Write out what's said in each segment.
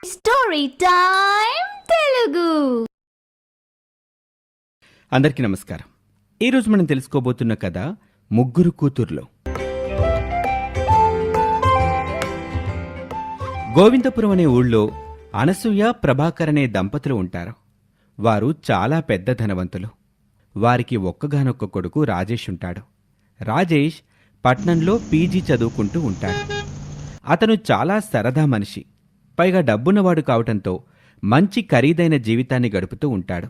Story time Telugu. అందరికీ నమస్కారం. ఈరోజు మనం తెలుసుకోబోతున్న కథ ముగ్గురు కూతుర్లు. గోవిందపురం అనే ఊళ్ళో అనసూయ, ప్రభాకర్ అనే దంపతులు ఉంటారు. వారు చాలా పెద్ద ధనవంతులు. వారికి ఒక్కగానొక్క కొడుకు రాజేష్ ఉంటాడు. రాజేష్ పట్నంలో పీజీ చదువుకుంటూ ఉంటాడు. అతను చాలా సరదా మనిషి. పైగా డబ్బున్నవాడు కావటంతో మంచి ఖరీదైన జీవితాన్ని గడుపుతూ ఉంటాడు.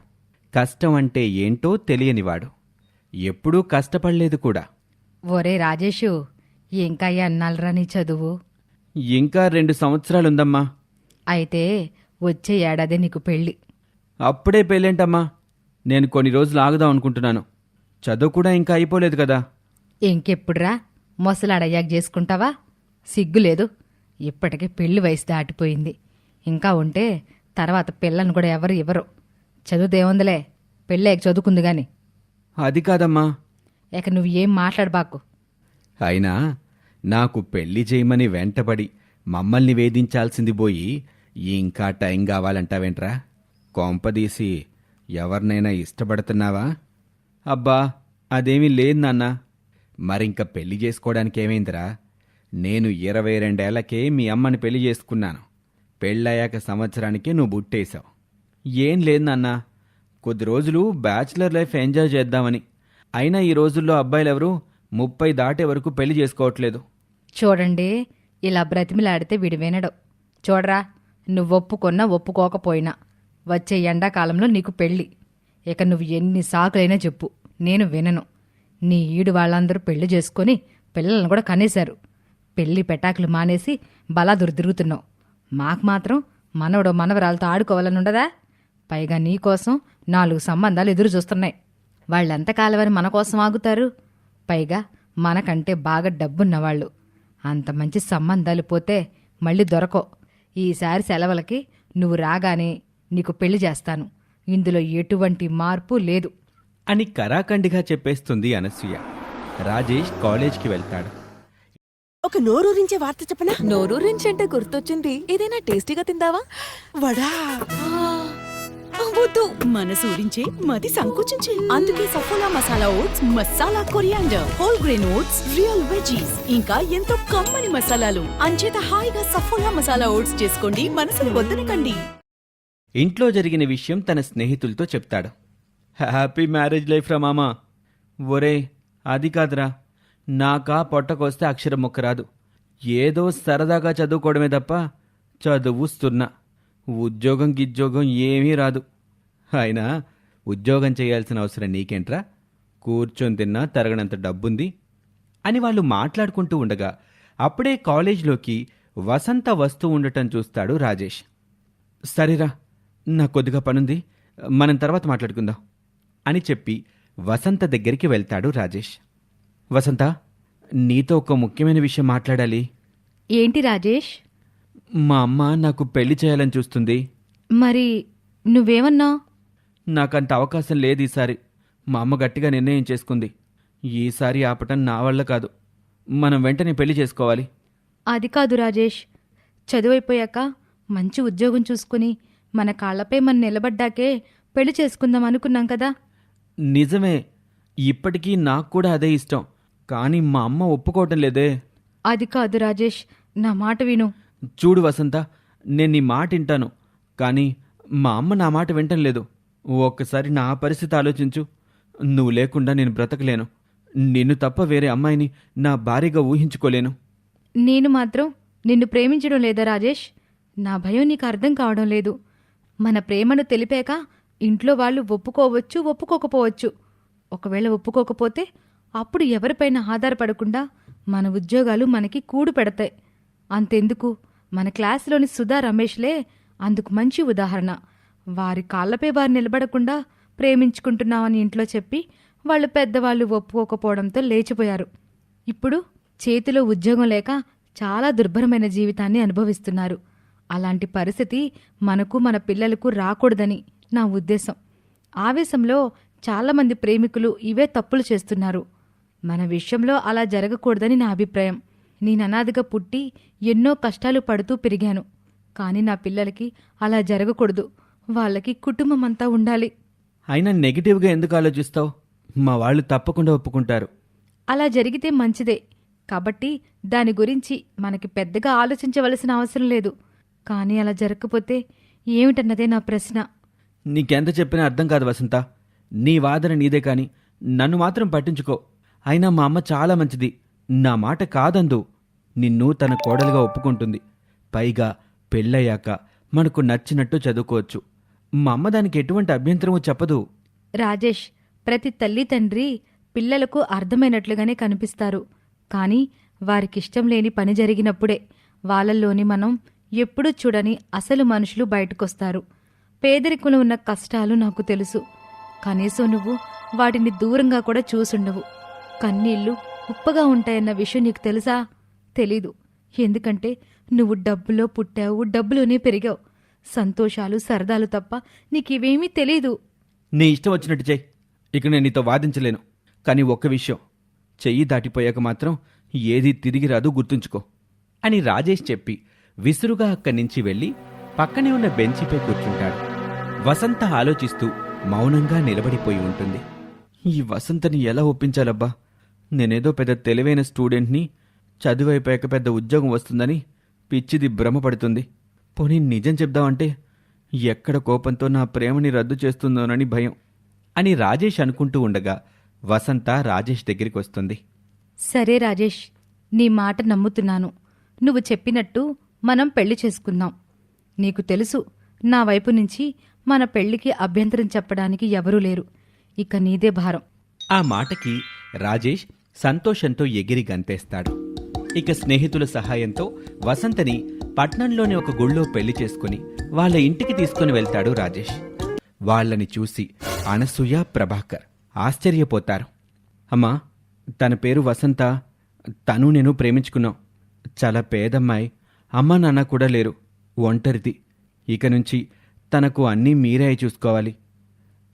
కష్టం అంటే ఏంటో తెలియనివాడు. ఎప్పుడూ కష్టపడలేదు కూడా. ఒరే రాజేషు, ఇంకా ఎన్నాళ్ళరా నీ చదువు? ఇంకా 2 సంవత్సరాలుందమ్మా. అయితే వచ్చే ఏడాది నీకు పెళ్ళి. అప్పుడే పెళ్ళేంటమ్మా? నేను కొన్ని రోజులు ఆగుదాం అనుకుంటున్నాను. చదువు కూడా ఇంకా అయిపోలేదు కదా. ఇంకెప్పుడురా? మొసలాడయ్యాక చేసుకుంటావా? సిగ్గులేదు. ఇప్పటికే పెళ్లి వయసు దాటిపోయింది. ఇంకా ఉంటే తర్వాత పిల్లని కూడా ఎవరు ఇవ్వరు. చదువుదేముందిలే, పెళ్ళాక చదువుకుంది గాని. అది కాదమ్మా. ఇక నువ్వు ఏం మాట్లాడబాకు. అయినా నాకు పెళ్లి చేయమని వెంటబడి మమ్మల్ని వేధించాల్సింది పోయి ఇంకా టైం కావాలంటావేంట్రా? కొంపదీసి ఎవరినైనా ఇష్టపడుతున్నావా? అబ్బా, అదేమీ లేదు నాన్న. మరింక పెళ్లి చేసుకోవడానికేమైందిరా? నేను 22 ఏళ్లకే మీ అమ్మని పెళ్లి చేసుకున్నాను. పెళ్ళయ్యాక సంవత్సరానికే నువ్వు బుట్టేశావు. ఏం లేదు నాన్న, కొద్ది రోజులు బ్యాచిలర్ లైఫ్ ఎంజాయ్ చేద్దామని. అయినా ఈ రోజుల్లో అబ్బాయిలెవరూ 30 దాటే వరకు పెళ్లి చేసుకోవట్లేదు. చూడండి, ఇలా బ్రతిమిలాడితే వీడు వినడు. చూడరా, నువ్వు ఒప్పుకున్నా ఒప్పుకోకపోయినా వచ్చే ఎండాకాలంలో నీకు పెళ్ళి. ఇక నువ్వు ఎన్ని సాకులైనా చెప్పు, నేను వినను. నీ ఈడు వాళ్ళందరూ పెళ్లి చేసుకొని పిల్లలను కూడా కనేశారు. పెళ్లి పెటాకులు మానేసి బలాదురు తిరుగుతున్నావు. మాకు మాత్రం మనవడో మనవరాలతో ఆడుకోవాలని ఉండదా? పైగా నీకోసం 4 సంబంధాలు ఎదురు చూస్తున్నాయి. వాళ్ళెంతకాలమని మన కోసం ఆగుతారు? పైగా మనకంటే బాగా డబ్బున్నవాళ్ళు. అంత మంచి సంబంధాలు పోతే మళ్ళీ దొరకో. ఈసారి సెలవులకి నువ్వు రాగానే నీకు పెళ్లి చేస్తాను. ఇందులో ఎటువంటి మార్పు లేదు అని కరాఖండిగా చెప్పేస్తుంది అనసూయ. రాజేష్ కాలేజ్కి వెళ్తాడు. ఒక నోరూరించే వార్త చెప్పనా? నోరూరించంటే గుర్తొచ్చింది. ఏదైనా టేస్టీగా తిందావా? వడా. వద్దు. మనసూరించే మది సంకోచించే. అందుకే Saffola masala oats, masala coriander, whole grain oats, real veggies, ఇంకా ఎంతో కమ్మని మసాలాలు. అంచేత హాయిగా సఫోలా మసాలా ఓట్స్ చేసుకోండి, మనసును వద్దనకండి. ఇంట్లో జరిగిన విషయం తన స్నేహితులతో చెప్తాడు. హ్యాపీ మ్యారేజ్ లైఫ్ రా మామా. ఒరే, అది కాదురా, నాకా పొట్టకొస్తే అక్షరం మొక్క రాదు. ఏదో సరదాగా చదువుకోవడమే తప్ప చదువుస్తున్నా. ఉద్యోగం గిద్యోగం ఏమీ రాదు. అయినా ఉద్యోగం చేయాల్సిన అవసరం నీకేంట్రా? కూర్చొని తిన్నా తరగనంత డబ్బుంది అని వాళ్ళు మాట్లాడుకుంటూ ఉండగా అప్పుడే కాలేజ్లోకి వసంత వస్తూ ఉండటం చూస్తాడు రాజేష్. సరేరా, నాకు కొద్దిగా పనుంది, మనం తర్వాత మాట్లాడుకుందాం అని చెప్పి వసంత దగ్గరికి వెళ్తాడు రాజేష్. వసంత, నీతో ఒక ముఖ్యమైన విషయం మాట్లాడాలి. ఏంటి రాజేష్? మా అమ్మ నాకు పెళ్లి చేయాలని చూస్తుంది. మరి నువ్వేమన్నావు? నాకంత అవకాశం లేదు ఈసారి. మా అమ్మ గట్టిగా నిర్ణయం చేసుకుంది. ఈసారి ఆపటం నా వల్ల కాదు. మనం వెంటనే పెళ్లి చేసుకోవాలి. అది కాదు రాజేష్, చదువైపోయాక మంచి ఉద్యోగం చూసుకుని మన కాళ్లపై మనం నిలబడ్డాకే పెళ్లి చేసుకుందాం అనుకున్నాం కదా. నిజమే, ఇప్పటికీ నాకు కూడా అదే ఇష్టం. కానీ మా అమ్మ ఒప్పుకోవటం లేదే. అది కాదు రాజేష్, నా మాట విను. చూడు వసంత, నేను నీ మాట వింటాను, కానీ మా అమ్మ నా మాట వింటం లేదు. ఒక్కసారి నా పరిస్థితి ఆలోచించు. నువ్వు లేకుండా నేను బ్రతకలేను. నిన్ను తప్ప వేరే అమ్మాయిని నా భార్యగా ఊహించుకోలేను. నేను మాత్రం నిన్ను ప్రేమించడం లేదా రాజేష్? నా భయం నీకు అర్థం కావడం లేదు. మన ప్రేమను తెలిపాక ఇంట్లో వాళ్ళు ఒప్పుకోవచ్చు, ఒప్పుకోకపోవచ్చు. ఒకవేళ ఒప్పుకోకపోతే అప్పుడు ఎవరిపైన ఆధారపడకుండా మన ఉద్యోగాలు మనకి కూడు పెడతాయి. అంతెందుకు, మన క్లాసులోని సుధా రమేష్లే అందుకు మంచి ఉదాహరణ. వారి కాళ్లపై వారు నిలబడకుండా ప్రేమించుకుంటున్నామని ఇంట్లో చెప్పి వాళ్ళు పెద్దవాళ్ళు ఒప్పుకోకపోవడంతో లేచిపోయారు. ఇప్పుడు చేతిలో ఉద్యోగం లేక చాలా దుర్భరమైన జీవితాన్ని అనుభవిస్తున్నారు. అలాంటి పరిస్థితి మనకు మన పిల్లలకు రాకూడదని నా ఉద్దేశం. ఆవేశంలో చాలామంది ప్రేమికులు ఇవే తప్పులు చేస్తున్నారు. మన విషయంలో అలా జరగకూడదని నా అభిప్రాయం. నేను అనాథగా పుట్టి ఎన్నో కష్టాలు పడుతూ పెరిగాను. కానీ నా పిల్లలకి అలా జరగకూడదు. వాళ్ళకి కుటుంబం అంతా ఉండాలి. అయినా నెగిటివ్గా ఎందుకు ఆలోచిస్తావు? మా వాళ్ళు తప్పకుండా ఒప్పుకుంటారు. అలా జరిగితే మంచిదే. కాబట్టి దాని గురించి మనకి పెద్దగా ఆలోచించవలసిన అవసరం లేదు. కానీ అలా జరగకపోతే ఏమిటన్నదే నా ప్రశ్న. నీకెంత చెప్పినా అర్థం కాదు వసంత. నీ వాదన నీదే కాని నన్ను మాత్రం పట్టించుకో. అయినా మా అమ్మ చాలా మంచిది. నా మాట కాదందు. నిన్ను తన కోడలుగా ఒప్పుకుంటుంది. పైగా పెళ్ళయ్యాక మనకు నచ్చినట్టు చదువుకోవచ్చు. మా అమ్మ దానికి ఎటువంటి అభ్యంతరమూ చెప్పదు. రాజేష్, ప్రతి తల్లి తండ్రి పిల్లలకు అర్థమైనట్లుగానే కనిపిస్తారు. కానీ వారికిష్టం లేని పని జరిగినప్పుడే వాళ్ళల్లోని మనం ఎప్పుడూ చూడని అసలు మనుషులు బయటకొస్తారు. పేదరికంలో ఉన్న కష్టాలు నాకు తెలుసు. కనీసం నువ్వు వాటిని దూరంగా కూడా చూసుండవు. కన్నీళ్లు ఉప్పగా ఉంటాయన్న విషయం నీకు తెలుసా? తెలీదు. ఎందుకంటే నువ్వు డబ్బులో పుట్టావు, డబ్బులోనే పెరిగావు. సంతోషాలు సరదాలు తప్ప నీకివేమీ తెలీదు. నీ ఇష్టం వచ్చినట్టు చెయ్యి. ఇక నేను నీతో వాదించలేను. కానీ ఒక్క విషయం, చెయ్యి దాటిపోయాక మాత్రం ఏదీ తిరిగి రాదు, గుర్తుంచుకో అని రాజేష్ చెప్పి విసురుగా అక్కడి నుంచి వెళ్ళి పక్కనే ఉన్న బెంచిపై కూర్చుంటాడు. వసంత ఆలోచిస్తూ మౌనంగా నిలబడిపోయి ఉంటుంది. ఈ వసంతని ఎలా ఒప్పించాలబ్బా? నేనేదో పెద్ద తెలివైన స్టూడెంట్ని, చదువైపోయాక పెద్ద ఉద్యోగం వస్తుందని పిచ్చిది భ్రమపడుతుంది. పోనీ నిజం చెప్దామంటే ఎక్కడ కోపంతో నా ప్రేమని రద్దు చేస్తుందోనని భయం అని రాజేష్ అనుకుంటూ ఉండగా వసంత రాజేష్ దగ్గరికి వస్తుంది. సరే రాజేష్, నీ మాట నమ్ముతున్నాను. నువ్వు చెప్పినట్టు మనం పెళ్లి చేసుకుందాం. నీకు తెలుసు, నా వైపు నుంచి మన పెళ్లికి అభ్యంతరం చెప్పడానికి ఎవరూ లేరు. ఇక నీదే భారం. ఆ మాటకి రాజేష్ సంతోషంతో ఎగిరి గంతేస్తాడు. ఇక స్నేహితుల సహాయంతో వసంతని పట్నంలోని ఒక గుళ్ళో పెళ్లి చేసుకుని వాళ్ళ ఇంటికి తీసుకుని వెళ్తాడు రాజేష్. వాళ్ళని చూసి అనసూయ, ప్రభాకర్ ఆశ్చర్యపోతారు. అమ్మా, తన పేరు వసంత. తను నేను ప్రేమించుకున్నాం. చాలా పేదమ్మాయి. అమ్మా నాన్న కూడా లేరు. ఒంటరిది. ఇక నుంచి తనకు అన్నీ మీరే చూసుకోవాలి.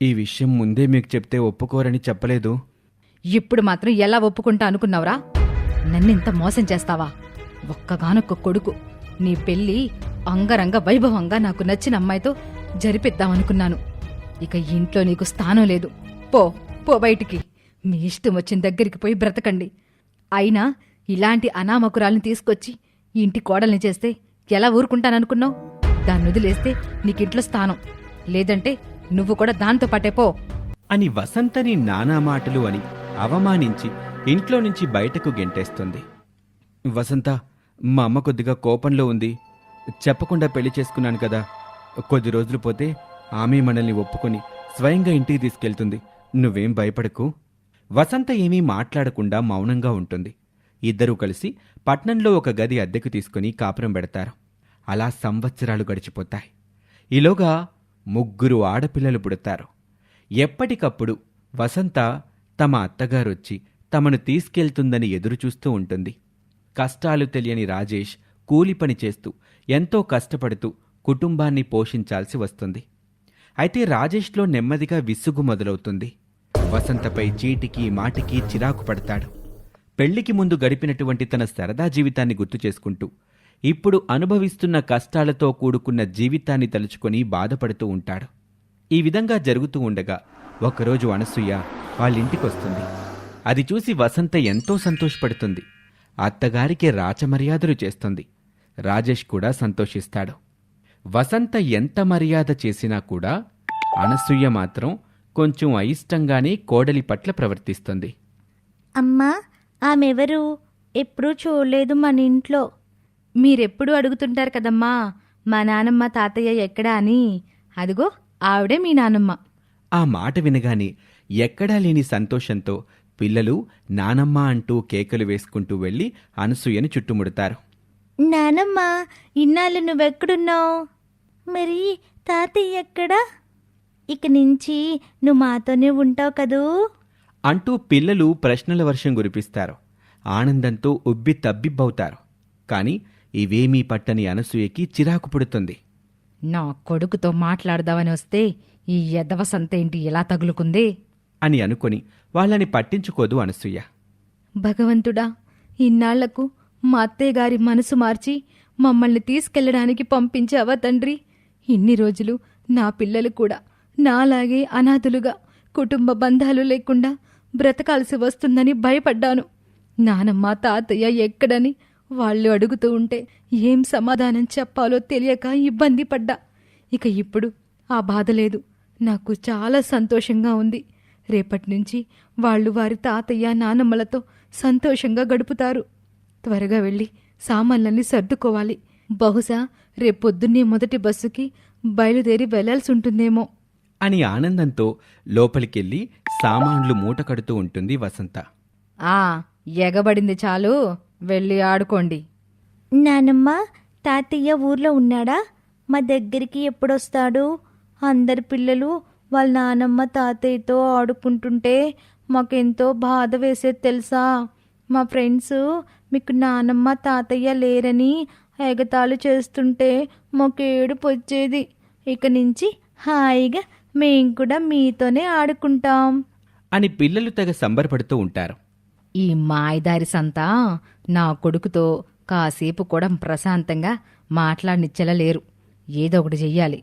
ఈ విషయం ముందే మీకు చెప్తే ఒప్పుకోరని చెప్పలేదు. ఇప్పుడు మాత్రం ఎలా ఒప్పుకుంటా అనుకున్నావురా? నన్నింత మోసం చేస్తావా? ఒక్కగానొక్క కొడుకు. నీ పెళ్ళి అంగరంగ వైభవంగా నాకు నచ్చిన అమ్మాయితో జరిపిద్దామనుకున్నాను. ఇక ఇంట్లో నీకు స్థానం లేదు. పో పో బయటికి. మీ ఇష్టం వచ్చిన దగ్గరికి పోయి బ్రతకండి. అయినా ఇలాంటి అనామకురాల్ని తీసుకొచ్చి ఇంటి కోడల్ని చేస్తే ఎలా ఊరుకుంటాననుకున్నావు? దాన్ని వదిలేస్తే నీకింట్లో స్థానం లేదంటే నువ్వు కూడా దాంతో పాటే పో అని వసంతని నానా మాటలు అని అవమానించి ఇంట్లో నుంచి బయటకు గెంటేస్తుంది. వసంత, మా అమ్మ కొద్దిగా కోపంలో ఉంది. చెప్పకుండా పెళ్లి చేసుకున్నాను కదా. కొద్ది రోజులు పోతే ఆమె మనల్ని ఒప్పుకొని స్వయంగా ఇంటికి తీసుకెళ్తుంది. నువ్వేం భయపడకు. వసంత ఏమీ మాట్లాడకుండా మౌనంగా ఉంటుంది. ఇద్దరూ కలిసి పట్నంలో ఒక గది అద్దెకు తీసుకుని కాపురం పెడతారు. అలా సంవత్సరాలు గడిచిపోతాయి. ఈలోగా 3 ఆడపిల్లలు పుడతారు. ఎప్పటికప్పుడు వసంత తమ అత్తగారొచ్చి తమను తీసుకెళ్తుందని ఎదురుచూస్తూ ఉంటుంది. కష్టాలు తెలియని రాజేష్ కూలి పని చేస్తూ ఎంతో కష్టపడుతూ కుటుంబాన్ని పోషించాల్సి వస్తుంది. అయితే రాజేష్లో నెమ్మదిగా విసుగు మొదలవుతుంది. వసంతపై చీటికి మాటికి చిరాకు పడతాడు. పెళ్లికి ముందు గడిపినటువంటి తన సరదా జీవితాన్ని గుర్తు చేసుకుంటూ ఇప్పుడు అనుభవిస్తున్న కష్టాలతో కూడుకున్న జీవితాన్ని తలుచుకొని బాధపడుతూ ఉంటాడు. ఈ విధంగా జరుగుతూ ఉండగా ఒకరోజు అనసూయ వాళ్ళింటికొస్తుంది. అది చూసి వసంత ఎంతో సంతోషపడుతుంది. అత్తగారికి రాచమర్యాదలు చేస్తుంది. రాజేష్ కూడా సంతోషిస్తాడు. వసంత ఎంత మర్యాద చేసినా కూడా అనసూయ మాత్రం కొంచెం అయిష్టంగానే కోడలి పట్ల ప్రవర్తిస్తుంది. అమ్మా, ఆమెవరు? ఎప్పుడూ చూడలేదు మన ఇంట్లో. మీరెప్పుడూ అడుగుతుంటారు కదమ్మా, మా నానమ్మ తాతయ్య ఎక్కడా అని. అదిగో ఆవిడే మీ నానమ్మ. ఆ మాట వినగానే ఎక్కడా లేని సంతోషంతో పిల్లలు నానమ్మ అంటూ కేకలు వేసుకుంటూ వెళ్ళి అనసూయని చుట్టుముడతారు. నానమ్మ, ఇన్నాళ్ళు నువ్వెక్కడున్నావు? మరి తాతయ్య ఎక్కడా? ఇక నుంచి నువ్వు మాతోనే ఉంటావు కదూ? అంటూ పిల్లలు ప్రశ్నల వర్షం కురిపిస్తారు. ఆనందంతో ఉబ్బి తబ్బిబ్బవుతారు. కాని ఇవేమీ పట్టని అనసూయకి చిరాకు పుడుతుంది. నా కొడుకుతో మాట్లాడదామని వస్తే ఈ ఎదవ సంతేంటి ఎలా తగులుకుంది అని అనుకొని వాళ్ళని పట్టించుకోదు అనసూయ. భగవంతుడా, ఇన్నాళ్లకు మా అత్తయ్య గారి మనసు మార్చి మమ్మల్ని తీసుకెళ్ళడానికి పంపించావా తండ్రి? ఇన్ని రోజులు నా పిల్లలు కూడా నాలాగే అనాథులుగా కుటుంబ బంధాలు లేకుండా బ్రతకాల్సి వస్తుందని భయపడ్డాను. నానమ్మ తాతయ్య ఎక్కడని వాళ్ళు అడుగుతూ ఉంటే ఏం సమాధానం చెప్పాలో తెలియక ఇబ్బంది పడ్డా. ఇక ఇప్పుడు ఆ బాధ లేదు. నాకు చాలా సంతోషంగా ఉంది. రేపటి నుంచి వాళ్ళు వారి తాతయ్య నానమ్మలతో సంతోషంగా గడుపుతారు. త్వరగా వెళ్ళి సామాన్లన్నీ సర్దుకోవాలి. బహుశా రేపొద్దున్నే మొదటి బస్సుకి బయలుదేరి వెళ్లాల్సి ఉంటుందేమో అని ఆనందంతో లోపలికెళ్ళి సామాన్లు మూట కడుతూ ఉంటుంది వసంత. ఎగబడింది చాలు, వెళ్ళి ఆడుకోండి. నానమ్మ, తాతయ్య ఊర్లో ఉన్నాడా? మా దగ్గరికి ఎప్పుడొస్తాడు? అందరి పిల్లలు వాళ్ళ నానమ్మ తాతయ్యతో ఆడుకుంటుంటే మాకెంతో బాధ వేసేది తెలుసా? మా ఫ్రెండ్స్ మీకు నానమ్మ తాతయ్య లేరని ఎగతాళి చేస్తుంటే మాకు ఏడుపు వచ్చేది. ఇక నుంచి హాయిగా మేం కూడా మీతోనే ఆడుకుంటాం అని పిల్లలు తెగ సంబరపడుతూ ఉంటారు. ఈ మాయదారి సంతా నా కొడుకుతో కాసేపు కూడా ప్రశాంతంగా మాట్లాడనిచ్చేలా లేరు. ఏదో ఒకటి చెయ్యాలి.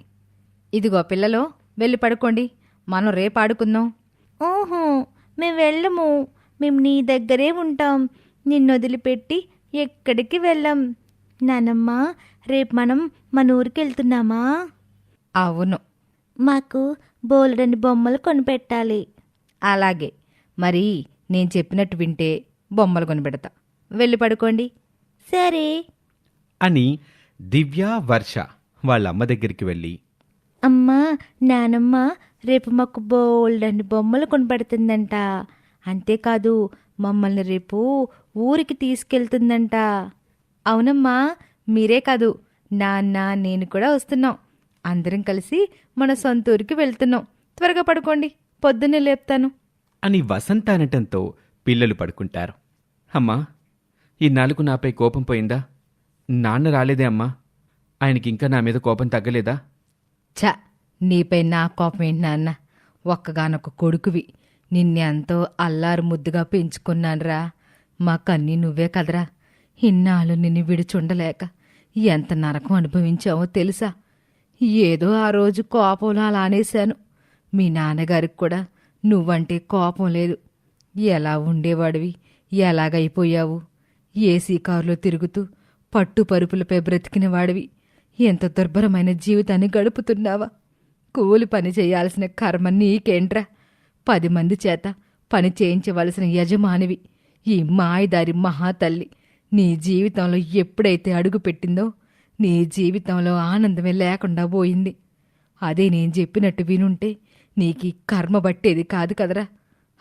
ఇదిగో పిల్లలు, వెళ్ళి పడుకోండి. మనం రేపు ఆడుకుందాం. ఓహో, మేము వెళ్ళము. మేము నీ దగ్గరే ఉంటాం. నిన్ను వదిలిపెట్టి ఎక్కడికి వెళ్ళం. నానమ్మ, రేపు మనం మన ఊరికి వెళ్తున్నామా? అవును. మాకు బోలెడని బొమ్మలు కొనిపెట్టాలి. అలాగే. మరి నేను చెప్పినట్టు వింటే బొమ్మలు కొనిపెడతా. వెళ్ళి పడుకోండి. సరే. అని దివ్య, వర్ష వాళ్ళ అమ్మ దగ్గరికి వెళ్ళి, అమ్మా, నానమ్మ రేపు మాకు బోల్డన్ని బొమ్మలు కొనిపెడుతుందంట. అంతేకాదు, మమ్మల్ని రేపు ఊరికి తీసుకెళ్తుందంట. అవునమ్మా, మీరే కాదు, నాన్న నేను కూడా వస్తున్నాం. అందరం కలిసి మన సొంత ఊరికి వెళ్తున్నాం. త్వరగా పడుకోండి, పొద్దున్నే లేపుతాను అని వసంత అనటంతో పిల్లలు పడుకుంటారు. అమ్మా, ఇన్నాళ్ళకు నాపై కోపం పోయిందా? నాన్న రాలేదే అమ్మా? ఆయనకింకా నా మీద కోపం తగ్గలేదా? ఛ, నీపై నా కోపం ఏంటి నాన్న? ఒక్కగానొక్క కొడుకువి. నిన్నెంతో అల్లారు ముద్దుగా పెంచుకున్నానురా. మా కన్నీ నువ్వే కదరా. ఇన్నాళ్ళు నిన్ను విడిచుండలేక ఎంత నరకం అనుభవించావో తెలుసా? ఏదో ఆ రోజు కోపంలో అలా అనేశాను. మీ నాన్నగారికి కూడా నువ్వంటే కోపం లేదు. ఎలా ఉండేవాడివి, ఎలాగైపోయావు? ఏసీ కారులో తిరుగుతూ పట్టు పరుపులపై బ్రతికిన వాడివి ఎంత దుర్భరమైన జీవితాన్ని గడుపుతున్నావా? కూలి పని చేయాల్సిన కర్మ నీకేంట్రా? 10 మంది చేత పని చేయించవలసిన యజమానివి. ఈ మాయదారి మహాతల్లి నీ జీవితంలో ఎప్పుడైతే అడుగు పెట్టిందో నీ జీవితంలో ఆనందమే లేకుండా పోయింది. అదే నేను చెప్పినట్టు వినుంటే నీకీ కర్మ బట్టేది కాదు కదరా.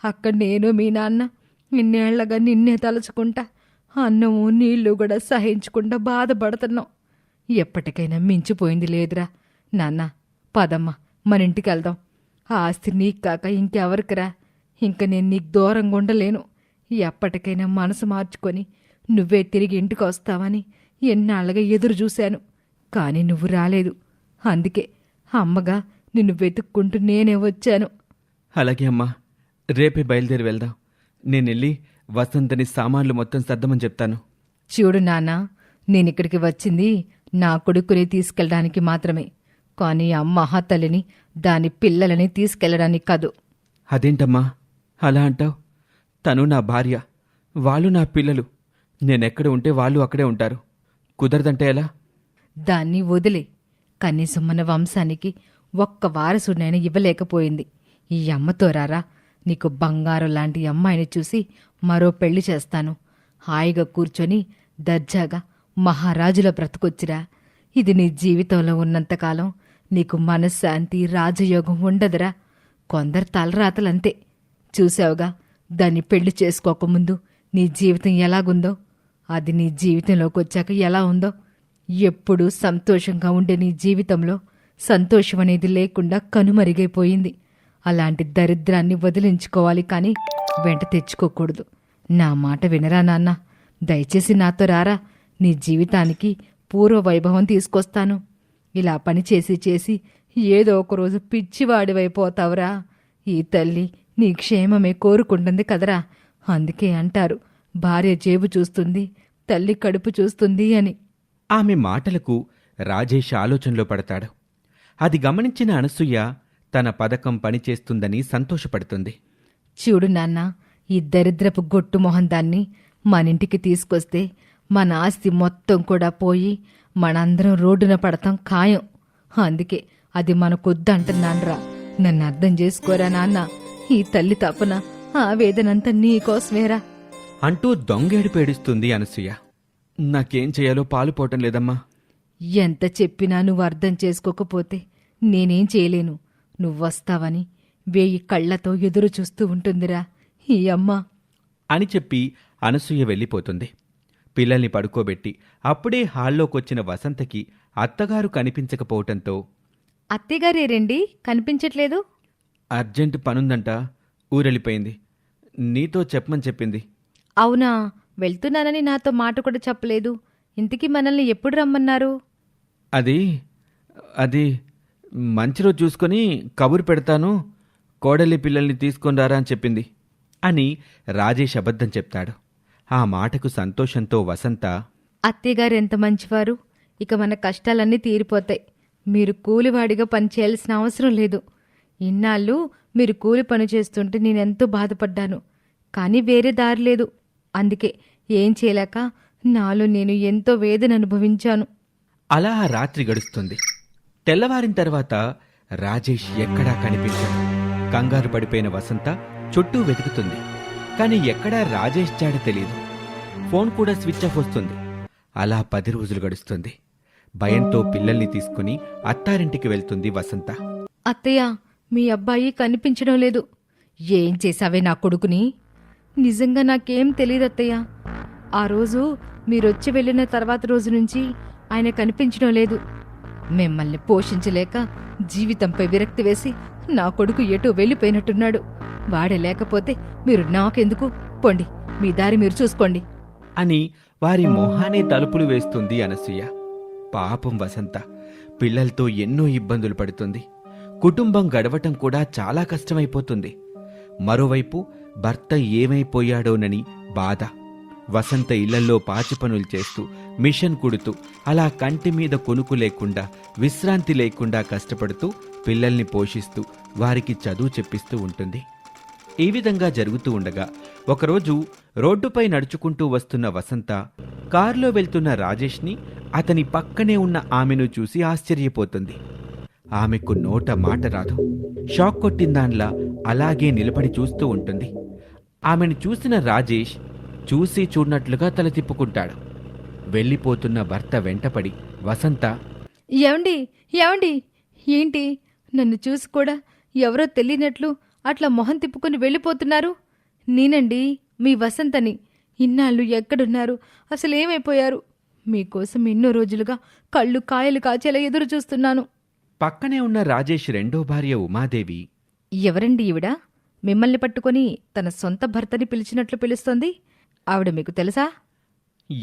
అక్కడ నేను మీ నాన్న ఇన్నేళ్లగా నిన్నే తలుచుకుంటా అన్నము నీళ్లు కూడా సహించకుండా బాధపడుతున్నాం. ఎప్పటికైనా మించిపోయింది లేదురా. నాన్న, పదమ్మ, మన ఇంటికి వెళ్దాం. ఆ ఆస్తి నీకు కాక ఇంకెవరికిరా? ఇంక నేను నీకు దూరంగా ఉండలేను. ఎప్పటికైనా మనసు మార్చుకొని నువ్వే తిరిగి ఇంటికి వస్తావని ఎన్నాళ్ళగా ఎదురు చూశాను. కానీ నువ్వు రాలేదు. అందుకే అమ్మగా నిన్ను వెతుక్కుంటూ నేనే వచ్చాను. అలాగే అమ్మా, రేపే బయలుదేరి వెళ్దాం. నేనెళ్ళి వసంతని సామాన్లు మొత్తం సర్దమని చెప్తాను. చూడు నాన్న, నేనిక్కడికి వచ్చింది నా కొడుకుని తీసుకెళ్ళడానికి మాత్రమే. కానీ ఆ మహాతల్లిని దాని పిల్లలని తీసుకెళ్ళడానికి కాదు. అదేంటమ్మా అలా అంటావు? తను నా భార్య, వాళ్ళు నా పిల్లలు. నేనెక్కడ ఉంటే వాళ్ళు అక్కడే ఉంటారు. కుదరదంటే ఎలా? దాన్ని వదిలే. కనీసం మన వంశానికి ఒక్క వారసుడైనా ఇవ్వలేకపోయింది. ఈ అమ్మతో రారా, నీకు బంగారం లాంటి అమ్మాయిని చూసి మరో పెళ్లి చేస్తాను. హాయిగా కూర్చొని దర్జాగా మహారాజుల బ్రతుకొచ్చిరా. ఇది నీ జీవితంలో ఉన్నంతకాలం నీకు మనశ్శాంతి, రాజయోగం ఉండదురా. కొందరు తలరాతలంతే. చూసావుగా, దాన్ని పెళ్లి చేసుకోకముందు నీ జీవితం ఎలాగుందో, అది నీ జీవితంలోకి వచ్చాక ఎలా ఉందో. ఎప్పుడూ సంతోషంగా ఉండే నీ జీవితంలో సంతోషం అనేది లేకుండా కనుమరుగైపోయింది. అలాంటి దరిద్రాన్ని వదిలించుకోవాలి, కానీ వెంట తెచ్చుకోకూడదు. నా మాట వినరా నాన్న? దయచేసి నాతో రారా. నీ జీవితానికి పూర్వ వైభవం తీసుకొస్తాను. ఇలా పని చేసి చేసి ఏదో ఒకరోజు పిచ్చివాడివైపోతావురా. ఈ తల్లి నీ క్షేమమే కోరుకుంటుంది కదరా. అందుకే అంటారు, భార్య జేబు చూస్తుంది, తల్లి కడుపు చూస్తుంది అని. ఆమె మాటలకు రాజేష్ ఆలోచనలో పడతాడు. అది గమనించిన అనసూయ తన పథకం పనిచేస్తుందని సంతోషపడుతుంది. చూడు నాన్న, ఈ దరిద్రపు గొట్టు మొహం దాన్ని మనింటికి తీసుకొస్తే మన ఆస్తి మొత్తం కూడా పోయి మనందరం రోడ్డున పడతాం ఖాయం. అందుకే అది మనకొద్దంటున్నాన్రా. నన్ను అర్థం చేసుకోరా నాన్న. ఈ తల్లి తపన ఆవేదనంతా నీకోసమేరా. అంటూ దొంగేడు పేడుస్తుంది అనసూయ. నాకేం చేయాలో పాలుపోవటం లేదమ్మా. ఎంత చెప్పినా నువ్వు అర్థం చేసుకోకపోతే నేనేం చేయలేను. నువ్వొస్తావని 1000 కళ్లతో ఎదురు చూస్తూ ఉంటుందిరా ఈ అమ్మ. అని చెప్పి అనసూయ వెళ్ళిపోతుంది. పిల్లల్ని పడుకోబెట్టి అప్పుడే హాల్లోకొచ్చిన వసంతకి అత్తగారు కనిపించకపోవటంతో, అత్తగారేరండి, కనిపించట్లేదు. అర్జెంట్ పనుందంట, ఊరెళ్ళిపోయింది. నీతో చెప్పమని చెప్పింది. అవునా, వెళ్తున్నానని నాతో మాట కూడా చెప్పలేదు. ఇంతకీ మనల్ని ఎప్పుడు రమ్మన్నారు? అది మంచి రోజు చూసుకొని కబురు పెడతాను, కోడలి పిల్లల్ని తీసుకొని రారా అని చెప్పింది అని రాజేష్ అబద్ధం చెప్తాడు. ఆ మాటకు సంతోషంతో వసంత, అత్తయ్యగారు ఎంత మంచివారు. ఇక మన కష్టాలన్నీ తీరిపోతాయి. మీరు కూలివాడిగా పనిచేయాల్సిన అవసరం లేదు. ఇన్నాళ్ళు మీరు కూలి పని చేస్తుంటే నేనెంతో బాధపడ్డాను. కానీ వేరే దారి లేదు. అందుకే ఏం చేయలేక నాలో నేను ఎంతో వేదన అనుభవించాను. అలా ఆ రాత్రి గడుస్తుంది. తెల్లవారిన తర్వాత రాజేష్ ఎక్కడా కనిపించడు. కంగారు పడిపోయిన వసంత చుట్టూ వెతుకుతుంది. కానీ ఎక్కడా రాజేష్ జాడ తెలియదు. ఫోన్ కూడా స్విచ్ ఆఫ్ వస్తుంది. అలా 10 రోజులు గడుస్తుంది. భయంతో పిల్లల్ని తీసుకుని అత్తారింటికి వెళ్తుంది వసంత. అత్తయ్య, మీ అబ్బాయి కనిపించడం లేదు. ఏం చేశావే నా కొడుకుని? నిజంగా నాకేం తెలియదు అత్తయ్య. ఆ రోజు మీరొచ్చి వెళ్ళిన తర్వాత రోజు నుంచి ఆయన కనిపించడం లేదు. మిమ్మల్ని పోషించలేక జీవితంపై విరక్తి వేసి నా కొడుకు ఎటో వెళ్ళిపోయినట్టున్నాడు. వాడే లేకపోతే మీరు నాకెందుకు? పొండి, మీ దారి మీరు చూసుకోండి అని వారి మొహానే తలుపులు వేస్తుంది అనసూయ. పాపం వసంత పిల్లలతో ఎన్నో ఇబ్బందులు పడుతుంది. కుటుంబం గడవటం కూడా చాలా కష్టమైపోతుంది. మరోవైపు భర్త ఏమైపోయాడోనని బాధ. వసంత ఇళ్లల్లో పాచి పనులు చేస్తూ, మిషన్ కుడుతూ, అలా కంటి మీద కొనుకు లేకుండా, విశ్రాంతి లేకుండా కష్టపడుతూ పిల్లల్ని పోషిస్తూ వారికి చదువు చెప్పిస్తూ ఉంటుంది. ఈ విధంగా జరుగుతూ ఉండగా ఒకరోజు రోడ్డుపై నడుచుకుంటూ వస్తున్న వసంత కారులో వెళ్తున్న రాజేష్ని, అతని పక్కనే ఉన్న ఆమెను చూసి ఆశ్చర్యపోతుంది. ఆమెకు నోట మాట రాదు. షాక్ కొట్టిందాన్లా అలాగే నిలబడి చూస్తూ ఉంటుంది. ఆమెను చూసిన రాజేష్ చూసి చూడనట్లుగా తల తిప్పుకుంటాడు. వెళ్ళిపోతున్న భర్త వెంటపడి వసంత, ఏమండి, ఏమండి, ఏంటి నన్ను చూసి కూడా ఎవరో తెలియనట్లు అట్లా మొహం తిప్పుకుని వెళ్ళిపోతున్నారు? నేనండి, మీ వసంతని. ఇన్నాళ్ళు ఎక్కడున్నారు? అసలేమైపోయారు? మీకోసం ఎన్నో రోజులుగా కళ్ళు కాయలు కాచేలా ఎదురు చూస్తున్నాను. పక్కనే ఉన్న రాజేష్ రెండో భార్య ఉమాదేవి, ఎవరండి ఈవిడ? మిమ్మల్ని పట్టుకొని తన సొంత భర్తని పిలిచినట్లు పిలుస్తోంది. ఆవిడ మీకు తెలుసా?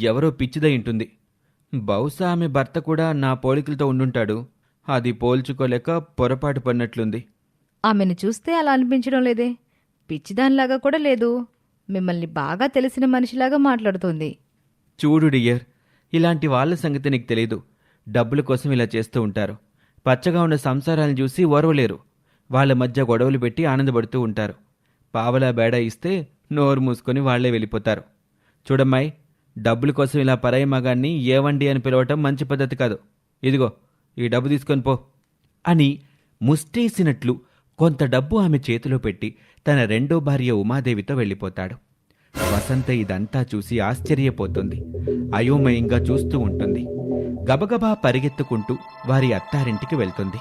ఎవరో పిచ్చిదయింటుంది. బహుశా ఆమె భర్త కూడా నా పోలికలతో ఉండుంటాడు. అది పోల్చుకోలేక పొరపాటు పడినట్లుంది. ఆమెను చూస్తే అలా అనిపించడం లేదే. పిచ్చిదానిలాగా కూడా లేదు. మిమ్మల్ని బాగా తెలిసిన మనిషిలాగా మాట్లాడుతోంది. చూడు డియర్, ఇలాంటి వాళ్ళ సంగతి నీకు తెలీదు. డబ్బుల కోసం ఇలా చేస్తూ ఉంటారు. పచ్చగా ఉన్న సంసారాలను చూసి ఓర్వలేరు. వాళ్ళ మధ్య గొడవలు పెట్టి ఆనందపడుతూ ఉంటారు. పావలా బేడా ఇస్తే నోరు మూసుకొని వాళ్లే వెళ్ళిపోతారు. చూడమ్మాయి, డబ్బుల కోసం ఇలా పరాయి మగాన్ని ఏవండి అని పిలవటం మంచి పద్ధతి కాదు. ఇదిగో ఈ డబ్బు తీసుకొని పో అని ముష్టేసినట్లు కొంత డబ్బు ఆమె చేతిలో పెట్టి తన రెండో భార్య ఉమాదేవితో వెళ్ళిపోతాడు. వసంత ఇదంతా చూసి ఆశ్చర్యపోతుంది. అయోమయంగా చూస్తూ ఉంటుంది. గబగబా పరిగెత్తుకుంటూ వారి అత్తారింటికి వెళ్తుంది.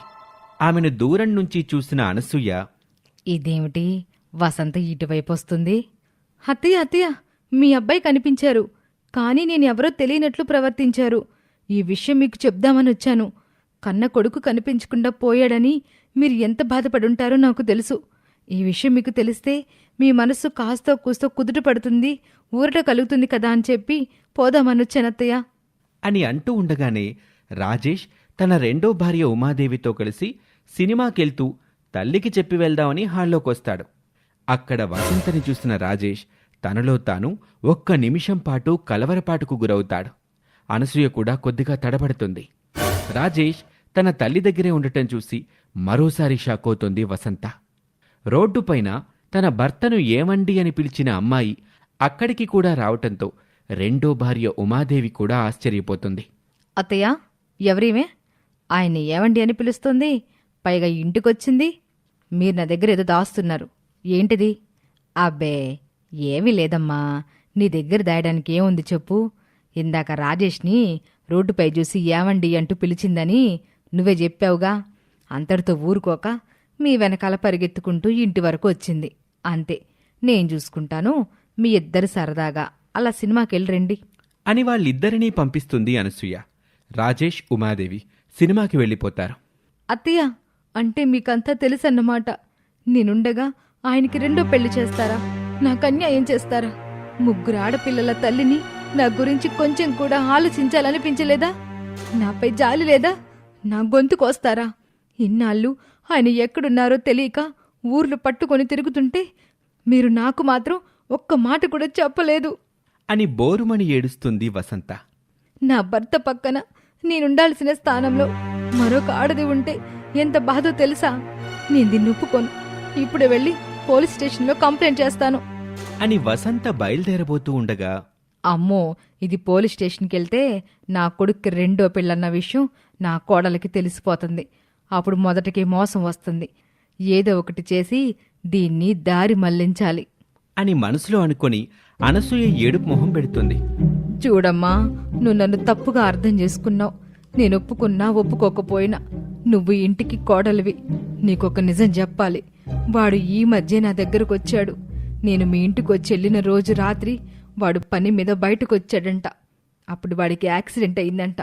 ఆమెను దూరం నుంచి చూసిన అనసూయ, ఇదేమిటి వసంత ఇటువైపు వస్తుంది? అత్తయ్య, అత్తయ్య, మీ అబ్బాయి కనిపించారు. కానీ నేను ఎవరో తెలియనట్లు ప్రవర్తించారు. ఈ విషయం మీకు చెప్దామని వచ్చాను. కన్న కొడుకు కనిపించకుండా పోయాడని మీరు ఎంత బాధపడుంటారో నాకు తెలుసు. ఈ విషయం మీకు తెలిస్తే మీ మనస్సు కాస్తో కూస్తో కుదుట పడుతుంది, ఊరట కలుగుతుంది కదా అని చెప్పి పోదామనొచ్చానత్తయ్య అని అంటూ ఉండగానే రాజేష్ తన రెండో భార్య ఉమాదేవితో కలిసి సినిమాకెళ్తూ తల్లికి చెప్పి వెళ్దామని హాల్లోకొస్తాడు. అక్కడ వసంతని చూసిన రాజేష్ తనలో తాను ఒక్క నిమిషం పాటు కలవరపాటుకు గురవుతాడు. అనసూయ కూడా కొద్దిగా తడబడుతుంది. రాజేష్ తన తల్లి దగ్గరే ఉండటం చూసి మరోసారి షాక్ అవుతుంది వసంత. రోడ్డుపైన తన భర్తను ఏమండి అని పిలిచిన అమ్మాయి అక్కడికి కూడా రావటంతో రెండో భార్య ఉమాదేవి కూడా ఆశ్చర్యపోతుంది. అత్తయ్య, ఎవరీమే? ఆయన్ని ఏమండి అని పిలుస్తుంది, పైగా ఇంటికొచ్చింది. మీరు నా దగ్గర ఏదో దాస్తున్నారు, ఏంటిది? అబ్బే, ఏమీ లేదమ్మా, నీ దగ్గర దాయడానికి ఏముంది చెప్పు. ఇందాక రాజేష్ని రోడ్డుపై చూసి ఏమండి అంటూ పిలిచిందని నువ్వే చెప్పావుగా. అంతటితో ఊరుకోక మీ వెనకాల పరిగెత్తుకుంటూ ఇంటి వరకు వచ్చింది. అంతే, నేను చూసుకుంటాను, మీ ఇద్దరు సరదాగా అలా సినిమాకెళ్ళి రండి అని వాళ్ళిద్దరినీ పంపిస్తుంది అనసూయ. రాజేష్, ఉమాదేవి సినిమాకి వెళ్ళిపోతారు. అత్తయ్య, అంటే మీకంతా తెలుసన్నమాట. నేనుండగా ఆయనకి రెండో పెళ్లి చేస్తారా? నాకు అన్యాయం చేస్తారా? ముగ్గురు ఆడపిల్లల తల్లిని నా గురించి కొంచెం కూడా ఆలోచించాలనిపించలేదా? నాపై జాలి లేదా? నా గొంతు కోస్తారా? ఇన్నాళ్ళు ఆయన ఎక్కడున్నారో తెలియక ఊర్లు పట్టుకొని తిరుగుతుంటే మీరు నాకు మాత్రం ఒక్క మాట కూడా చెప్పలేదు అని బోరుమని ఏడుస్తుంది వసంత. నా భర్త పక్కన నేనుండాల్సిన స్థానంలో మరొక ఆడది ఉంటే ఎంత బాధో తెలుసా? నేను దీన్ని ఒప్పుకోను. ఇప్పుడే వెళ్ళి పోలీస్ స్టేషన్లో కంప్లైంట్ చేస్తాను అని వసంత బయలుదేరబోతూ ఉండగా, అమ్మో, ఇది పోలీస్ స్టేషన్కి వెళ్తే నా కొడుక్కి రెండో పెళ్ళన్న విషయం నా కోడలికి తెలిసిపోతుంది. అప్పుడు మొదటికి మోసం వస్తుంది. ఏదో ఒకటి చేసి దీన్ని దారి మళ్లించాలి అని మనసులో అనుకొని అనసూయ ఏడుపు మొహం పెడుతుంది. చూడమ్మా, నువ్వు నన్ను తప్పుగా అర్థం చేసుకున్నావు. నేను ఒప్పుకున్నా ఒప్పుకోకపోయినా నువ్వు ఇంటికి కోడలివి. నీకొక నిజం చెప్పాలి. వాడు ఈ మధ్య నా దగ్గరకు వచ్చాడు. నేను మీ ఇంటికి వచ్చి వెళ్ళిన రోజు రాత్రి వాడు పని మీద బయటకు వచ్చాడంట. అప్పుడు వాడికి యాక్సిడెంట్ అయిందంట.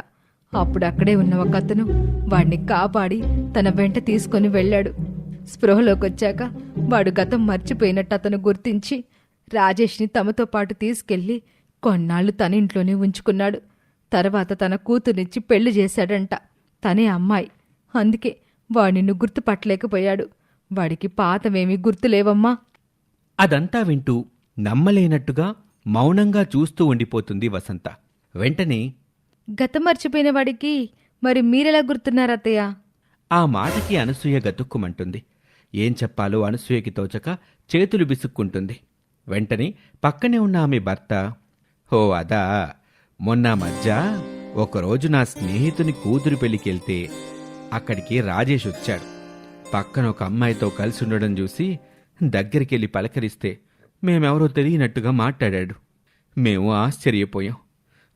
అప్పుడు అక్కడే ఉన్న ఒక అతను వాడిని కాపాడి తన వెంట తీసుకొని వెళ్ళాడు. స్పృహలోకి వచ్చాక వాడు గతం మర్చిపోయినట్టు అతను గుర్తించి రాజేష్ని తమతో పాటు తీసుకెళ్లి కొన్నాళ్లు తన ఇంట్లోనే ఉంచుకున్నాడు. తర్వాత తన కూతుర్నిచ్చి పెళ్లి చేశాడంట. తనే అమ్మాయి. అందుకే వాడు నిన్ను గుర్తుపట్టలేకపోయాడు. వాడికి పాతవేమీ గుర్తులేవమ్మా. అదంతా వింటూ నమ్మలేనట్టుగా మౌనంగా చూస్తూ ఉండిపోతుంది వసంత. వెంటనే గతం మర్చిపోయిన వాడికి మరి మీరెలా గుర్తున్నారత్తయ్య? ఆ మాటకి అనసూయ గతుక్కుమంటుంది. ఏం చెప్పాలో అనసూయకి తోచక చేతులు బిసుక్కుంటుంది. వెంటనే పక్కనే ఉన్న ఆమె భర్త, "ఓ అదా, మొన్న మధ్య ఒకరోజు నా స్నేహితుని కూతురు పెళ్లికెళ్తే అక్కడికి రాజేష్ వచ్చాడు. పక్కన ఒక అమ్మాయితో కలిసి ఉండడం చూసి దగ్గరికెళ్ళి పలకరిస్తే మేమెవరో తెలియనట్టుగా మాట్లాడాడు. మేము ఆశ్చర్యపోయాం.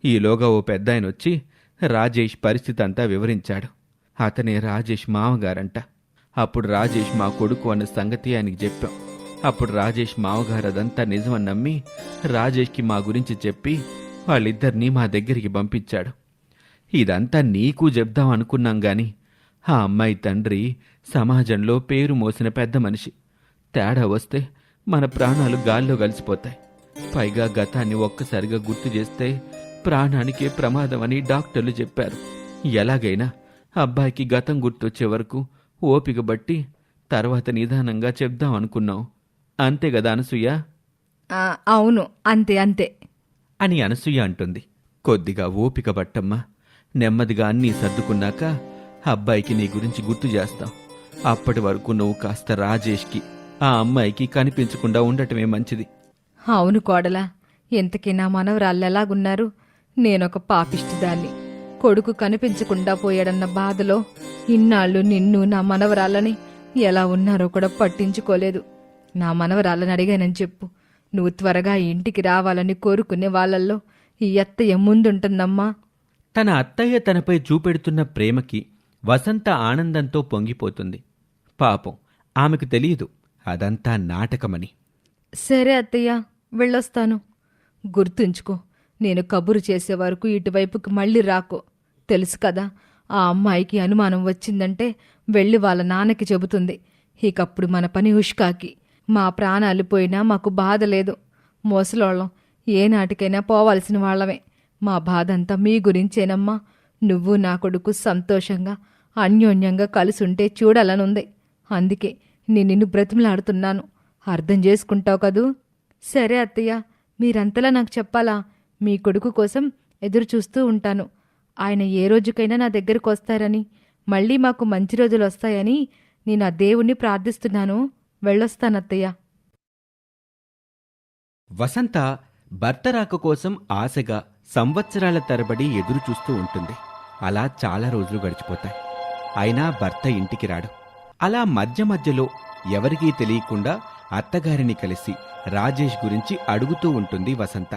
ఈలోగా ఓ పెద్దాయన వచ్చి రాజేష్ పరిస్థితి అంతా వివరించాడు. అతనే రాజేష్ మామగారంట. అప్పుడు రాజేష్ మా కొడుకు అన్న సంగతి ఆయనకి చెప్పాం. అప్పుడు రాజేష్ మామగారు అదంతా నిజమని నమ్మి రాజేష్కి మా గురించి చెప్పి వాళ్ళిద్దరినీ మా దగ్గరికి పంపించాడు. ఇదంతా నీకు చెప్దాం అనుకున్నాం గాని ఆ అమ్మాయి తండ్రి సమాజంలో పేరు మోసిన పెద్ద మనిషి. తేడా వస్తే మన ప్రాణాలు గాల్లో కలిసిపోతాయి. పైగా గతాన్ని ఒక్కసారిగా గుర్తు చేస్తే ప్రాణానికే ప్రమాదం అని డాక్టర్లు చెప్పారు. ఎలాగైనా అబ్బాయికి గతం గుర్తొచ్చే వరకు ఓపిక బట్టి తర్వాత నిదానంగా చెప్దాం అనుకున్నాం. అంతే కదా అనసూయ?" అవును, అంతే అంతే అని అనసూయ అంటుంది. "కొద్దిగా ఓపిక పట్టమ్మా. నెమ్మదిగా అన్నీ సర్దుకున్నాక అబ్బాయికి నీ గురించి గుర్తు చేస్తాం. అప్పటి వరకు నువ్వు కాస్త రాజేష్కి ఆ అమ్మాయికి కనిపించకుండా ఉండటమే మంచిది." అవును కోడలా, ఇంతకీ నా మనవరాళ్ళెలాగున్నారు? నేనొక పాపిష్టిదాన్ని. కొడుకు కనిపించకుండా పోయాడన్న బాధలో ఇన్నాళ్ళు నిన్ను నా మనవరాళ్ళని ఎలా ఉన్నారో కూడా పట్టించుకోలేదు. నా మనవరాళ్ళని అడిగానని చెప్పు. నువ్వు త్వరగా ఇంటికి రావాలని కోరుకునే వాళ్ళల్లో ఈ అత్తయ్య ముందుంటుందమ్మా. తన అత్తయ్య తనపై చూపెడుతున్న ప్రేమకి వసంత ఆనందంతో పొంగిపోతుంది. పాపం ఆమెకు తెలియదు అదంతా నాటకమని. సరే అత్తయ్య, వెళ్ళొస్తాను. గుర్తుంచుకో, నేను కబురు చేసే వరకు ఇటువైపుకి మళ్ళీ రాకో. తెలుసు కదా, ఆ అమ్మాయికి అనుమానం వచ్చిందంటే వెళ్ళి వాళ్ళ నాన్నకి చెబుతుంది. ఇకప్పుడు మన పని హుష్కాకి. మా ప్రాణాలు పోయినా మాకు బాధ లేదు. మోసలోళ్ళం ఏనాటికైనా పోవాల్సిన వాళ్ళమే. మా బాధంతా మీ గురించేనమ్మా. నువ్వు నా కొడుకు సంతోషంగా అన్యోన్యంగా కలిసుంటే చూడాలనుంది. అందుకే నేను నిన్ను బ్రతిమలాడుతున్నాను. అర్థం చేసుకుంటావు కదూ? సరే అత్తయ్య, మీరంతలా నాకు చెప్పాలా? మీ కొడుకు కోసం ఎదురు చూస్తూ ఉంటాను. ఆయన ఏ రోజుకైనా నా దగ్గరకు వస్తారని, మళ్ళీ మాకు మంచి రోజులు వస్తాయని నేను ఆ దేవుణ్ణి ప్రార్థిస్తున్నాను. వెళ్ళొస్తానత్తయ్య. వసంత భర్త రాక కోసం ఆశగా సంవత్సరాల తరబడి ఎదురు చూస్తూ ఉంటుంది. అలా చాలా రోజులు గడిచిపోతాయి. అయినా భర్త ఇంటికి రాడు. అలా మధ్య మధ్యలో ఎవరికీ తెలియకుండా అత్తగారిని కలిసి రాజేష్ గురించి అడుగుతూ ఉంటుంది వసంత.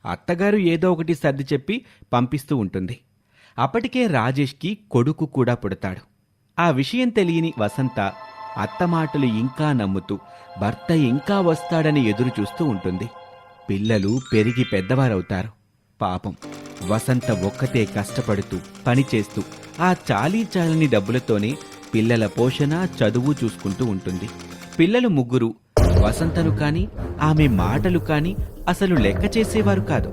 అత్తగారు ఏదో ఒకటి సర్ది చెప్పి పంపిస్తూ ఉంటుంది. అప్పటికే రాజేష్కి కొడుకు కూడా పుడతాడు. ఆ విషయం తెలియని వసంత అత్త మాటలు ఇంకా నమ్ముతూ భర్త ఇంకా వస్తాడని ఎదురు చూస్తూ ఉంటుంది. పిల్లలు పెరిగి పెద్దవారవుతారు. పాపం వసంత ఒక్కతే కష్టపడుతూ పనిచేస్తూ ఆ చాలీచాలని డబ్బులతోనే పిల్లల పోషణ, చదువు చూసుకుంటూ ఉంటుంది. పిల్లలు ముగ్గురు వసంతను కాని ఆమె మాటలు కాని అసలు లెక్క చేసేవారు కాదు.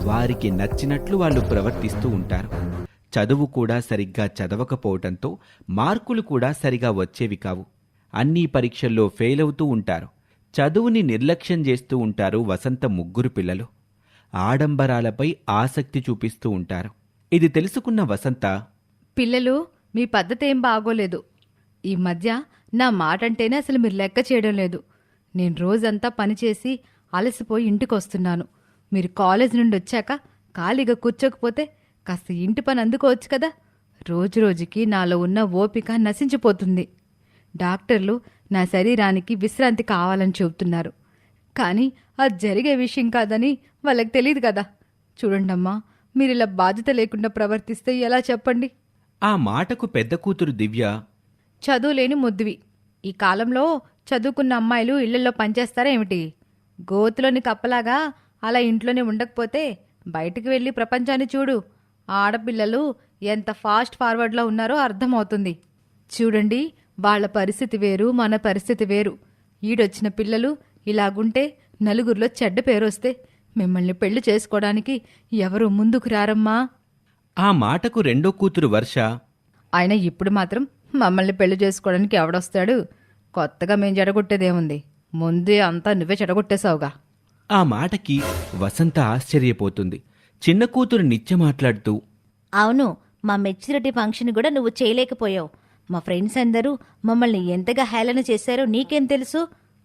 వారికి నచ్చినట్లు వాళ్ళు ప్రవర్తిస్తూ ఉంటారు. చదువు కూడా సరిగ్గా చదవకపోవటంతో మార్కులు కూడా సరిగా వచ్చేవి కావు. అన్ని పరీక్షల్లో ఫెయిల్ అవుతూ ఉంటారు. చదువుని నిర్లక్ష్యం చేస్తూ ఉంటారు వసంత ముగ్గురు పిల్లలు. ఆడంబరాలపై ఆసక్తి చూపిస్తూ ఉంటారు. ఇది తెలుసుకున్న వసంత, పిల్లలు, మీ పద్ధతేం బాగోలేదు. ఈ మధ్య నా మాటంటేనే అసలు మీరు లెక్క చేయడం లేదు. నేను రోజంతా పనిచేసి అలసిపోయి ఇంటికొస్తున్నాను. మీరు కాలేజ్ నుండి వచ్చాక ఖాళీగా కూర్చోకపోతే కాస్త ఇంటి పని అందుకోవచ్చు కదా. రోజురోజుకి నాలో ఉన్న ఓపిక నశించిపోతుంది. డాక్టర్లు నా శరీరానికి విశ్రాంతి కావాలని చెబుతున్నారు. కానీ అది జరిగే విషయం కాదని వాళ్ళకి తెలియదు కదా. చూడండమ్మా, మీరు ఇలా బాధ్యత లేకుండా ప్రవర్తిస్తే ఎలా చెప్పండి? ఆ మాటకు పెద్ద కూతురు దివ్య, చదువులేని ముద్దువి. ఈ కాలంలో చదువుకున్న అమ్మాయిలు ఇళ్లలో పనిచేస్తారా ఏమిటి? గోతులోని కప్పలాగా అలా ఇంట్లోనే ఉండకపోతే బయటికి వెళ్ళి ప్రపంచాన్ని చూడు. ఆడపిల్లలు ఎంత ఫాస్ట్ ఫార్వర్డ్లో ఉన్నారో అర్థమవుతుంది. చూడండి, వాళ్ళ పరిస్థితి వేరు, మన పరిస్థితి వేరు. ఈడొచ్చిన పిల్లలు ఇలాగుంటే నలుగురిలో చెడ్డ పేరు వస్తే మిమ్మల్ని పెళ్లి చేసుకోవడానికి ఎవరు ముందుకు రారమ్మా. ఆ మాటకు రెండో కూతురు వర్ష, ఆయన ఇప్పుడు మాత్రం మమ్మల్ని పెళ్లి చేసుకోవడానికి ఎవడొస్తాడు? కొత్తగా మేం చెడగొట్టేదేముంది? ముందే అంతా నువ్వే చెడగొట్టేశావుగా. ఆ మాటకి వసంత ఆశ్చర్యపోతుంది. చిన్న కూతురు నిత్య మాట్లాడుతూ, అవును, మా మెచ్యూరిటీ ఫంక్షన్ కూడా నువ్వు చేయలేకపోయావు. మా ఫ్రెండ్స్ అందరూ మమ్మల్ని ఎంతగా హేళన చేశారో నీకేం తెలుసు?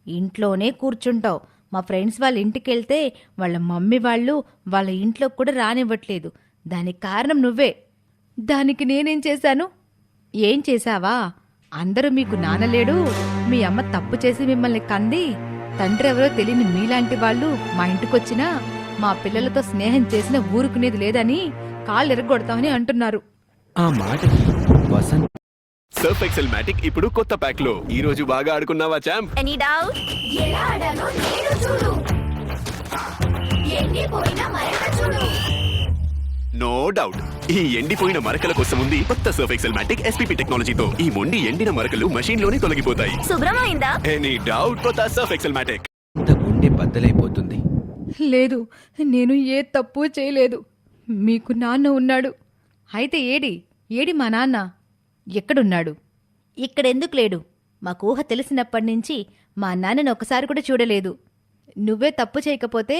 ఇంట్లోనే కూర్చుంటావు. మా ఫ్రెండ్స్ వాళ్ళ ఇంటికి వెళ్తే వాళ్ళ మమ్మీ వాళ్ళు వాళ్ళ ఇంట్లో కూడా రానివ్వట్లేదు. దానికి కారణం నువ్వే. దానికి నేనేం చేశాను? ఏం చేశావా? అందరూ మీకు నానలేడు, మీ అమ్మ తప్పు చేసి మిమ్మల్ని కంది, తండ్రి ఎవరో తెలియని మీలాంటి వాళ్ళు మా ఇంటికొచ్చినా మా పిల్లలతో స్నేహం చేసిన ఊరుకునేది లేదని కాళ్ళు ఎరగొడతామని అంటున్నారు. ఆ మాటకి వసంత, సర్ఫ్ ఎక్సెల్ మ్యాటిక్ ఇప్పుడు కొత్త ప్యాక్ లో. ఈ రోజు బాగా ఆడుకున్నావా చాంప్? Any doubt? ఎలా ఆడాలో నేను చూడు. ఎండిపోయిన మరక చూడు. నో డౌట్, ఈ ఎండిపోయిన మరకల కోసం ఉంది కొత్త సర్ఫ్ ఎక్సెల్ మ్యాటిక్ ఎస్పీపీ టెక్నాలజీతో. ఈ మొండి ఎండిన మరకలు మెషిన్ లోనే తొలగిపోతాయి. శుభ్రమైందా? Any doubt? కొత్త సర్ఫ్ ఎక్సెల్ మ్యాటిక్. గుండె బద్దలైపోతుంది. లేదు, నేను ఏ తప్పు చేయలేదు. మీకు నాన్న ఉన్నాడు. అయితే ఏడి మా నాన్న? ఎక్కడున్నాడు? ఇక్కడెందుకు లేడు? మాకు ఊహ తెలిసినప్పటి నుంచి మా నాన్నని ఒకసారి కూడా చూడలేదు. నువ్వే తప్పు చేయకపోతే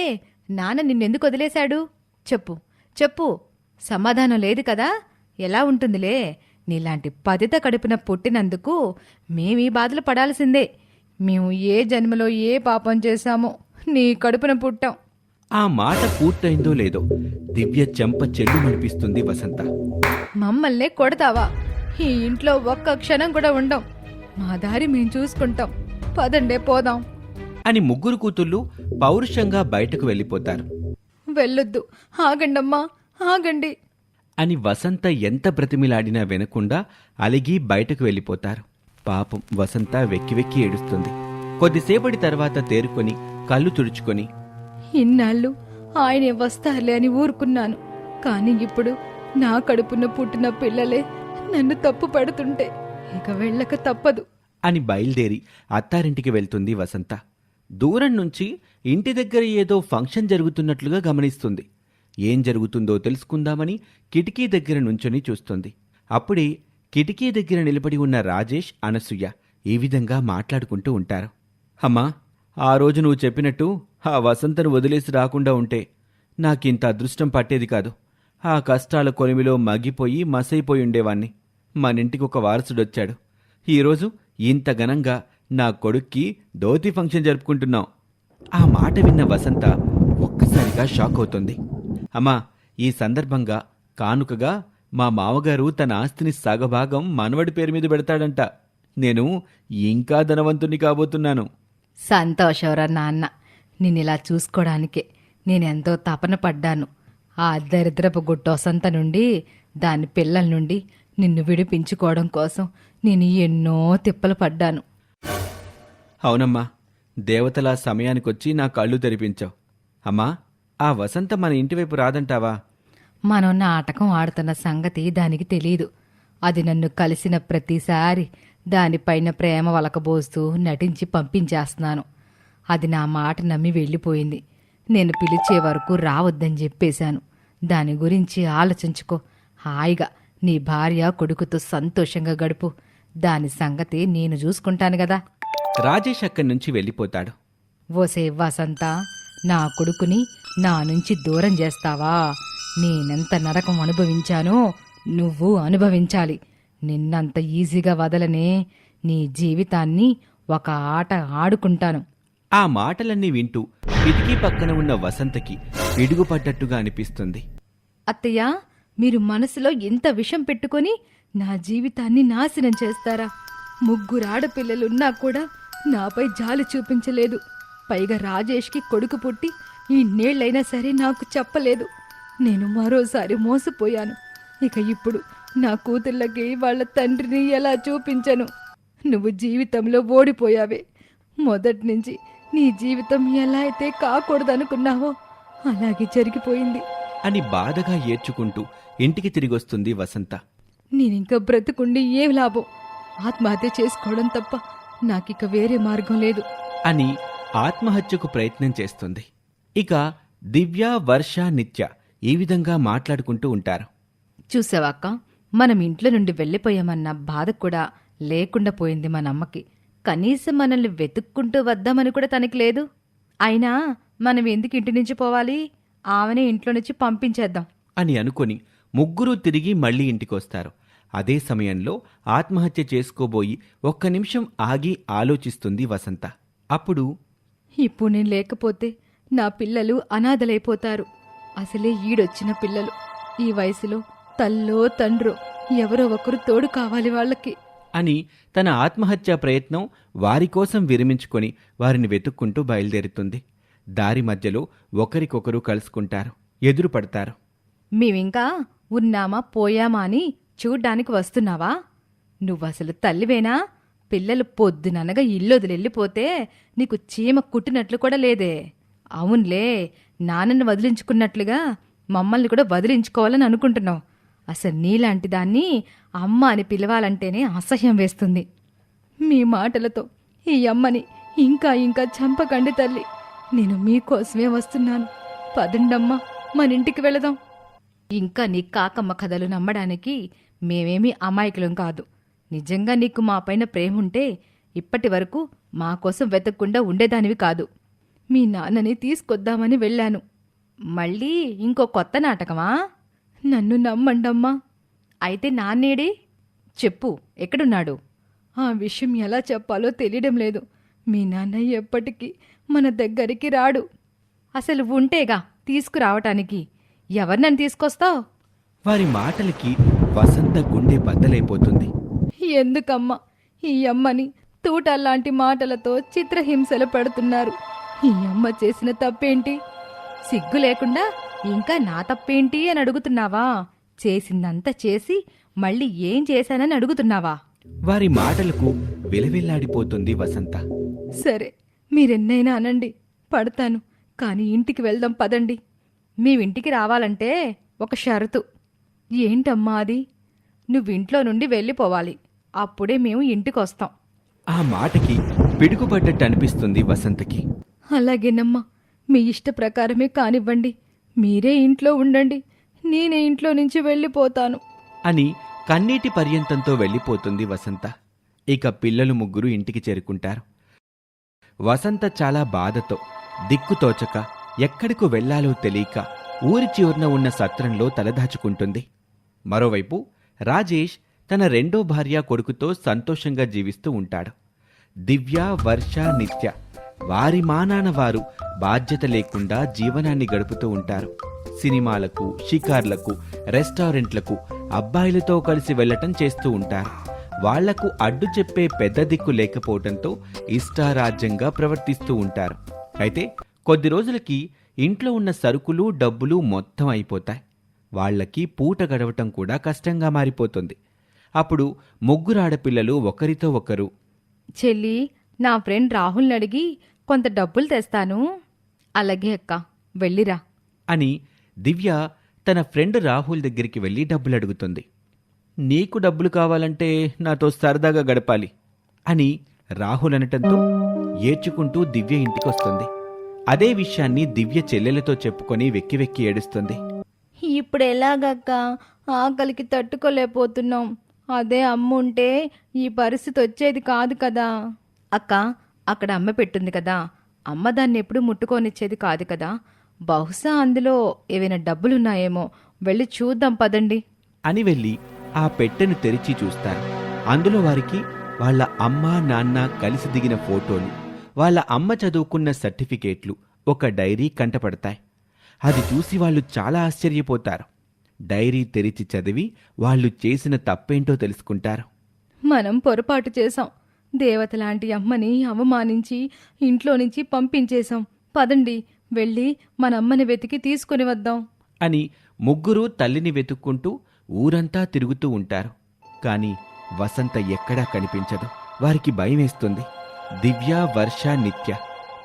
నాన్న నిన్నెందుకు వదిలేశాడు? చెప్పు. సమాధానం లేదు కదా? ఎలా ఉంటుందిలే. నీలాంటి పతిత కడుపున పుట్టినందుకు మేమీ బాధలు పడాల్సిందే. మేము ఏ జన్మలో ఏ పాపం చేశామో నీ కడుపున పుట్టాం. ఆ మాట పూర్తయిందో లేదో దివ్య చెంప చెల్లు మనిపిస్తుంది వసంత. మమ్మల్నే కొడతావా? ఈ ఇంట్లో ఒక్క క్షణం కూడా ఉండం. మా దారి మేము చూసుకుంటాం. పదండే పోదాం అని ముగ్గురు కూతుళ్ళు పౌరుషంగా బయటకు వెళ్ళిపోతారు. వెళ్ళొద్దు, ఆగండమ్మా, ఆగండి అని వసంత ఎంత బ్రతిమిలాడినా వినకుండా అలిగి బయటకు వెళ్ళిపోతారు. పాపం వసంత వెక్కి వెక్కి ఏడుస్తుంది. కొద్దిసేపటి తర్వాత తేరుకొని కళ్ళు తుడుచుకొని, ఇన్నాళ్ళు ఆయనే వస్తారులే అని ఊరుకున్నాను. కానీ ఇప్పుడు నా కడుపున పుట్టిన పిల్లలే నన్ను తప్పు పడుతుంటే ఇక వెళ్ళక తప్పదు అని బయలుదేరి అత్తారింటికి వెళ్తుంది వసంత. దూరం నుంచి ఇంటి దగ్గర ఏదో ఫంక్షన్ జరుగుతున్నట్లుగా గమనిస్తుంది. ఏం జరుగుతుందో తెలుసుకుందామని కిటికీ దగ్గర నుంచొని చూస్తుంది. అప్పుడే కిటికీ దగ్గర నిలబడి ఉన్న రాజేష్, అనసూయ ఈ విధంగా మాట్లాడుకుంటూ ఉంటారు. అమ్మా, ఆ రోజు నువ్వు చెప్పినట్టు ఆ వసంతను వదిలేసి రాకుండా ఉంటే నాకింత అదృష్టం పట్టేది కాదు. ఆ కష్టాల కొలిమిలో మగ్గిపోయి మసైపోయి ఉండేవాణ్ణి. మనింటికి ఒక వారసుడొచ్చాడు. ఈరోజు ఇంత ఘనంగా నా కొడుక్కి ధోతి ఫంక్షన్ జరుపుకుంటున్నాం. ఆ మాట విన్న వసంత ఒక్కసారిగా షాక్ అవుతుంది. అమ్మా, ఈ సందర్భంగా కానుకగా మా మామగారు తన ఆస్తిని సగభాగం మనవడి పేరు మీద పెడతాడంట. నేను ఇంకా ధనవంతుని కాబోతున్నాను. సంతోషవరా నాన్న, నిన్నిలా చూసుకోవడానికే నేనెంతో తపన పడ్డాను. ఆ దరిద్రపు గుట్టోసంత నుండి, దాని పిల్లల నుండి నిన్ను విడిపించుకోవడం కోసం నేను ఎన్నో తిప్పలు పడ్డాను. అవునమ్మా, దేవతలా సమయానికొచ్చి నా కళ్ళు తెరిపించావు. అమ్మా, ఆ వసంత మన ఇంటివైపు రాదంటావా? మనం నాటకం ఆడుతున్న సంగతి దానికి తెలీదు. అది నన్ను కలిసిన ప్రతిసారి దానిపైన ప్రేమ వలకబోస్తూ నటించి పంపించేస్తున్నాను. అది నా మాట నమ్మి వెళ్ళిపోయింది. నేను పిలిచే వరకు రావద్దని చెప్పేశాను. దాని గురించి ఆలోచించుకో. హాయిగా నీ భార్య కొడుకుతో సంతోషంగా గడుపు. దాని సంగతి నేను చూసుకుంటాను గదా. రాజేష్ అక్కడి నుంచి వెళ్ళిపోతాడు. ఓసే వసంత, నా కొడుకుని నా నుంచి దూరం చేస్తావా? నేనెంత నరకం అనుభవించానో నువ్వు అనుభవించాలి. నిన్నంత ఈజీగా వదలనే. నీ జీవితాన్ని ఒక ఆట ఆడుకుంటాను. ఆ మాటలన్నీ వింటూ కిటికీ పక్కన ఉన్న వసంతకి పిడుగుపడ్డట్టుగా అనిపిస్తుంది. అత్తయ్య, మీరు మనసులో ఎంత విషం పెట్టుకొని నా జీవితాన్ని నాశనం చేస్తారా? 3 ఆడపిల్లలున్నా కూడా నాపై జాలి చూపించలేదు. పైగా రాజేష్కి కొడుకు పుట్టి ఇన్నేళ్లైనా సరే నాకు చెప్పలేదు. నేను మరోసారి మోసపోయాను. ఇక ఇప్పుడు నా కూతుళ్ళకి వాళ్ళ తండ్రిని ఎలా చూపించను? నువ్వు జీవితంలో ఓడిపోయావే. మొదటి నుంచి నీ జీవితం ఎలా అయితే కాకూడదనుకున్నావో అలాగే జరిగిపోయింది అని బాధగా ఏడ్చుకుంటూ ఇంటికి తిరిగొస్తుంది వసంత. నేనింక బ్రతుకుండి ఏం లాభం? ఆత్మహత్య చేసుకోవడం తప్ప నాకిక వేరే మార్గం లేదు. అని ఆత్మహత్యకు ప్రయత్నం చేస్తుంది. ఇక దివ్య, వర్ష, నిత్య ఈ విధంగా మాట్లాడుకుంటూ ఉంటారు. చూసావాక్క, మనం ఇంట్లో నుండి వెళ్ళిపోయామన్న బాధ కూడా లేకుండా పోయింది మనమ్మకి. కనీసం మనల్ని వెతుక్కుంటూ వద్దామని కూడా తనకి లేదు. అయినా మనం ఎందుకు ఇంటి నుంచి పోవాలి? ఆమెనే ఇంట్లో నుంచి పంపించేద్దాం అని అనుకొని ముగ్గురూ తిరిగి మళ్ళీ ఇంటికొస్తారు. అదే సమయంలో ఆత్మహత్య చేసుకోబోయి ఒక్క నిమిషం ఆగి ఆలోచిస్తుంది వసంత. అప్పుడు ఇప్పుడు నేను లేకపోతే నా పిల్లలు అనాథలైపోతారు. అసలే ఈడొచ్చిన పిల్లలు. ఈ వయసులో తల్లో తండ్రో ఎవరో ఒకరు తోడు కావాలి వాళ్ళకి అని తన ఆత్మహత్యా ప్రయత్నం వారి కోసం విరమించుకొని వారిని వెతుక్కుంటూ బయలుదేరుతుంది. దారి మధ్యలో ఒకరికొకరు కలుసుకుంటారు, ఎదురుపడతారు. మేమింకా ఉన్నామా పోయామా అని చూడ్డానికి వస్తున్నావా? నువ్వసలు తల్లివేనా? పిల్లలు పొద్దుననగా ఇల్లొదిలెళ్ళిపోతే నీకు చీమ కుట్టినట్లు కూడా లేదే. అవునులే, నాన్నని వదిలించుకున్నట్లుగా మమ్మల్ని కూడా వదిలించుకోవాలని అనుకుంటున్నావు. అసలు నీలాంటి దాన్ని అమ్మ అని పిలవాలంటేనే అసహ్యం వేస్తుంది. మీ మాటలతో ఈ అమ్మని ఇంకా ఇంకా చంపకండి తల్లి. నేను మీకోసమే వస్తున్నాను. పదండమ్మా, మన ఇంటికి వెళదాం. ఇంకా నీ కాకమ్మ కథలు నమ్మడానికి మేమేమీ అమాయకులం కాదు. నిజంగా నీకు మా పైన ప్రేమ ఉంటే ఇప్పటి వరకు మా కోసం వెతకకుండా ఉండేదానివి కాదు. మీ నాన్నని తీసుకొద్దామని వెళ్ళాను. మళ్ళీ ఇంకో కొత్త నాటకమా? నన్ను నమ్మండమ్మా. అయితే నాన్నేడి? చెప్పు, ఎక్కడున్నాడు? ఆ విషయం ఎలా చెప్పాలో తెలియడం లేదు. మీ నాన్న ఎప్పటికీ మన దగ్గరికి రాడు. అసలు ఉంటేగా తీసుకురావటానికి. ఎవరు నన్ను తీసుకొస్తావు? వారి మాటలకి వసంత గుండె బద్దలైపోతుంది. ఎందుకమ్మా ఈ అమ్మని తూటల్లాంటి మాటలతో చిత్రహింసలు పెడుతున్నారు? ఈ అమ్మ చేసిన తప్పేంటి? సిగ్గు లేకుండా ఇంకా నా తప్పేంటి అని అడుగుతున్నావా? చేసిందంతా చేసి మళ్ళీ ఏం చేశానని అడుగుతున్నావా? వారి మాటలకు విలవిల్లాడిపోతుంది వసంత. సరే, మీరెన్నైనా అనండి, పడతాను. కానీ ఇంటికి వెళ్దాం పదండి. మేవింటికి రావాలంటే ఒక షరతు. ఏంటమ్మా అది? నువ్వింట్లో నుండి వెళ్ళిపోవాలి. అప్పుడే మేము ఇంటికొస్తాం. ఆ మాటకి పిడుగుపడ్డట్టు అనిపిస్తుంది వసంతకి. అలాగేనమ్మా, మీ ఇష్ట ప్రకారమే కానివ్వండి. మీరే ఇంట్లో ఉండండి, నేనే ఇంట్లో నుంచి వెళ్ళిపోతాను అని కన్నీటి పర్యంతంతో వెళ్ళిపోతుంది వసంత. ఇక పిల్లలు ముగ్గురు ఇంటికి చేరుకుంటారు. వసంత చాలా బాధతో, దిక్కుతోచక ఎక్కడకు వెళ్లాలో తెలియక ఊరి చివరన ఉన్న సత్రంలో తలదాచుకుంటుంది. మరోవైపు రాజేష్ తన రెండో భార్య కొడుకుతో సంతోషంగా జీవిస్తూ ఉంటాడు. దివ్య, వర్ష, నిత్య వారి మానాన వారు బాధ్యత లేకుండా జీవనాన్ని గడుపుతూ ఉంటారు. సినిమాలకు, షికార్లకు, రెస్టారెంట్లకు అబ్బాయిలతో కలిసి వెళ్లటం చేస్తూ ఉంటారు. వాళ్లకు అడ్డు చెప్పే పెద్ద దిక్కు లేకపోవడంతో ఇష్టారాజ్యంగా ప్రవర్తిస్తూ ఉంటారు. అయితే కొద్ది రోజులకి ఇంట్లో ఉన్న సరుకులు, డబ్బులు మొత్తం అయిపోతాయి. వాళ్లకి పూట గడవటం కూడా కష్టంగా మారిపోతుంది. అప్పుడు ముగ్గురు ఆడపిల్లలు ఒకరితో ఒకరు, చెల్లి, నా ఫ్రెండ్ రాహుల్ని అడిగి కొంత డబ్బులు తెస్తాను. అలాగే అక్క, వెళ్ళిరా. అని దివ్య తన ఫ్రెండ్ రాహుల్ దగ్గరికి వెళ్ళి డబ్బులు అడుగుతుంది. నీకు డబ్బులు కావాలంటే నాతో సరదాగా గడపాలి అని రాహుల్ అనటంతో ఏడ్చుకుంటూ దివ్య ఇంటికొస్తుంది. అదే విషయాన్ని దివ్య చెల్లెలతో చెప్పుకొని వెక్కి వెక్కి ఏడుస్తుంది. ఇప్పుడు ఎలాగక్క? ఆకలికి తట్టుకోలేకపోతున్నాం. అదే అమ్మ ఉంటే ఈ పరిస్థితి వచ్చేది కాదు కదా. అక్క, అక్కడ అమ్మ పెట్టుంది కదా, అమ్మ దాన్ని ఎప్పుడు ముట్టుకోనిచ్చేది కాదు కదా. బహుశా అందులో ఏవైనా డబ్బులున్నాయేమో, వెళ్ళి చూద్దాం పదండి. అని వెళ్ళి ఆ పెట్టెను తెరిచి చూస్తారు. అందులో వారికి వాళ్ళ అమ్మ, నాన్న కలిసి దిగిన ఫోటోలు, వాళ్ళ అమ్మ చదువుకున్న సర్టిఫికేట్లు, ఒక డైరీ కంటపడతాయి. అది చూసి వాళ్ళు చాలా ఆశ్చర్యపోతారు. డైరీ తెరిచి చదివి వాళ్ళు చేసిన తప్పేంటో తెలుసుకుంటారు. మనం పొరపాటు చేశాం. దేవత లాంటి అమ్మని అవమానించి ఇంట్లో నుంచి పంపించేశాం. పదండి, వెళ్ళి మన అమ్మని వెతికి తీసుకుని వద్దాం. అని ముగ్గురు తల్లిని వెతుక్కుంటూ ఊరంతా తిరుగుతూ ఉంటారు. కాని వసంత ఎక్కడా కనిపించదు. వారికి భయమేస్తుంది. దివ్య, వర్ష, నిత్య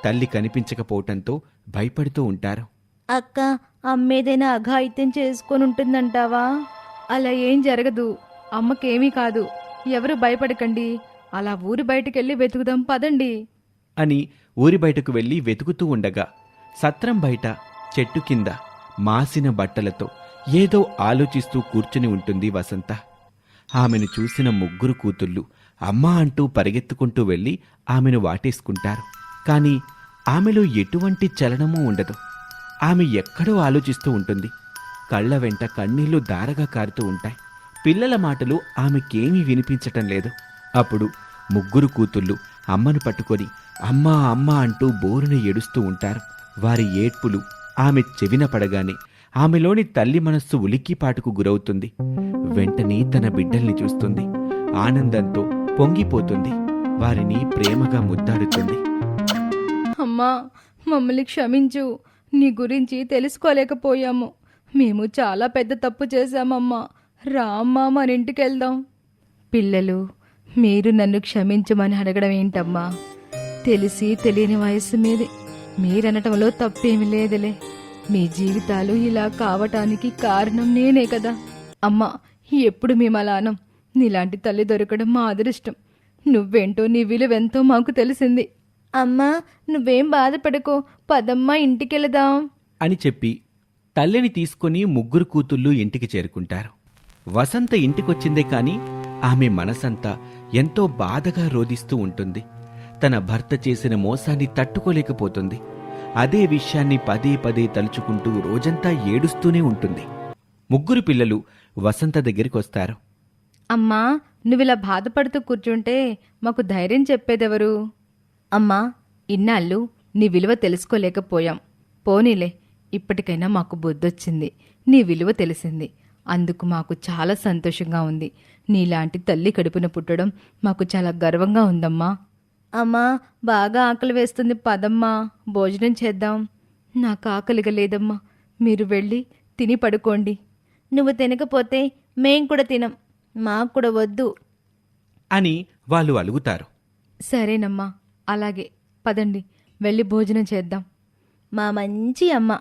తల్లి కనిపించకపోవటంతో భయపడుతూ ఉంటారు. అక్క, అమ్మేదైనా అఘాయిత్యం చేసుకొని ఉంటుందంటావా? అలా ఏం జరగదు. అమ్మకేమీ కాదు. ఎవరు భయపడకండి. అలా ఊరి బయటికెళ్ళి వెతుకుదాం పదండి. అని ఊరి బయటకు వెళ్లి వెతుకుతూ ఉండగా సత్రం బయట చెట్టు కింద మాసిన బట్టలతో ఏదో ఆలోచిస్తూ కూర్చుని ఉంటుంది వసంత. ఆమెను చూసిన ముగ్గురు కూతుళ్ళు అమ్మా అంటూ పరిగెత్తుకుంటూ వెళ్ళి ఆమెను వాటేసుకుంటారు. కాని ఆమెలో ఎటువంటి చలనమూ ఉండదు. ఆమె ఎక్కడో ఆలోచిస్తూ ఉంటుంది. కళ్ళ వెంట కన్నీళ్లు దారగా కారుతూ ఉంటాయి. పిల్లల మాటలు ఆమెకేమీ వినిపించటం లేదు. అప్పుడు ముగ్గురు కూతుళ్ళు అమ్మను పట్టుకొని అమ్మా అమ్మా అంటూ బోరున ఏడుస్తూ ఉంటారు. వారి ఏడ్పులు ఆమె చెవిన పడగానే ఆమెలోని తల్లి మనస్సు ఉలిక్కిపాటుకు గురవుతుంది. వెంటనే తన బిడ్డల్ని చూస్తుంది. ఆనందంతో పొంగిపోతుంది. వారిని ప్రేమగా ముద్దాడుతుంది. అమ్మా, మమ్మల్ని క్షమించు. నీ గురించి తెలుసుకోలేకపోయాము. మేము చాలా పెద్ద తప్పు చేశామమ్మా. రా అమ్మా, మన ఇంటికెళ్దాం. పిల్లలు, మీరు నన్ను క్షమించమని అడగడం ఏంటమ్మా? తెలిసి తెలియని వయస్సు మీది. మీరనటంలో తప్పేమి లేదులే. మీ జీవితాలు ఇలా కావటానికి కారణం నేనే కదా. అమ్మా, ఎప్పుడు మేము అలా అనం. నీలాంటి తల్లి దొరకడం మా అదృష్టం. నువ్వేంటో, నీ విలువెంతో మాకు తెలిసింది. అమ్మా, నువ్వేం బాధపడకో, పదమ్మా ఇంటికెళదాం అని చెప్పి తల్లిని తీసుకుని ముగ్గురు కూతుళ్ళు ఇంటికి చేరుకుంటారు. వసంత ఇంటికొచ్చిందే కాని ఆమె మనసంతా ఎంతో బాధగా రోదిస్తూ ఉంటుంది. తన భర్త చేసిన మోసాన్ని తట్టుకోలేకపోతుంది. అదే విషయాన్ని పదే పదే తలుచుకుంటూ రోజంతా ఏడుస్తూనే ఉంటుంది. ముగ్గురు పిల్లలు వసంత దగ్గరికొస్తారు. అమ్మా, నువ్విలా బాధపడుతూ కూర్చుంటే మాకు ధైర్యం చెప్పేదెవరు? అమ్మా, ఇన్నాళ్ళు నీ విలువ తెలుసుకోలేకపోయాం. పోనీలే, ఇప్పటికైనా మాకు బుద్ధొచ్చింది. నీ విలువ తెలిసింది. అందుకు మాకు చాలా సంతోషంగా ఉంది. నీలాంటి తల్లి కడుపున పుట్టడం మాకు చాలా గర్వంగా ఉందమ్మా. అమ్మా, బాగా ఆకలి వేస్తుంది, పదమ్మా భోజనం చేద్దాం. నాకు ఆకలిగా లేదమ్మా. మీరు వెళ్ళి తిని పడుకోండి. నువ్వు తినకపోతే మేం కూడా తినం, మాకు కూడా వద్దు అని వాళ్ళు అలుగుతారు. సరేనమ్మా, అలాగే. పదండి, వెళ్ళి భోజనం చేద్దాం. మా మంచి అమ్మ.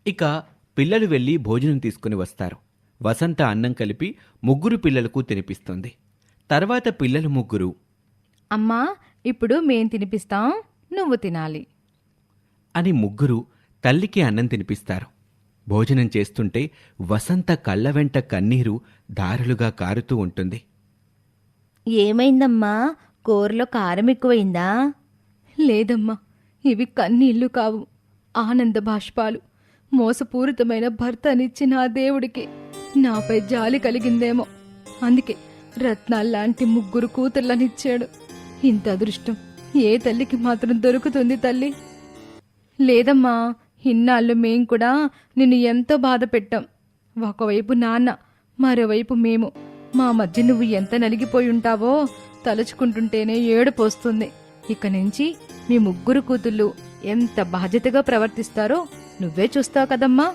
ఇక పిల్లలు వెళ్ళి భోజనం తీసుకుని వస్తారు. వసంత అన్నం కలిపి ముగ్గురు పిల్లలకు తినిపిస్తుంది. తర్వాత పిల్లలు ముగ్గురు, అమ్మా, ఇప్పుడు మేం తినిపిస్తాం, నువ్వు తినాలి అని ముగ్గురు తల్లికి అన్నం తినిపిస్తారు. భోజనం చేస్తుంటే వసంత కళ్ళ వెంట కన్నీరు దారులుగా కారుతూ ఉంటుంది. ఏమైందమ్మా, కూరలో కారం ఎక్కువైందా? లేదమ్మా, ఇవి కన్నీళ్లు కావు. ఆనంద బాష్పాలు. మోసపూరితమైన భర్తనిచ్చిన ఆ దేవుడికి నాపై జాలి కలిగిందేమో. అందుకే రత్నాల్లాంటి 3 కూతుర్లనిచ్చాడు. ఇంత అదృష్టం ఏ తల్లికి మాత్రం దొరుకుతుంది తల్లి? లేదమ్మా, ఇన్నాళ్ళు మేం కూడా నిన్ను ఎంతో బాధ పెట్టాం. ఒకవైపు నాన్న, మరోవైపు మేము. మా మధ్య నువ్వు ఎంత నలిగిపోయి ఉంటావో తలుచుకుంటుంటేనే ఏడుపోస్తుంది. ఇక నుంచి మీ 3 కూతుళ్ళు ఎంత బాధ్యతగా ప్రవర్తిస్తారో నువ్వే చూస్తావు కదమ్మా.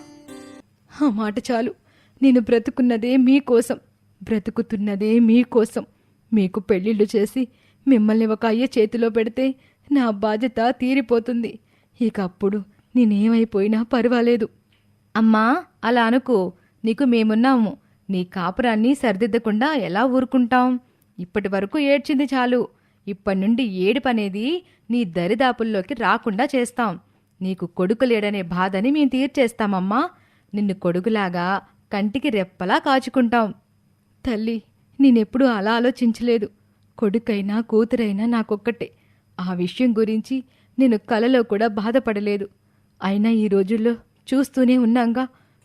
ఆ మాట చాలు. నేను బ్రతుకున్నదే మీకోసం, బ్రతుకుతున్నదే మీకోసం. మీకు పెళ్ళిళ్ళు చేసి మిమ్మల్ని ఒక అయ్య చేతిలో పెడితే నా బాధ్యత తీరిపోతుంది. ఇక అప్పుడు నేనేమైపోయినా పర్వాలేదు. అమ్మా, అలా అనుకో. నీకు మేమున్నాము. నీ కాపురాన్ని సరిదిద్దకుండా ఎలా ఊరుకుంటాం? ఇప్పటి వరకు ఏడ్చింది చాలు. ఇప్పటి నుండి ఏడుపనేది నీ దరిదాపుల్లోకి రాకుండా చేస్తాం. నీకు కొడుకు లేడనే బాధని మేం తీర్చేస్తామమ్మా. నిన్ను కొడుకులాగా కంటికి రెప్పలా కాచుకుంటాం. తల్లి, నేనెప్పుడూ అలా ఆలోచించలేదు. కొడుకైనా కూతురైనా నాకొక్కటే. ఆ విషయం గురించి నేను కలలో కూడా బాధపడలేదు. అయినా ఈ రోజుల్లో చూస్తూనే ఉన్నాంగా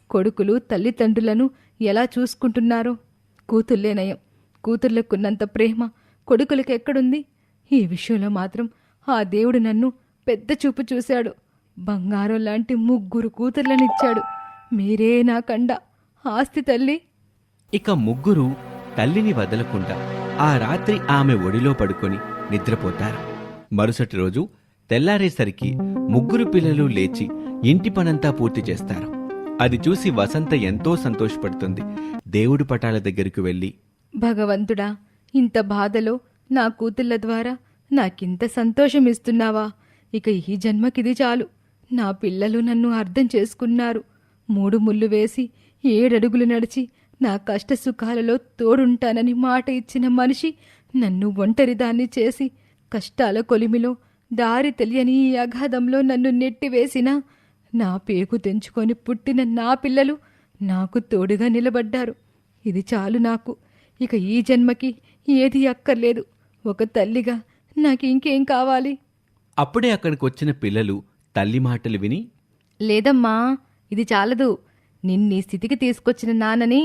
కొడుకులు తల్లిదండ్రులను ఎలా చూసుకుంటున్నారో. కూతుర్లే నయం. కూతుర్లకున్నంత ప్రేమ కొడుకులకి ఎక్కడుంది? ఈ విషయంలో మాత్రం ఆ దేవుడు నన్ను పెద్ద చూపు చూశాడు. బంగారం లాంటి 3 కూతుర్లనిచ్చాడు. మీరే నా కండ ఆస్తి తల్లి. ఇక 3 తల్లిని వదలకుండా ఆ రాత్రి ఆమె ఒడిలో పడుకొని నిద్రపోతారు. మరుసటి రోజు తెల్లారేసరికి 3 పిల్లలు లేచి ఇంటి పనంతా పూర్తి చేస్తారు. అది చూసి వసంత ఎంతో సంతోషపడుతుంది. దేవుడి పటాల దగ్గరకు వెళ్ళి, భగవంతుడా, ఇంత బాధలో నా కూతుళ్ళ ద్వారా నాకింత సంతోషమిస్తున్నావా? ఇక ఈ జన్మకిది చాలు. నా పిల్లలు నన్ను అర్థం చేసుకున్నారు. 3 ముళ్ళు వేసి 7 అడుగులు నడిచి నా కష్ట సుఖాలలో తోడుంటానని మాట ఇచ్చిన మనిషి నన్ను ఒంటరిదాన్ని చేసి కష్టాల కొలిమిలో దారి తెలియని ఈ అగాధంలో నన్ను నెట్టివేసినా నా పేగు తెంచుకొని పుట్టిన నా పిల్లలు నాకు తోడుగా నిలబడ్డారు. ఇది చాలు నాకు. ఇక ఈ జన్మకి ఏది అక్కర్లేదు. ఒక తల్లిగా నాకు ఇంకేం కావాలి? అప్పుడే అక్కడికొచ్చిన పిల్లలు తల్లి మాటలు విని, లేదమ్మా, ఇది చాలదు. నిన్నీ స్థితికి తీసుకొచ్చిన నాన్నని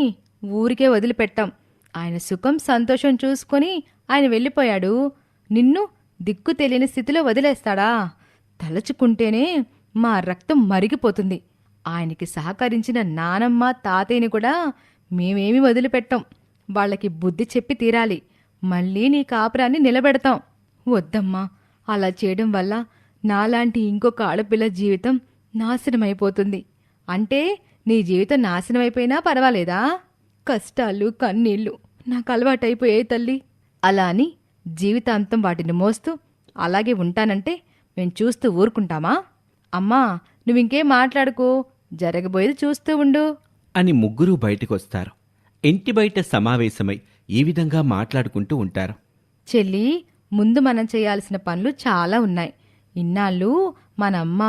ఊరికే వదిలిపెట్టాం. ఆయన సుఖం సంతోషం చూసుకొని ఆయన వెళ్ళిపోయాడు. నిన్ను దిక్కు తెలియని స్థితిలో వదిలేస్తాడా? తలచుకుంటేనే మా రక్తం మరిగిపోతుంది. ఆయనకి సహకరించిన నానమ్మ తాతయ్యని కూడా మేమేమి వదిలిపెట్టాం. వాళ్ళకి బుద్ధి చెప్పి తీరాలి. మళ్ళీ నీ కాపురాన్ని నిలబెడతాం. వద్దమ్మా, అలా చేయడం వల్ల నాలాంటి ఇంకొక ఆడపిల్ల జీవితం నాశనమైపోతుంది. అంటే నీ జీవితం నాశనమైపోయినా పర్వాలేదా? కష్టాలు కన్నీళ్లు నాకు అలవాటైపోయాయి తల్లి. అలా అని జీవితాంతం వాటిని మోస్తూ అలాగే ఉంటానంటే మేం చూస్తూ ఊరుకుంటామా? అమ్మా, నువ్వింకేం మాట్లాడుకో. జరగబోయేది చూస్తూ ఉండు అని 3 బయటికొస్తారు. ఇంటి బయట సమావేశమై ఈ విధంగా మాట్లాడుకుంటూ ఉంటారు. చెల్లి, ముందు మనం చేయాల్సిన పనులు చాలా ఉన్నాయి. ఇన్నాళ్ళు మన అమ్మ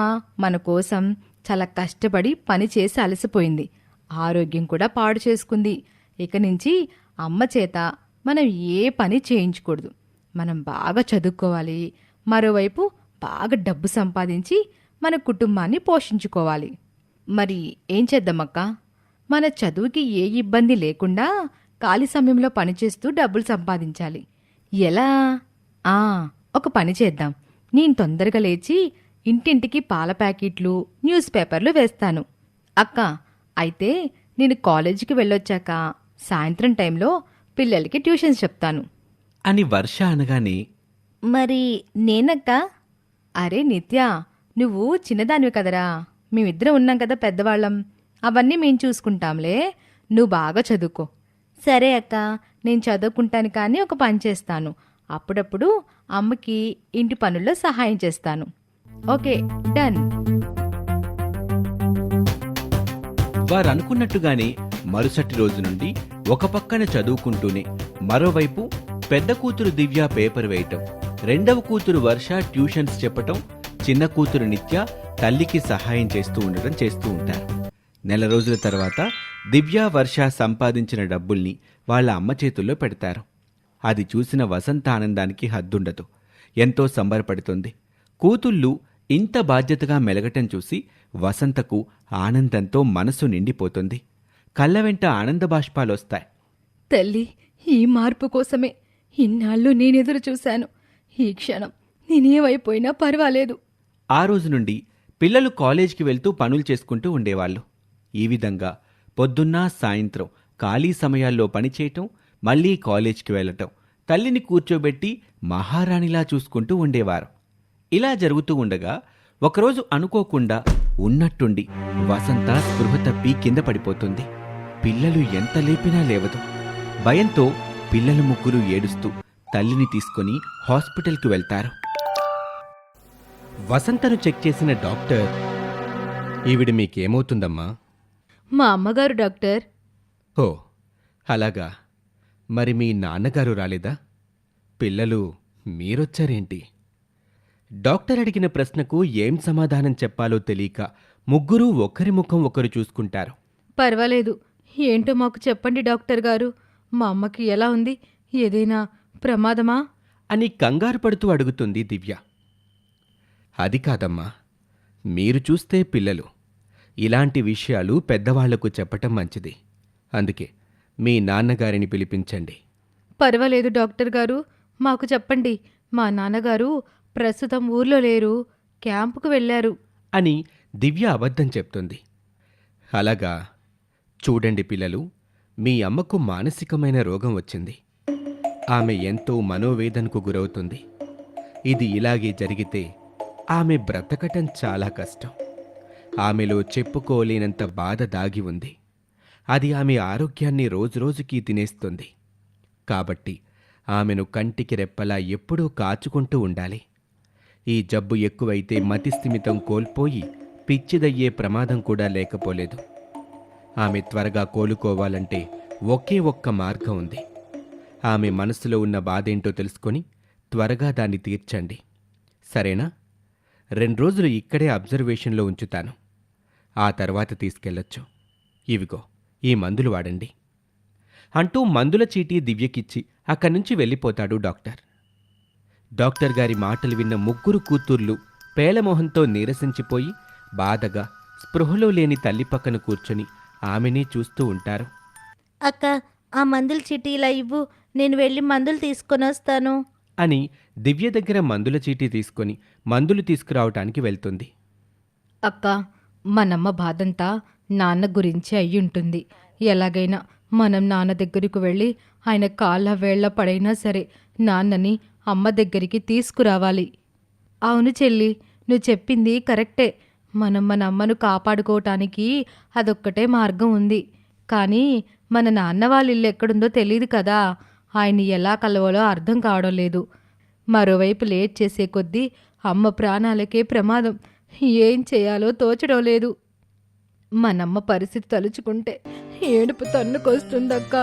మన కోసం చాలా కష్టపడి పని చేసి అలసిపోయింది. ఆరోగ్యం కూడా పాడు చేసుకుంది. ఇక నుంచి అమ్మ చేత మనం ఏ పని చేయించకూడదు. మనం బాగా చదువుకోవాలి. మరోవైపు బాగా డబ్బు సంపాదించి మన కుటుంబాన్ని పోషించుకోవాలి. మరి ఏం చేద్దామక్క? మన చదువుకి ఏ ఇబ్బంది లేకుండా ఖాళీ సమయంలో పనిచేస్తూ డబ్బులు సంపాదించాలి. ఎలా? ఒక పని చేద్దాం. నేను తొందరగా లేచి ఇంటింటికి పాల ప్యాకెట్లు, న్యూస్ పేపర్లు వేస్తాను. అక్క, అయితే నేను కాలేజీకి వెళ్ళొచ్చాక సాయంత్రం టైంలో పిల్లలకి ట్యూషన్స్ చెప్తాను అని వర్ష అనగానే, మరి నేనక్క? అరే నిత్య, నువ్వు చిన్నదానివి కదరా. మేమిద్దరం ఉన్నాం కదా పెద్దవాళ్ళం. అవన్నీ మేం చూసుకుంటాంలే. నువ్వు బాగా చదువుకో. సరే అక్క. నేను చదువుకుంటాను కానీ ఒక పని చేస్తాను. అప్పుడప్పుడు అమ్మకి ఇంటి పనుల్లో సహాయం చేస్తాను. Okay, done. వారనుకున్నట్టుగానే మరుసటి రోజు నుండి ఒక పక్కన చదువుకుంటూనే మరోవైపు పెద్ద కూతురు దివ్య పేపర్ వేయటం, రెండవ కూతురు వర్ష ట్యూషన్స్ చెప్పటం, చిన్న కూతురు నిత్య తల్లికి సహాయం చేస్తూ ఉండటం చేస్తూ ఉంటారు. నెల రోజుల తర్వాత దివ్య వర్ష సంపాదించిన డబ్బుల్ని వాళ్ళ అమ్మ చేతుల్లో పెడతారు. అది చూసిన వసంత ఆనందానికి హద్దుండదు. ఎంతో సంబరపడుతుంది. కూతుళ్ళు ఇంత బాధ్యతగా మెలగటం చూసి వసంతకు ఆనందంతో మనసు నిండిపోతుంది. కళ్ళ వెంట ఆనంద బాష్పాలొస్తాయి. తల్లి, ఈ మార్పు కోసమే ఇన్నాళ్ళు నేనెదురు చూశాను. ఈ క్షణం నేనేమైపోయినా పర్వాలేదు. ఆ రోజు నుండి పిల్లలు కాలేజ్కి వెళ్తూ పనులు చేసుకుంటూ ఉండేవాళ్ళు. ఈ విధంగా పొద్దున్న సాయంత్రం ఖాళీ సమయాల్లో పనిచేయటం, మళ్ళీ కాలేజ్కి వెళ్ళటం, తల్లిని కూర్చోబెట్టి మహారాణిలా చూసుకుంటూ ఉండేవారు. ఇలా జరుగుతూ ఉండగా ఒకరోజు అనుకోకుండా ఉన్నట్టుండి వసంత స్పృహ తప్పి కింద పడిపోతుంది. పిల్లలు ఎంత లేపినా లేవదు. భయంతో పిల్లలు ముగ్గురు ఏడుస్తూ తల్లిని తీసుకుని హాస్పిటల్కి వెళ్తారు. వసంతను చెక్ చేసిన డాక్టర్, ఈవిడ మీకేమవుతుందమ్మా? మా అమ్మగారు డాక్టర్. ఓ అలాగా. మరి మీ నాన్నగారు రాలేదా? పిల్లలు మీరొచ్చారేంటి? డాక్టర్ అడిగిన ప్రశ్నకు ఏం సమాధానం చెప్పాలో తెలియక ముగ్గురూ ఒకరి ముఖం ఒకరు చూసుకుంటారు. పర్వాలేదు, ఏంటో మాకు చెప్పండి డాక్టర్ గారు. మా అమ్మకి ఎలా ఉంది? ఏదైనా ప్రమాదమా? అని కంగారు పడుతూ అడుగుతుంది దివ్య. అది కాదమ్మా, మీరు చూస్తే పిల్లలు. ఇలాంటి విషయాలు పెద్దవాళ్లకు చెప్పటం మంచిది. అందుకే మీ నాన్నగారిని పిలిపించండి. పర్వాలేదు డాక్టర్ గారు, మాకు చెప్పండి. మా నాన్నగారు ప్రస్తుతం ఊర్లో లేరు, క్యాంపుకు వెళ్ళారు. అని దివ్య అబద్ధం చెప్తుంది. అలాగా. చూడండి పిల్లలు, మీ అమ్మకు మానసికమైన రోగం వచ్చింది. ఆమె ఎంతో మనోవేదనకు గురవుతుంది. ఇది ఇలాగే జరిగితే ఆమె బ్రతకటం చాలా కష్టం. ఆమెలో చెప్పుకోలేనంత బాధ దాగి ఉంది. అది ఆమె ఆరోగ్యాన్ని రోజురోజుకీ తినేస్తుంది. కాబట్టి ఆమెను కంటికి రెప్పలా ఎప్పుడూ కాచుకుంటూ ఉండాలి. ఈ జబ్బు ఎక్కువైతే మతిస్థిమితం కోల్పోయి పిచ్చిదయ్యే ప్రమాదం కూడా లేకపోలేదు. ఆమె త్వరగా కోలుకోవాలంటే ఒకే ఒక్క మార్గం ఉంది. ఆమె మనసులో ఉన్న బాధేంటో తెలుసుకొని త్వరగా దాన్ని తీర్చండి. సరేనా? 2 రోజులు ఇక్కడే అబ్జర్వేషన్లో ఉంచుతాను. ఆ తర్వాత తీసుకెళ్లొచ్చు. ఇవిగో ఈ మందులు వాడండి అంటూ మందుల చీటీ దివ్యకిచ్చి అక్కడి నుంచి వెళ్ళిపోతాడు డాక్టర్. డాక్టర్ గారి మాటలు విన్న ముగ్గురు కూతుర్లు పేలమోహంతో నీరసించిపోయి బాధగా స్పృహలో లేని తల్లి పక్కన కూర్చొని ఆమెనే చూస్తూ ఉంటారు. అక్క, ఆ మందుల చీటీ ఇలా ఇవ్వు, నేను వెళ్ళి మందులు తీసుకొని వస్తాను అని దివ్య దగ్గర మందుల చీటీ తీసుకొని మందులు తీసుకురావటానికి వెళ్తుంది. అక్క, మనమ్మ బాధంతా నాన్న గురించి అయ్యుంటుంది. ఎలాగైనా మనం నాన్న దగ్గరకు వెళ్ళి ఆయన కాళ్ళ వేళ్ల పడైనా సరే నాన్నని అమ్మ దగ్గరికి తీసుకురావాలి. అవును చెల్లి, నువ్వు చెప్పింది కరెక్టే. మనం మన అమ్మను కాపాడుకోవటానికి అదొక్కటే మార్గం ఉంది. కానీ మన నాన్న వాళ్ళ ఇల్లు ఎక్కడుందో తెలియదు కదా. ఆయన్ని ఎలా కలవాలో అర్థం కావడం లేదు. మరోవైపు లేట్ చేసే కొద్దీ అమ్మ ప్రాణాలకే ప్రమాదం. ఏం చేయాలో తోచడం లేదు. మనమ్మ పరిస్థితి తలుచుకుంటే ఏడుపు తన్నుకొస్తుందక్క.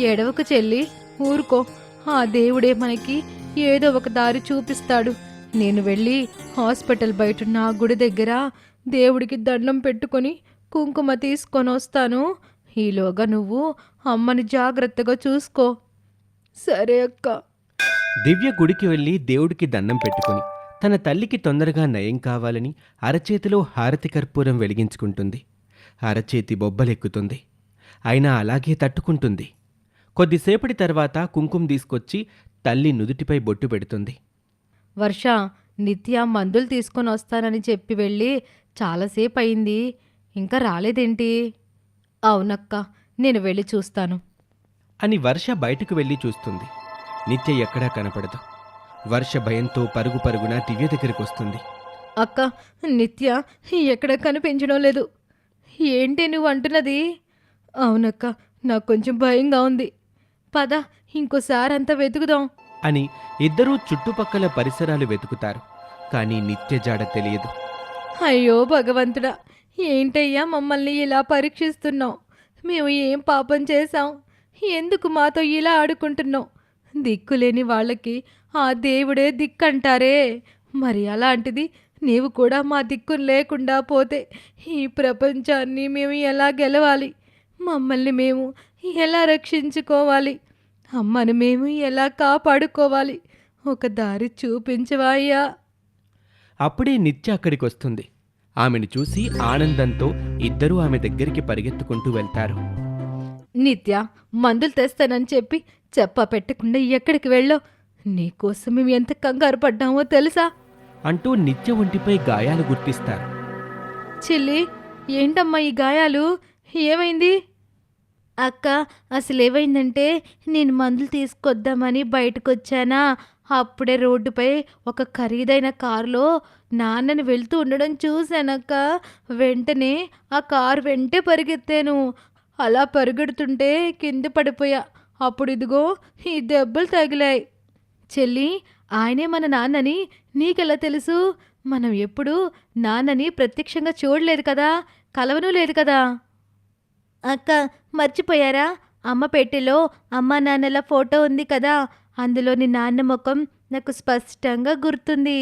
ఏడవకు చెల్లి, ఊరుకో. ఆ దేవుడే మనకి ఏదో ఒక దారి చూపిస్తాడు. నేను వెళ్ళి హాస్పిటల్ బయటున్న ఆ గుడి దగ్గర దేవుడికి దండం పెట్టుకొని కుంకుమ తీసుకొని వస్తాను. ఈలోగా నువ్వు అమ్మని జాగ్రత్తగా చూసుకో. సరే అక్క. దివ్య గుడికి వెళ్ళి దేవుడికి దండం పెట్టుకుని తన తల్లికి తొందరగా నయం కావాలని అరచేతిలో హారతి కర్పూరం వెలిగించుకుంటుంది. అరచేతి బొబ్బలెక్కుతుంది. అయినా అలాగే తట్టుకుంటుంది. కొద్దిసేపటి తర్వాత కుంకుమ తీసుకొచ్చి తల్లి నుదుటిపై బొట్టు పెడుతుంది. వర్ష, నిత్య మందులు తీసుకొని వస్తానని చెప్పి వెళ్ళి చాలాసేపు అయింది, ఇంకా రాలేదేంటి? అవునక్క, నేను వెళ్ళి చూస్తాను అని వర్ష బయటకు వెళ్ళి చూస్తుంది. నిత్య ఎక్కడా కనపడదు. వర్ష భయంతో పరుగు పరుగున దివ్య దగ్గరికి వస్తుంది. అక్క, నిత్య ఎక్కడ కనిపించడం లేదు. ఏంటి నువ్వు అంటున్నది? అవునక్క, నాకు కొంచెం భయంగా ఉంది. పద, ఇంకోసారి అంతా వెతుకుదాం అని ఇద్దరూ చుట్టుపక్కల పరిసరాలు వెతుకుతారు. కానీ నిత్య జాడ తెలియదు. అయ్యో భగవంతుడా, ఏంటయ్యా మమ్మల్ని ఇలా పరీక్షిస్తున్నావు? మేము ఏం పాపం చేశాం? ఎందుకు మాతో ఇలా ఆడుకుంటున్నావు? దిక్కులేని వాళ్ళకి ఆ దేవుడే దిక్కంటారే. మరి అలాంటిది నీవు కూడా మా దిక్కును లేకుండా పోతే ఈ ప్రపంచాన్ని మేము ఎలా గెలవాలి? మమ్మల్ని మేము ఎలా రక్షించుకోవాలి? అమ్మను మేము ఎలా కాపాడుకోవాలి? ఒక దారి చూపించవా అయ్యా? అప్పుడే నిత్య అక్కడికొస్తుంది. ఆమెను చూసి ఆనందంతో ఇద్దరూ ఆమె దగ్గరికి పరిగెత్తుకుంటూ వెళ్తారు. నిత్య, మందులు తెస్తానని చెప్పి చెప్పా పెట్టకుండా ఎక్కడికి వెళ్ళావు? నీకోసం మేము ఎంత కంగారు పడ్డామో తెలుసా? అంటూ నిత్య ఒంటిపై గాయాలు గుర్తిస్తారు. చెల్లి, ఏంటమ్మా ఈ గాయాలు? ఏమైంది? అక్క, అసలు ఏమైందంటే నేను మందులు తీసుకొద్దామని బయటకొచ్చానా, అప్పుడే రోడ్డుపై ఒక ఖరీదైన కారులో నాన్నని వెళ్తూ ఉండడం చూశానక్క. వెంటనే ఆ కారు వెంటే పరిగెత్తాను. అలా పరిగెడుతుంటే కింద పడిపోయా. అప్పుడు ఇదిగో ఈ దెబ్బలు తగిలాయి. చెల్లి, ఆయనే మన నాన్నని నీకెలా తెలుసు? మనం ఎప్పుడూ నాన్నని ప్రత్యక్షంగా చూడలేదు కదా, కలవనూ లేదు కదా. అక్క, మర్చిపోయారా? అమ్మ పెట్టెలో అమ్మ నాన్నల ఫోటో ఉంది కదా, అందులోని నాన్న ముఖం నాకు స్పష్టంగా గుర్తుంది.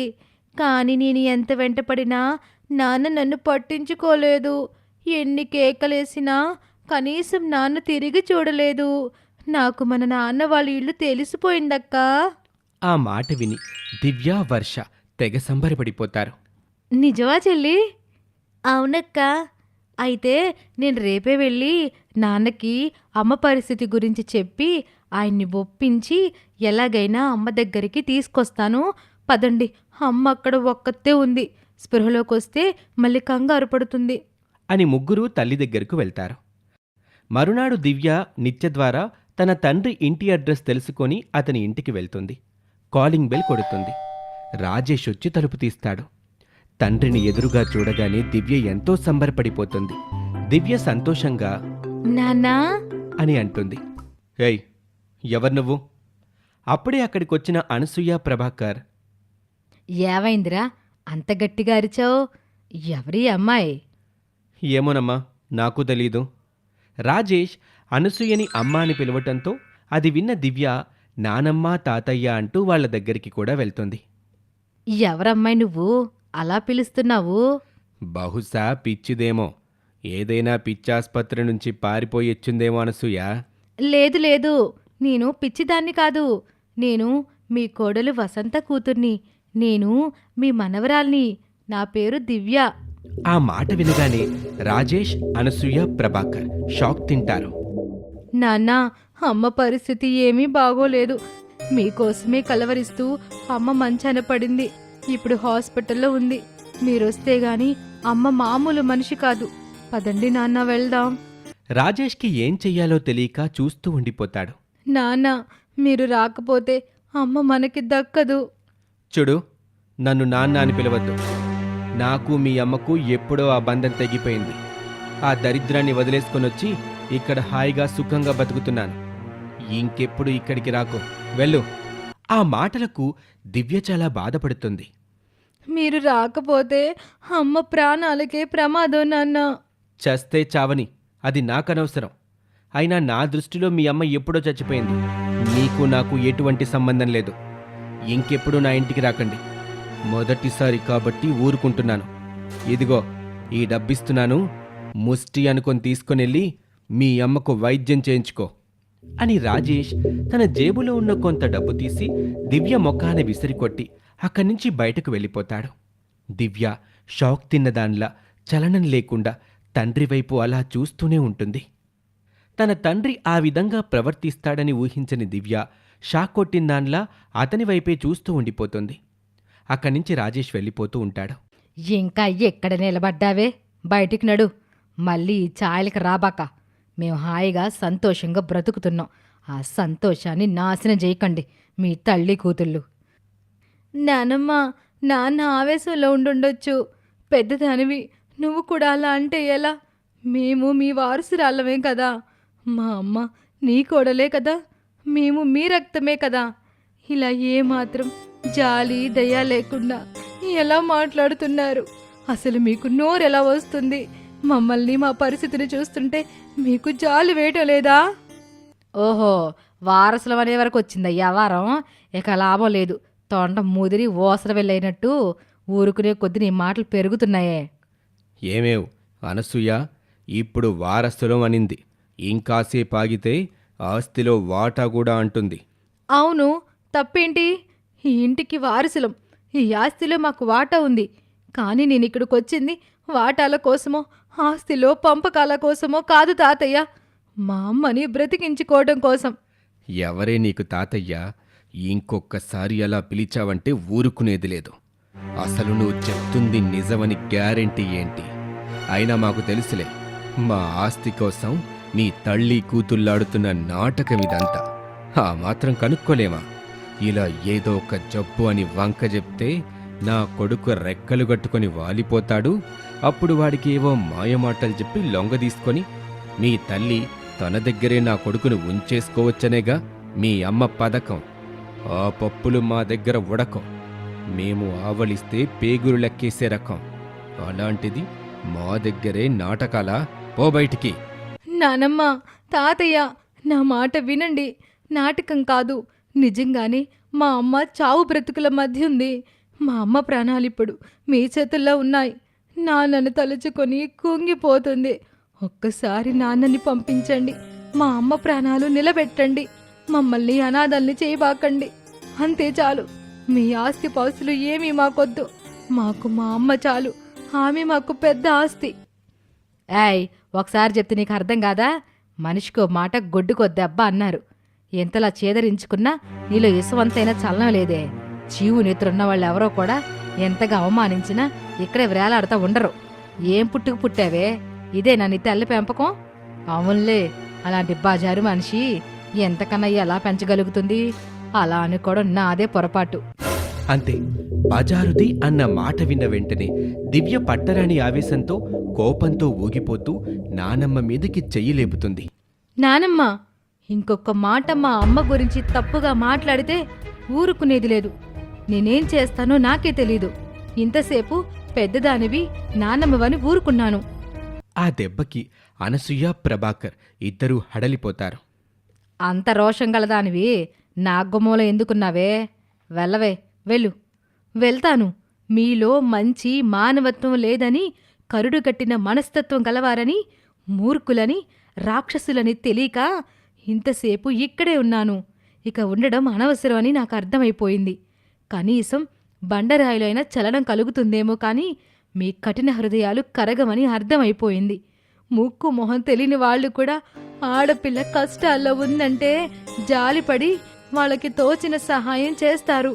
కానీ నేను ఎంత వెంటపడినా నాన్న నన్ను పట్టించుకోలేదు. ఎన్ని కేకలేసినా కనీసం నాన్న తిరిగి చూడలేదు. నాకు మన నాన్న వాళ్ళ ఇల్లు తెలిసిపోయిందక్కా. ఆ మాట విని దివ్య, వర్ష తెగ సంబరపడిపోతారు. నిజమా చెల్లి? అవునక్క. అయితే నేను రేపే వెళ్ళి నాన్నకి అమ్మ పరిస్థితి గురించి చెప్పి ఆయన్ని ఒప్పించి ఎలాగైనా అమ్మ దగ్గరికి తీసుకొస్తాను. పదండి, అమ్మ అక్కడ ఒక్కతే ఉంది. స్పృహలోకి వస్తే మళ్ళీ కంగారు పడుతుంది. అని ముగ్గురు తల్లి దగ్గరకు వెళ్తారు. మరునాడు దివ్య నిత్య ద్వారా తన తండ్రి ఇంటి అడ్రస్ తెలుసుకొని అతని ఇంటికి వెళ్తుంది. కాలింగ్ బెల్ కొడుతుంది. రాజేష్ వచ్చి తలుపు తీస్తాడు. తండ్రిని ఎదురుగా చూడగానే దివ్య ఎంతో సంబరపడిపోతుంది. దివ్య సంతోషంగా నాన్నా అని అంటుంది. ఏయ్, ఎవరు నువ్వు? అప్పుడే అక్కడికొచ్చిన అనసూయ, ప్రభాకర్. ఏమైందిరా అంత గట్టిగా అరిచావు? ఎవరి అమ్మాయి? ఏమోనమ్మా, నాకు తెలీదు. రాజేష్ అనసూయని అమ్మ అని పిలవటంతో అది విన్న దివ్య నానమ్మ, తాతయ్య అంటూ వాళ్ళ దగ్గరికి కూడా వెళ్తుంది. ఎవరమ్మాయి నువ్వు అలా పిలుస్తున్నావు? బహుశా పిచ్చిదేమో. ఏదైనా పిచ్చాస్పత్రి నుంచి పారిపోయొచ్చిందేమో అనసూయ. లేదు లేదు, నేను పిచ్చిదాన్ని కాదు. నేను మీ కోడలు వసంత కూతుర్ని. నేను మీ మనవరాల్ని. నా పేరు దివ్య. ఆ మాట వినగానే రాజేష్, అనసూయ, ప్రభాకర్ షాక్ తింటారు. నాన్న, అమ్మ పరిస్థితి ఏమీ బాగోలేదు. మీకోసమే కలవరిస్తూ అమ్మ మంచాన పడింది. ఇప్పుడు హాస్పిటల్లో ఉంది. మీరొస్తే గాని అమ్మ మామూలు మనిషి కాదు. పదండి నాన్న, వెళ్దాం. రాజేష్కి ఏం చెయ్యాలో తెలియక చూస్తూ ఉండిపోతాడు. నాన్న, మీరు రాకపోతే అమ్మ మనకి దక్కదు. చూడు, నన్ను నాన్న అని పిలవద్దు. నాకు మీ అమ్మకు ఎప్పుడో ఆ బంధం తెగిపోయింది. ఆ దరిద్రాన్ని వదిలేసుకొనొచ్చి ఇక్కడ హాయిగా సుఖంగా బతుకుతున్నాను. ఇంకెప్పుడు ఇక్కడికి రాకు, వెళ్ళు. ఆ మాటలకు దివ్య చాలా బాధపడుతుంది. మీరు రాకపోతే అమ్మ ప్రాణాలకే ప్రమాదం నాన్న. చస్తే చావని, అది నాకనవసరం. అయినా నా దృష్టిలో మీ అమ్మ ఎప్పుడో చచ్చిపోయింది. నీకు నాకు ఎటువంటి సంబంధం లేదు. ఇంకెప్పుడు నా ఇంటికి రాకండి. మొదటిసారి కాబట్టి ఊరుకుంటున్నాను. ఇదిగో ఈ డబ్బిస్తున్నాను, ముష్టి అనుకొని తీసుకొనెళ్ళి మీ అమ్మకు వైద్యం చేయించుకో అని రాజేష్ తన జేబులో ఉన్న కొంత డబ్బు తీసి దివ్య మొఖాన విసిరికొట్టి అక్కడి నుంచి బయటకు వెళ్ళిపోతాడు. దివ్య షాక్ తిన్నదాన్లా చలనం లేకుండా తండ్రి వైపు అలా చూస్తూనే ఉంటుంది. తన తండ్రి ఆ విధంగా ప్రవర్తిస్తాడని ఊహించని దివ్య షాక్ కొట్టిందాన్లా అతని వైపే చూస్తూ ఉండిపోతుంది. అక్కడి నుంచి రాజేష్ వెళ్ళిపోతూ ఉంటాడు. ఇంకా ఎక్కడ నిలబడ్డావే? బయటికి నడు. మళ్ళీ ఈ ఛాయలకి రాబాక. మేము హాయిగా సంతోషంగా బ్రతుకుతున్నాం. ఆ సంతోషాన్ని నాశనం చేయకండి మీ తల్లి కూతుళ్ళు. నానమ్మ, నాన్న ఆవేశంలో ఉండుండొచ్చు. పెద్దదానివి, నువ్వు కూడా అలా అంటే ఎలా? మేము మీ వారసురాళ్ళమే కదా. మా అమ్మ నీ కోడలే కదా. మేము మీ రక్తమే కదా. ఇలా ఏమాత్రం జాలి దయ లేకుండా ఎలా మాట్లాడుతున్నారు? అసలు మీకు నోరెలా వస్తుంది? మమ్మల్ని, మా పరిస్థితిని చూస్తుంటే మీకు జాలి వేయటం లేదా? ఓహో, వారసులం అనే వరకు వచ్చిందయ్యా వారం. ఇక లాభం లేదు. తొండ ముదిరి ఓసర వెళ్ళైనట్టు ఊరుకునే కొద్ది నీ మాటలు పెరుగుతున్నాయే. ఏమేవ్ అనసూయ, ఇప్పుడు వారసులం అనింది. ఇంకాసేపు ఆగితే ఆస్తిలో వాటా కూడా అంటుంది. అవును, తప్పేంటి? ఈ ఇంటికి వారసులం. ఈ ఆస్తిలో మాకు వాటా ఉంది. కానీ నేను ఇక్కడికి వచ్చింది వాటాల కోసమో ఆస్తిలో పంపకాల కోసమో కాదు తాతయ్య. మా అమ్మని బ్రతికించుకోవడం కోసం. ఎవరే నీకు తాతయ్య? ఇంకొక్కసారి అలా పిలిచావంటే ఊరుకునేది లేదు. అసలు నువ్వు చెప్తుంది నిజమని గ్యారెంటీ ఏంటి? అయినా మాకు తెలుసులే, మా ఆస్తి కోసం నీ తల్లి కూతుళ్ళాడుతున్న నాటకం ఇదంతా. ఆ మాత్రం కనుక్కోలేమా? ఇలా ఏదో ఒక జబ్బు అని వంక చెప్తే నా కొడుకు రెక్కలు కట్టుకొని వాలిపోతాడు. అప్పుడు వాడికి ఏవో మాయమాటలు చెప్పి లొంగ తీసుకొని మీ తల్లి తన దగ్గరే నా కొడుకును ఉంచేసుకోవచ్చనేగా మీ అమ్మ పథకం. ఆ పప్పులు మా దగ్గర ఉడకం. మేము ఆవలిస్తే పేగురు లెక్కేసే రకం. అలాంటిది మా దగ్గరే నాటకాలా? పో బయటికి. నానమ్మ, తాతయ్య, నా మాట వినండి. నాటకం కాదు, నిజంగానే మా అమ్మ చావు బ్రతుకుల మధ్య ఉంది. మా అమ్మ ప్రాణాలిప్పుడు మీ చేతుల్లో ఉన్నాయి. నాన్నను తలుచుకొని కుంగిపోతుంది. ఒక్కసారి నాన్నని పంపించండి. మా అమ్మ ప్రాణాలు నిలబెట్టండి. మమ్మల్ని అనాథల్ని చేయబాకండి. అంతే చాలు. మీ ఆస్తి పాస్తులు ఏమీ మాకొద్దు. మాకు మా అమ్మ చాలు. ఆమె మాకు పెద్ద ఆస్తి. ఏయ్, ఒకసారి చెప్తే నీకు అర్థం కాదా? మనిషికో మాట గొడ్డుకో దెబ్బ అన్నారు. ఎంతలా చేదరించుకున్నా నీలో ఇసువంతైనా చలనం లేదే. చీవు నెత్తురున్న వాళ్ళు ఎవరో కూడా ఎంతగా అవమానించినా ఇక్కడే వేలాడుతూ ఉండరు. ఏం పుట్టుకు పుట్టావే? ఇదే నీ తెల్ల పెంపకం? అవునులే, అలాంటి బజారు మనిషి ఎంతకన్నా ఎలా పెంచగలుగుతుంది? అలా అనుకోవడం నాదే పొరపాటు. అంతే. బజారుది అన్న మాట విన్న వెంటనే దివ్య పట్టరాని ఆవేశంతో కోపంతో ఊగిపోతూ నానమ్మ మీదకి చెయ్యి లేపుతుంది. నానమ్మ, ఇంకొక మాట మా అమ్మ గురించి తప్పుగా మాట్లాడితే ఊరుకునేది లేదు. నేనేం చేస్తానో నాకే తెలీదు. ఇంతసేపు పెద్దదానివి నానమ్మవని ఊరుకున్నాను. ఆ దెబ్బకి అనసూయ, ప్రభాకర్ ఇద్దరూ హడలిపోతారు. అంత రోషం గలదానివి నా గుమ్మలో ఎందుకున్నావే? వెళ్ళవే, వెళ్ళు. వెళ్తాను. మీలో మంచి మానవత్వం లేదని, కరుడు కట్టిన మనస్తత్వం గలవారని, మూర్ఖులని, రాక్షసులని తెలియక ఇంతసేపు ఇక్కడే ఉన్నాను. ఇక ఉండడం అనవసరం అని నాకు అర్థమైపోయింది. కనీసం బండరాయిలో అయినా చలనం కలుగుతుందేమో కానీ మీ కఠిన హృదయాలు కరగమని అర్థమైపోయింది. ముక్కు మొహం తెలియని వాళ్ళు కూడా ఆడపిల్ల కష్టాల్లో ఉందంటే జాలిపడి వాళ్ళకి తోచిన సహాయం చేస్తారు.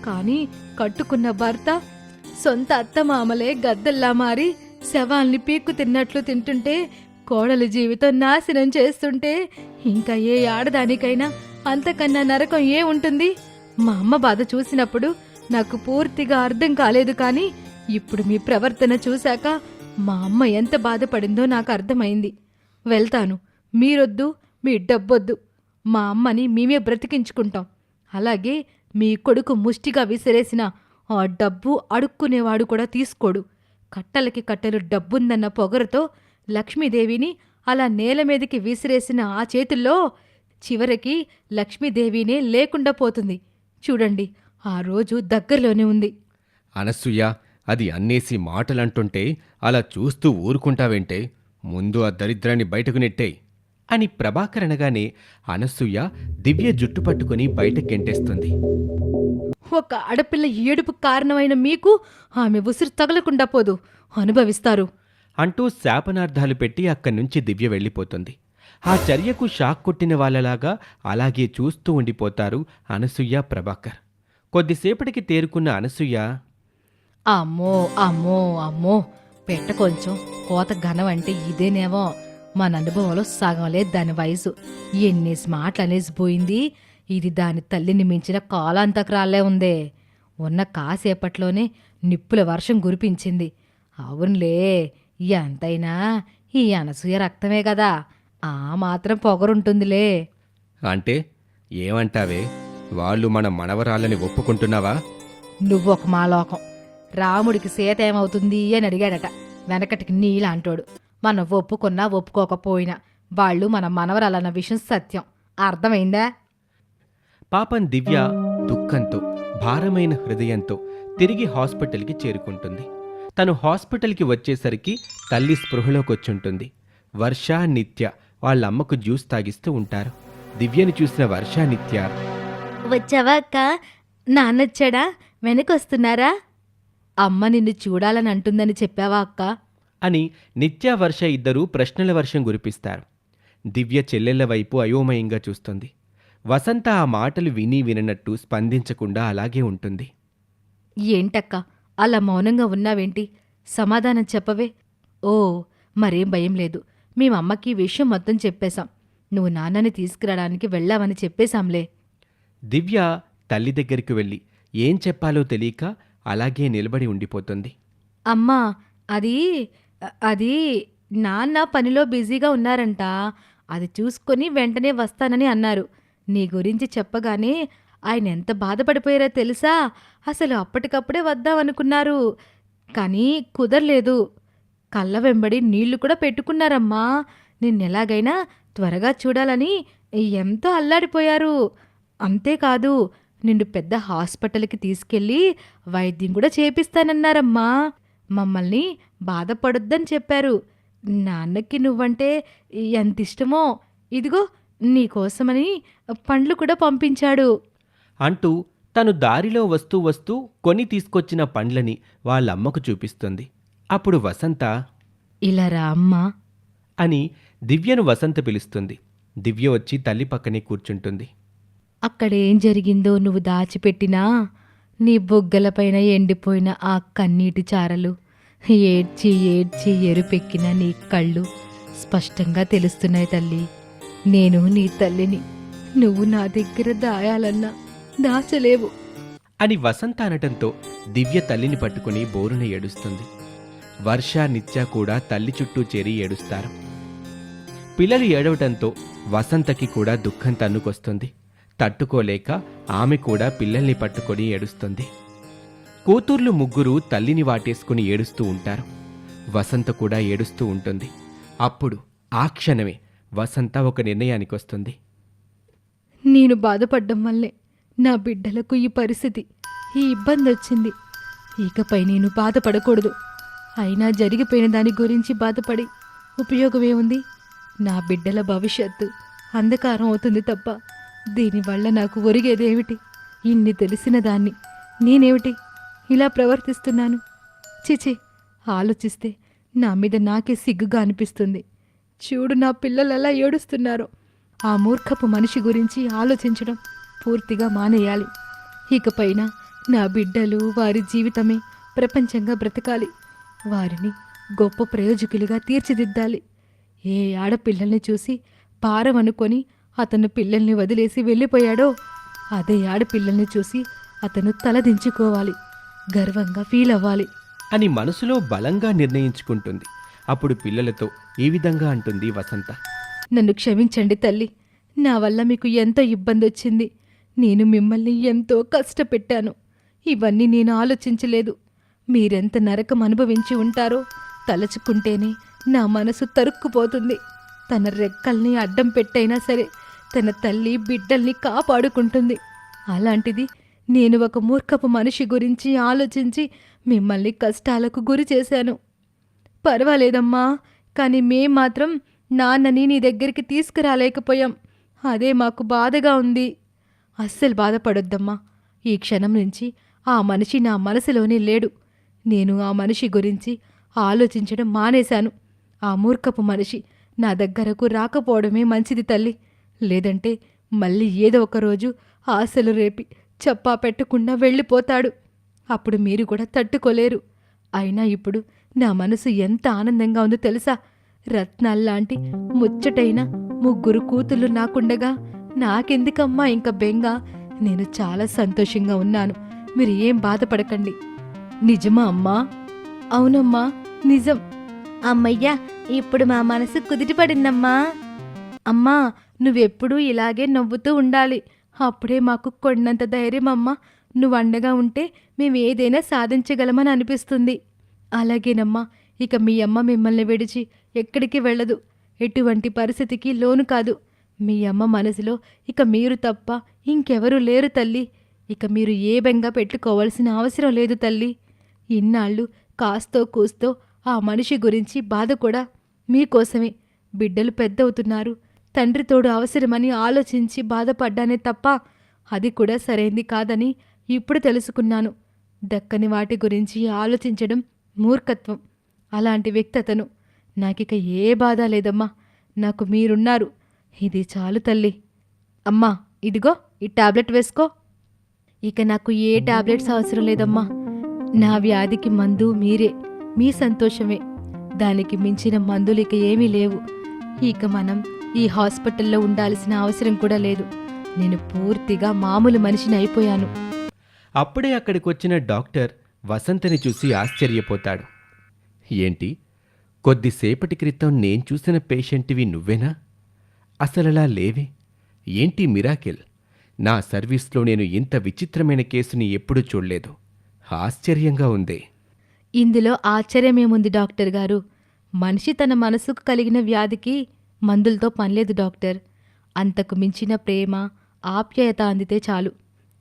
కానీ కట్టుకున్న భర్త సొంత అత్తమామలే గద్దల్లా మారి శవాల్ని పీక్కు తిన్నట్లు తింటుంటే, కోడలి జీవితం నాశనం చేస్తుంటే ఇంకా ఏ ఆడదానికైనా అంతకన్నా నరకం ఏ ఉంటుంది? మా అమ్మ బాధ చూసినప్పుడు నాకు పూర్తిగా అర్థం కాలేదు. కానీ ఇప్పుడు మీ ప్రవర్తన చూశాక మా అమ్మ ఎంత బాధపడిందో నాకు అర్థమైంది. వెళ్తాను. మీరొద్దు, మీ డబ్బొద్దు. మా అమ్మని మేమే బ్రతికించుకుంటాం. అలాగే మీ కొడుకు ముష్టిగా విసిరేసిన ఆ డబ్బు అడుక్కునేవాడు కూడా తీసుకోడు. కట్టలకి కట్టలు డబ్బుందన్న పొగరుతో లక్ష్మీదేవిని అలా నేల మీదకి విసిరేసిన ఆ చేతుల్లో చివరికి లక్ష్మీదేవినే లేకుండా పోతుంది. చూడండి, ఆ రోజు దగ్గరలోనే ఉంది. అనసూయ, అది అన్నేసి మాటలంటుంటే అలా చూస్తూ ఊరుకుంటావేంటే? ముందు ఆ దరిద్రాన్ని బయటకు నెట్టేయ్ అని ప్రభాకర్ అనగానే అనసూయ దివ్య జుట్టు పట్టుకుని బయటకెంటేస్తుంది. ఒక ఆడపిల్ల ఏడుపు కారణమైన మీకు ఆమె ఉసిరు తగలకుండా పోదు, అనుభవిస్తారు అంటూ శాపనార్థాలు పెట్టి అక్కడి నుంచి దివ్య వెళ్ళిపోతుంది. ఆ చర్యకు షాక్ కొట్టిన వాళ్ళలాగా అలాగే చూస్తూ ఉండిపోతారు అనసూయ, ప్రభాకర్. కొద్దిసేపటికి తేరుకున్న అనసూయ, అమ్మో అమ్మో అమ్మో, పెట్ట కొంచెం కోత ఘనం అంటే ఇదేనేమో. మన అనుభవంలో సగంలే దాని వయసు. ఎన్నేసి మాటలు అనేసిపోయింది. ఇది దాని తల్లిని మించిన కాలాంతకరాలే ఉందే. ఉన్న కాసేపట్లోనే నిప్పుల వర్షం కురిపించింది. అవునులే, ఎంతైనా ఈ అనసూయ రక్తమే కదా, ఆ మాత్రం పొగరుంటుందిలే. అంటే ఏమంటావే? వాళ్ళు మన మనవరాలని ఒప్పుకుంటున్నావా? నువ్వొక మాలోకం. రాముడికి సీత ఏమవుతుంది అని అడిగాడట. వెనకటికి నీలాంటోడు. మనం ఒప్పుకున్నా ఒప్పుకోకపోయినా వాళ్ళు మన మనవరాలన్న విషయం సత్యం. అర్థమైందా? పాపం దివ్య దుఃఖంతో, భారమైన హృదయంతో తిరిగి హాస్పిటల్కి చేరుకుంటుంది. తను హాస్పిటల్కి వచ్చేసరికి తల్లి స్పృహలోకొచ్చుంటుంది. వర్ష, నిత్య వాళ్ళమ్మకు జ్యూస్ తాగిస్తూ ఉంటారు. దివ్యని చూసిన వర్ష, నిత్య, వచ్చావా అక్క? నాన్నొచ్చాడా? వెనకొస్తున్నారా? అమ్మ నిన్ను చూడాలని అంటుందని చెప్పావా అక్క? అని నిత్య వర్ష ఇద్దరూ ప్రశ్నల వర్షం కురిపిస్తారు. దివ్య చెల్లెళ్ల వైపు అయోమయంగా చూస్తుంది. వసంత ఆ మాటలు విని విననట్టు స్పందించకుండా అలాగే ఉంటుంది. ఏంటక్క అలా మౌనంగా ఉన్నావేంటి? సమాధానం చెప్పవే. ఓ, మరేం భయం లేదు. మేమమ్మకి ఈ విషయం మొత్తం చెప్పేశాం. నువ్వు నాన్నని తీసుకురావడానికి వెళ్ళావని చెప్పేశాంలే. దివ్య తల్లి దగ్గరికి వెళ్ళి ఏం చెప్పాలో తెలియక అలాగే నిలబడి ఉండిపోతుంది. అమ్మా, అది నాన్న పనిలో బిజీగా ఉన్నారంట. అది చూసుకొని వెంటనే వస్తానని అన్నారు. నీ గురించి చెప్పగానే ఆయన ఎంత బాధపడిపోయారో తెలుసా? అసలు అప్పటికప్పుడే వద్దామనుకున్నారు, కానీ కుదరలేదు. కళ్ళ వెంబడి నీళ్లు కూడా పెట్టుకున్నారమ్మా. నిన్నెలాగైనా త్వరగా చూడాలని ఎంతో అల్లాడిపోయారు. అంతేకాదు, నిన్ను పెద్ద హాస్పిటల్కి తీసుకెళ్ళి వైద్యం కూడా చేపిస్తానన్నారమ్మా. మమ్మల్ని బాధపడొద్దని చెప్పారు. నాన్నకి నువ్వంటే ఎంత ఇష్టమో, ఇదిగో నీకోసమని పండ్లు కూడా పంపించాడు అంటూ తను దారిలో వస్తూ వస్తూ కొని తీసుకొచ్చిన పండ్లని వాళ్ళమ్మకు చూపిస్తుంది. అప్పుడు వసంత ఇలా రా అమ్మా. అని దివ్యను వసంత పిలుస్తుంది. దివ్య వచ్చి తల్లి పక్కనే కూర్చుంటుంది. అక్కడేం జరిగిందో నువ్వు దాచిపెట్టినా నీ బుగ్గలపైన ఎండిపోయిన ఆ కన్నీటి చారలు, ఏడ్చి ఏడ్చి ఎరుపెక్కిన నీ కళ్ళు స్పష్టంగా తెలుస్తున్నాయి తల్లి. నేను నీ తల్లిని. నువ్వు నా దగ్గర దాయాలన్నా దాచలేవు అని వసంత అనటంతో దివ్య తల్లిని పట్టుకుని బోరున ఏడుస్తుంది. వర్ష నిత్య కూడా తల్లి చుట్టూ చేరి ఏడుస్తారు. పిల్లలు ఏడవటంతో వసంతకి కూడా దుఃఖం తన్నుకొస్తుంది. తట్టుకోలేక ఆమె కూడా పిల్లల్ని పట్టుకొని ఏడుస్తుంది. కూతుర్లు ముగ్గురు తల్లిని వాటేసుకుని ఏడుస్తూ ఉంటారు. వసంత కూడా ఏడుస్తూ ఉంటుంది. అప్పుడు ఆ క్షణమే వసంత ఒక నిర్ణయానికొస్తుంది. నేను బాధపడ్డం వల్లే నా బిడ్డలకు ఈ పరిస్థితి, ఈ ఇబ్బంది వచ్చింది. ఇకపై నేను బాధపడకూడదు. అయినా జరిగిపోయిన దాని గురించి బాధపడి ఉపయోగమేముంది? నా బిడ్డల భవిష్యత్తు అంధకారం అవుతుంది తప్ప దీనివల్ల నాకు ఒరిగేదేమిటి? ఇన్ని తెలిసిన దాన్ని నేనేమిటి ఇలా ప్రవర్తిస్తున్నాను? చిచి, ఆలోచిస్తే నా మీద నాకే సిగ్గుగా అనిపిస్తుంది. చూడు, నా పిల్లలు ఎలా ఏడుస్తున్నారో. ఆ మూర్ఖపు మనిషి గురించి ఆలోచించడం పూర్తిగా మానేయాలి. ఇకపైన నా బిడ్డలు వారి జీవితమే ప్రపంచంగా బ్రతకాలి. వారిని గొప్ప ప్రయోజకులుగా తీర్చిదిద్దాలి. ఏ ఆడపిల్లల్ని చూసి పారం అనుకొని అతను పిల్లల్ని వదిలేసి వెళ్ళిపోయాడో అదే ఆడపిల్లల్ని చూసి అతను తలదించుకోవాలి, గర్వంగా ఫీల్ అవ్వాలి అని మనసులో బలంగా నిర్ణయించుకుంటుంది. అప్పుడు పిల్లలతో ఈ విధంగా అంటుంది వసంత. నన్ను క్షమించండి తల్లి. నా వల్ల మీకు ఎంతో ఇబ్బంది వచ్చింది. నేను మిమ్మల్ని ఎంతో కష్టపెట్టాను. ఇవన్నీ నేను ఆలోచించలేదు. మీరెంత నరకం అనుభవించి ఉంటారో తలచుకుంటేనే నా మనసు తరుక్కుపోతుంది. తన రెక్కల్ని అడ్డం పెట్టైనా సరే తన తల్లి బిడ్డల్ని కాపాడుకుంటుంది. అలాంటిది నేను ఒక మూర్ఖపు మనిషి గురించి ఆలోచించి మిమ్మల్ని కష్టాలకు గురి చేశాను. పర్వాలేదమ్మా, కానీ మేం మాత్రం నాన్నని నీ దగ్గరికి తీసుకురాలేకపోయాం. అదే మాకు బాధగా ఉంది. అస్సలు బాధపడొద్దమ్మా. ఈ క్షణం నుంచి ఆ మనిషి నా మనసులోనే లేడు. నేను ఆ మనిషి గురించి ఆలోచించడం మానేశాను. ఆ మూర్ఖపు మనిషి నా దగ్గరకు రాకపోవడమే మంచిది తల్లి. లేదంటే మళ్ళీ ఏదో ఒక రోజు ఆశలు రేపి చెప్పా పెట్టకుండా వెళ్ళిపోతాడు. అప్పుడు మీరు కూడా తట్టుకోలేరు. అయినా ఇప్పుడు నా మనసు ఎంత ఆనందంగా ఉందో తెలుసా? రత్నాల్లాంటి ముచ్చటైన ముగ్గురు కూతుళ్ళు నాకుండగా నాకెందుకమ్మా ఇంక బెంగ? నేను చాలా సంతోషంగా ఉన్నాను. మీరు ఏం బాధపడకండి. నిజమా అమ్మా? అవునమ్మా, నిజం. అమ్మయ్యా, ఇప్పుడు మా మనసు కుదిరిపడిందమ్మా. అమ్మా, నువ్వెప్పుడూ ఇలాగే నవ్వుతూ ఉండాలి. అప్పుడే మాకు కొన్నంత ధైర్యం అమ్మా. నువ్వు అండగా ఉంటే మేము ఏదైనా సాధించగలమని అనిపిస్తుంది. అలాగేనమ్మా. ఇక మీ అమ్మ మిమ్మల్ని విడిచి ఎక్కడికి వెళ్ళదు. ఎటువంటి పరిస్థితికి లోను కాదు. మీ అమ్మ మనసులో ఇక మీరు తప్ప ఇంకెవరూ లేరు తల్లి. ఇక మీరు ఏ బెంగ పెట్టుకోవాల్సిన అవసరం లేదు తల్లి. ఇన్నాళ్ళు కాస్తో కూస్తో ఆ మనిషి గురించి బాధ కూడా మీకోసమే. బిడ్డలు పెద్దవుతున్నారు, తండ్రి తోడు అవసరమని ఆలోచించి బాధపడ్డానే తప్ప అది కూడా సరైంది కాదని ఇప్పుడు తెలుసుకున్నాను. దక్కని వాటి గురించి ఆలోచించడం మూర్ఖత్వం. అలాంటి వ్యక్తి అతను. నాకిక ఏ బాధ లేదమ్మా. నాకు మీరున్నారు. ఇది చాలు తల్లి. అమ్మా, ఇదిగో ఈ టాబ్లెట్ వేసుకో. ఇక నాకు ఏ టాబ్లెట్స్ అవసరం లేదమ్మా. నా వ్యాధికి మందు మీరే, మీ సంతోషమే. దానికి మించిన మందులు ఇక ఏమీ లేవు. ఇక మనం ఈ హాస్పిటల్లో ఉండాల్సిన అవసరం కూడా లేదు. నేను పూర్తిగా మామూలు మనిషిని అయిపోయాను. అప్పుడే అక్కడికొచ్చిన డాక్టర్ వసంతని చూసి ఆశ్చర్యపోతాడు. ఏంటి, కొద్దిసేపటి క్రితం నేను చూసిన పేషెంట్వి నువ్వేనా? అసలలా లేవే. ఏంటి మిరాకిల్? నా సర్వీస్లో నేను ఇంత విచిత్రమైన కేసుని ఎప్పుడూ చూడలేదు. ఆశ్చర్యంగా ఉందే. ఇందులో ఆశ్చర్యమేముంది డాక్టర్ గారు? మనిషి తన మనసుకు కలిగిన వ్యాధికి మందులతో పనిలేదు డాక్టర్. అంతకు మించిన ప్రేమ, ఆప్యాయత అందితే చాలు.